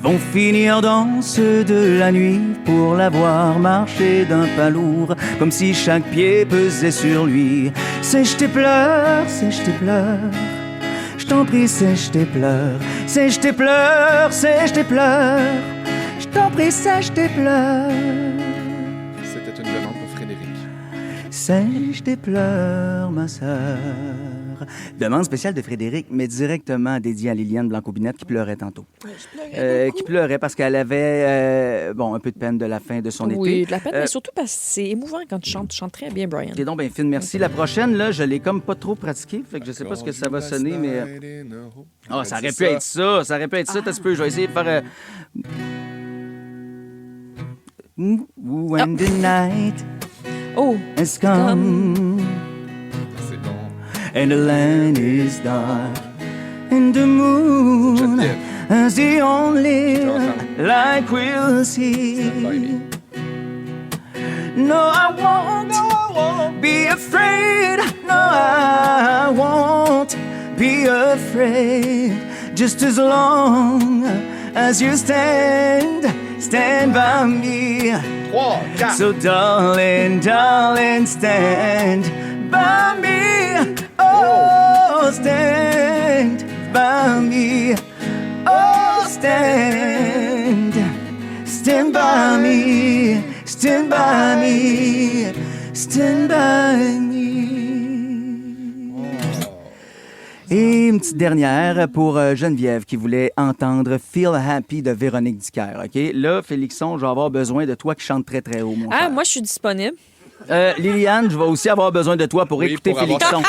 vont finir dans ceux de la nuit pour la voir marcher d'un pas lourd, comme si chaque pied pesait sur lui. Sèche tes pleurs, sèche tes pleurs. Je t'en prie, sèche tes pleurs, sèche tes pleurs, sèche tes pleurs. Je t'en prie, sèche tes pleurs. C'était une demande pour Frédéric. Sèche tes pleurs, ma sœur. Demande spéciale de Frédéric, mais directement dédiée à Liliane Blanco-Binette qui pleurait tantôt. Qui pleurait parce qu'elle avait un peu de peine de la fin de son été. Oui, de la peine, mais surtout parce que c'est émouvant quand tu chantes. Tu chantes très bien, Brian. T'es donc bien fine, merci. La prochaine, là, je l'ai comme pas trop pratiquée, fait que je sais pas ce que ça va sonner, mais... ça aurait pu être ça, ça aurait pu être ça, t'as peu. Je vais essayer de faire... When the night has come and the land is dark and the moon is the only light we'll see. No, I won't be afraid. No, I won't be afraid. Just as long as you stand by me. So darling, darling, stand by me. Oh, stand by me. Oh, stand by me. Stand by me. Stand by me. Et une petite dernière pour Geneviève qui voulait entendre Feel Happy de Véronique Dicker. OK? Là, Félixon, je vais avoir besoin de toi qui chante très, très haut, mon cher. Moi, je suis disponible. Liliane, je vais aussi avoir besoin de toi pour écouter Félixon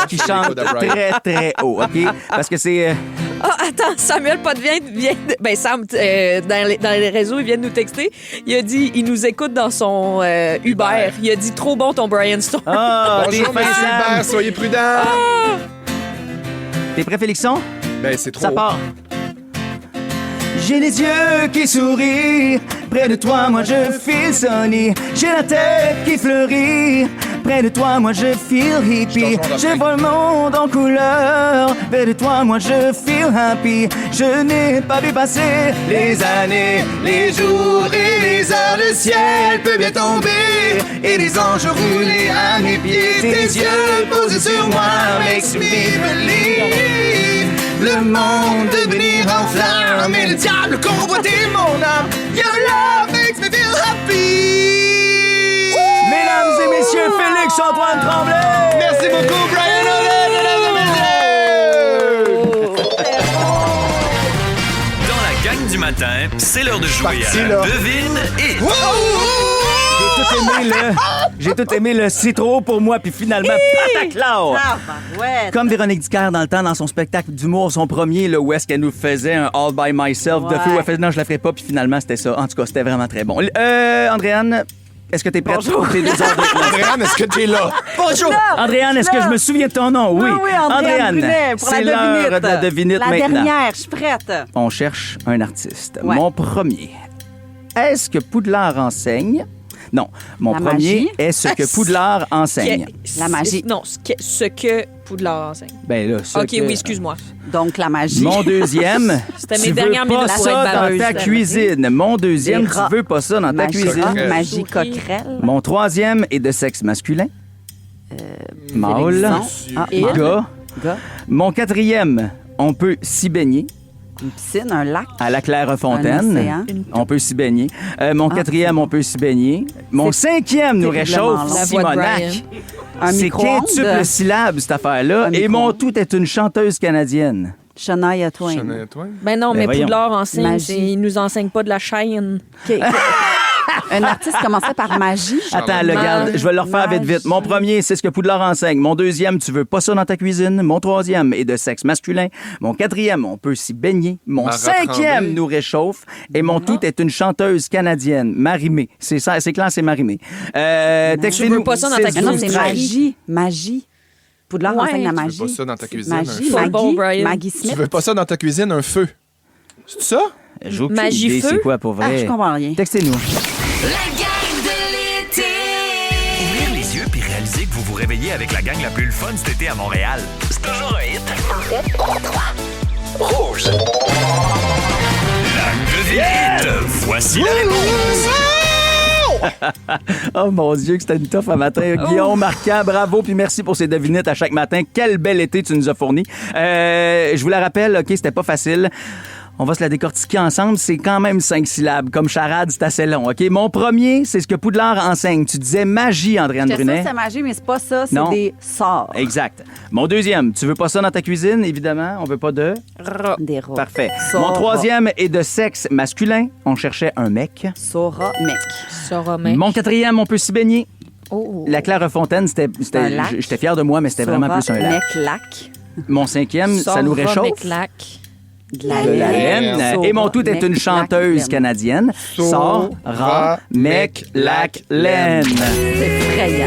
qui chante très, très haut. OK? Parce que c'est... Attends, Samuel Potvin vient de... Sam, dans les réseaux, il vient de nous texter. Il a dit, il nous écoute dans son Uber. Il a dit, trop bon ton Brian Storm. Bonjour, monsieur Hubert, soyez prudent. T'es prêt, Félixon? C'est trop. Ça part. J'ai les yeux qui sourient. Près de toi, moi, je feel sunny. J'ai la tête qui fleurit. Près de toi, moi, je feel hippie. Je vois le monde en couleur. Près de toi, moi, je feel happy. Je n'ai pas vu passer les années, les jours et les heures. Le ciel peut bien tomber et les anges rouler à mes pieds. Tes yeux posés sur moi makes me believe. Le monde devenir en flamme et le diable convoiter mon âme. Your love makes me feel happy. Mesdames et messieurs, Félix-Antoine Tremblay. Merci beaucoup, Brian Odette, mesdames et messieurs. matin, c'est l'heure de jouer Parti, à là. Devine et... J'ai tout aimé le c'est trop pour moi, puis finalement, pataclao! Comme Véronique Dicker dans le temps, dans son spectacle d'humour, son premier, là, où est-ce qu'elle nous faisait un All by Myself de feu, où elle faisait non, je la ferai pas, puis finalement, c'était ça. En tout cas, c'était vraiment très bon. Andréane, est-ce que t'es prête pour tes 2 heures de Andréane, est-ce que t'es là? Bonjour! Andréane, est-ce que je me souviens de ton nom? Oui. Oui, Andréane Brunet, pour c'est la l'heure devinette. de la devinette La maintenant. dernière, je suis prête. On cherche un artiste. Ouais. Mon premier. Est-ce que Poudlard enseigne? Non. Mon La premier magie? est ce que Poudlard enseigne. La magie. Non, ce que Poudlard enseigne. Ben là, ça OK, oui, excuse-moi. Donc, la magie. Mon deuxième, C'était tu mes veux dernières pas minutes pour ça être dans baveuse. ta cuisine. Mon deuxième, Des tu rats. veux pas ça dans ta Magie cuisine. rat, magie coquerelle. Mon troisième est de sexe masculin. Mâle. Félixon. Ah, Gars. Gars. Mon quatrième, on peut s'y baigner. Une piscine, un lac. À la Un Clairefontaine, océan. on peut s'y baigner. Mon quatrième, on peut s'y baigner. Mon cinquième nous terriblement réchauffe, long. La voix de Simonac. Brian. Un C'est micro-ondes. quintuple syllabe, cette affaire-là. Un Et mon micro-ondes. tout est une chanteuse canadienne. Shania Twain. Ben non, Ben mais voyons. Poudlard enseigne, Magie. il nous enseigne pas de la chaîne. Un artiste commençait par magie. Attends, le garde, je vais le refaire vite, vite. Mon premier, c'est ce que Poudlard enseigne. Mon deuxième, tu veux pas ça dans ta cuisine. Mon troisième est de sexe masculin. Mon quatrième, on peut s'y baigner. Mon Mara cinquième Tremblay. nous réchauffe. Et mon tout est une chanteuse canadienne, Marimé. C'est ça, c'est clair, c'est Marimé. Textez-nous. Tu veux pas ça dans ta 6, Mais non, 12, c'est 13. magie. Magie. Poudlard Ouais. enseigne la Tu Tu magie. veux pas ça dans ta cuisine? Magie, un feu? Maggie, bon, Brian. Maggie Tu Smith. veux pas ça dans ta cuisine, un feu? C'est ça? J'ai aucune Magie idée feu? c'est quoi pour Ah, vrai. je comprends rien. Textez-nous. La gang de l'été. Ouvrir les yeux puis réaliser que vous vous réveillez avec la gang la plus le fun cet été à Montréal. C'est toujours un hit. En fait, 3. Rouge. La devinette. Voici la réponse. Oh mon Dieu, que c'était une toffe à matin. Guillaume Marquand, bravo, puis merci pour ces devinettes à chaque matin. Quel bel été tu nous as fourni. Je vous la rappelle, OK, c'était pas facile. On va se la décortiquer ensemble. C'est quand même 5 syllabes. Comme charade, c'est assez long, OK? Mon premier, c'est ce que Poudlard enseigne. Tu disais magie, Andréane J'étais sûre Brunet. que c'est magie, mais c'est pas ça. C'est Non. des sorts. Exact. Mon deuxième, tu veux pas ça dans ta cuisine, évidemment. On veut pas de... Des rats. Parfait. Sora. Mon troisième est de sexe masculin. On cherchait un mec. Sora, mec. Sora, mec. Mon quatrième, on peut s'y baigner. Oh. La Clairefontaine, Un lac. j'étais fier de moi, mais c'était Sora, vraiment plus un lac. mec, lac. Mon cinquième, ça nous Sora, réchauffe. mec, lac. De la De la laine. laine. Sora, Et mon tout est mec, une lac, chanteuse laine. canadienne. Sora, mec, lac, laine. C'est effrayant.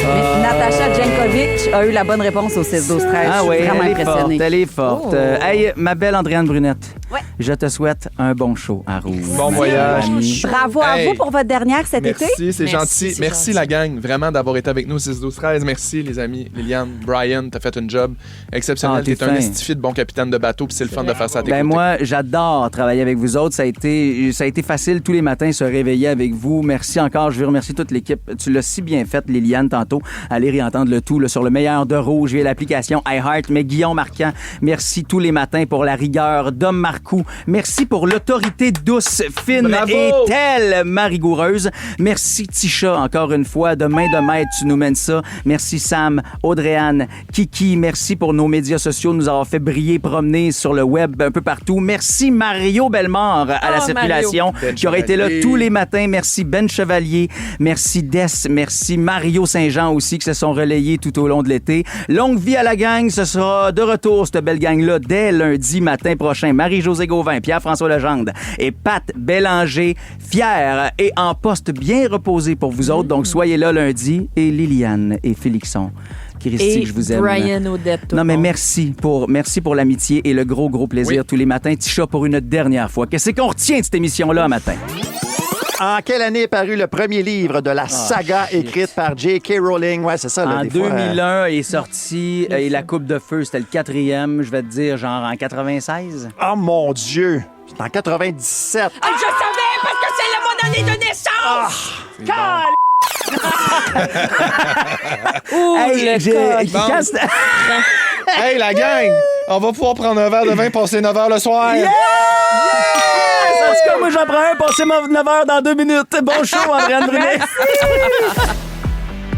Mais Natacha Jankovic a eu la bonne réponse au 16-12-13. Ah Je oui, suis vraiment elle est forte, impressionnée. elle est forte. Oh. Hey, ma belle Andréane Brunette, Ouais. je te souhaite un bon show à Rouge. Bon voyage. Ami. Bravo à Hey. vous pour votre dernière cet été. Merci, c'est Merci, gentil. c'est Merci gentil. la gang, vraiment d'avoir été avec nous 6-12-13. Merci les amis. Liliane, Brian, t'as fait un job exceptionnel. Ah, t'es T'es un fin. estifié de bon capitaine de bateau, puis c'est le fun de faire ça à tes Ben côtés. moi, j'adore travailler avec vous autres. Ça a été facile tous les matins se réveiller avec vous. Merci encore. Je veux remercier toute l'équipe. Tu l'as si bien fait, Liliane, tantôt. Allez réentendre le tout là, sur le meilleur de Rouge via l'application iHeart. Mais Guillaume Marquand, merci tous les matins pour la rigueur. Dom Marcoux, merci pour l'autorité douce, fine Bravo! et tellement rigoureuse. Merci Tisha, encore une fois. De main de maître, tu nous mènes ça. Merci Sam, Audrey-Anne, Kiki. Merci pour nos médias sociaux, nous avoir fait briller, promener sur le web un peu partout. Merci Mario Bellemare à la Oh, circulation, Ben qui aurait été là Chevalier. tous les matins. Merci Ben Chevalier. Merci Dess. Merci Mario Saint-Jean aussi, qui se sont relayés tout au long de l'été. Longue vie à la gang. Ce sera de retour, cette belle gang-là, dès lundi matin prochain. Marie-Josée Gauvin, Pierre-François Legendre et Pat Bélanger, fiers et en poste bien reposé pour vous autres. Donc, soyez là lundi. Et Liliane et Félixon. Christy, Et je vous aime. Brian Odette. Non, mais merci pour l'amitié et le gros plaisir Oui. tous les matins. Tisha, pour une dernière fois. Qu'est-ce qu'on retient de cette émission-là un matin? En quelle année est paru le premier livre de la saga écrite par J.K. Rowling? Ouais, c'est ça. Là, En des fois, 2001 est sorti et La Coupe de Feu, c'était le 4e, je vais te dire, genre en 96. Oh mon Dieu! C'est en 97. Ah, je savais parce que c'est le mon année de naissance! Ouh, le code. quand c'était- Hey la gang, on va pouvoir prendre un verre de vin, passer 9 heures le soir. Yeah! En tout cas, moi j'en prends un, passez 9 heures dans 2 minutes. Bon show, Andréane Brunet.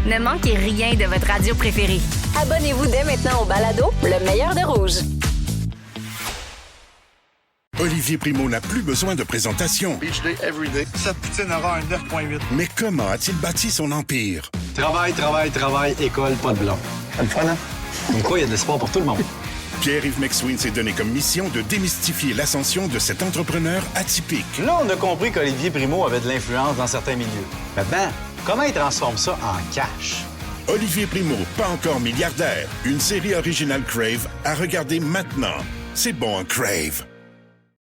Ne manquez rien de votre radio préférée. Abonnez-vous dès maintenant au balado Le meilleur de Rouge. Olivier Primo n'a plus besoin de présentation. Beach day, everyday. Cette poutine aura un 9.8. Mais comment a-t-il bâti son empire? Travail, école, pas de blanc. C'est le fun, hein? Comme quoi, il y a de l'espoir pour tout le monde. Pierre-Yves McSween s'est donné comme mission de démystifier l'ascension de cet entrepreneur atypique. Là, on a compris qu'Olivier Primo avait de l'influence dans certains milieux. Maintenant, comment il transforme ça en cash? Olivier Primo, pas encore milliardaire. Une série originale Crave à regarder maintenant. C'est bon en Crave.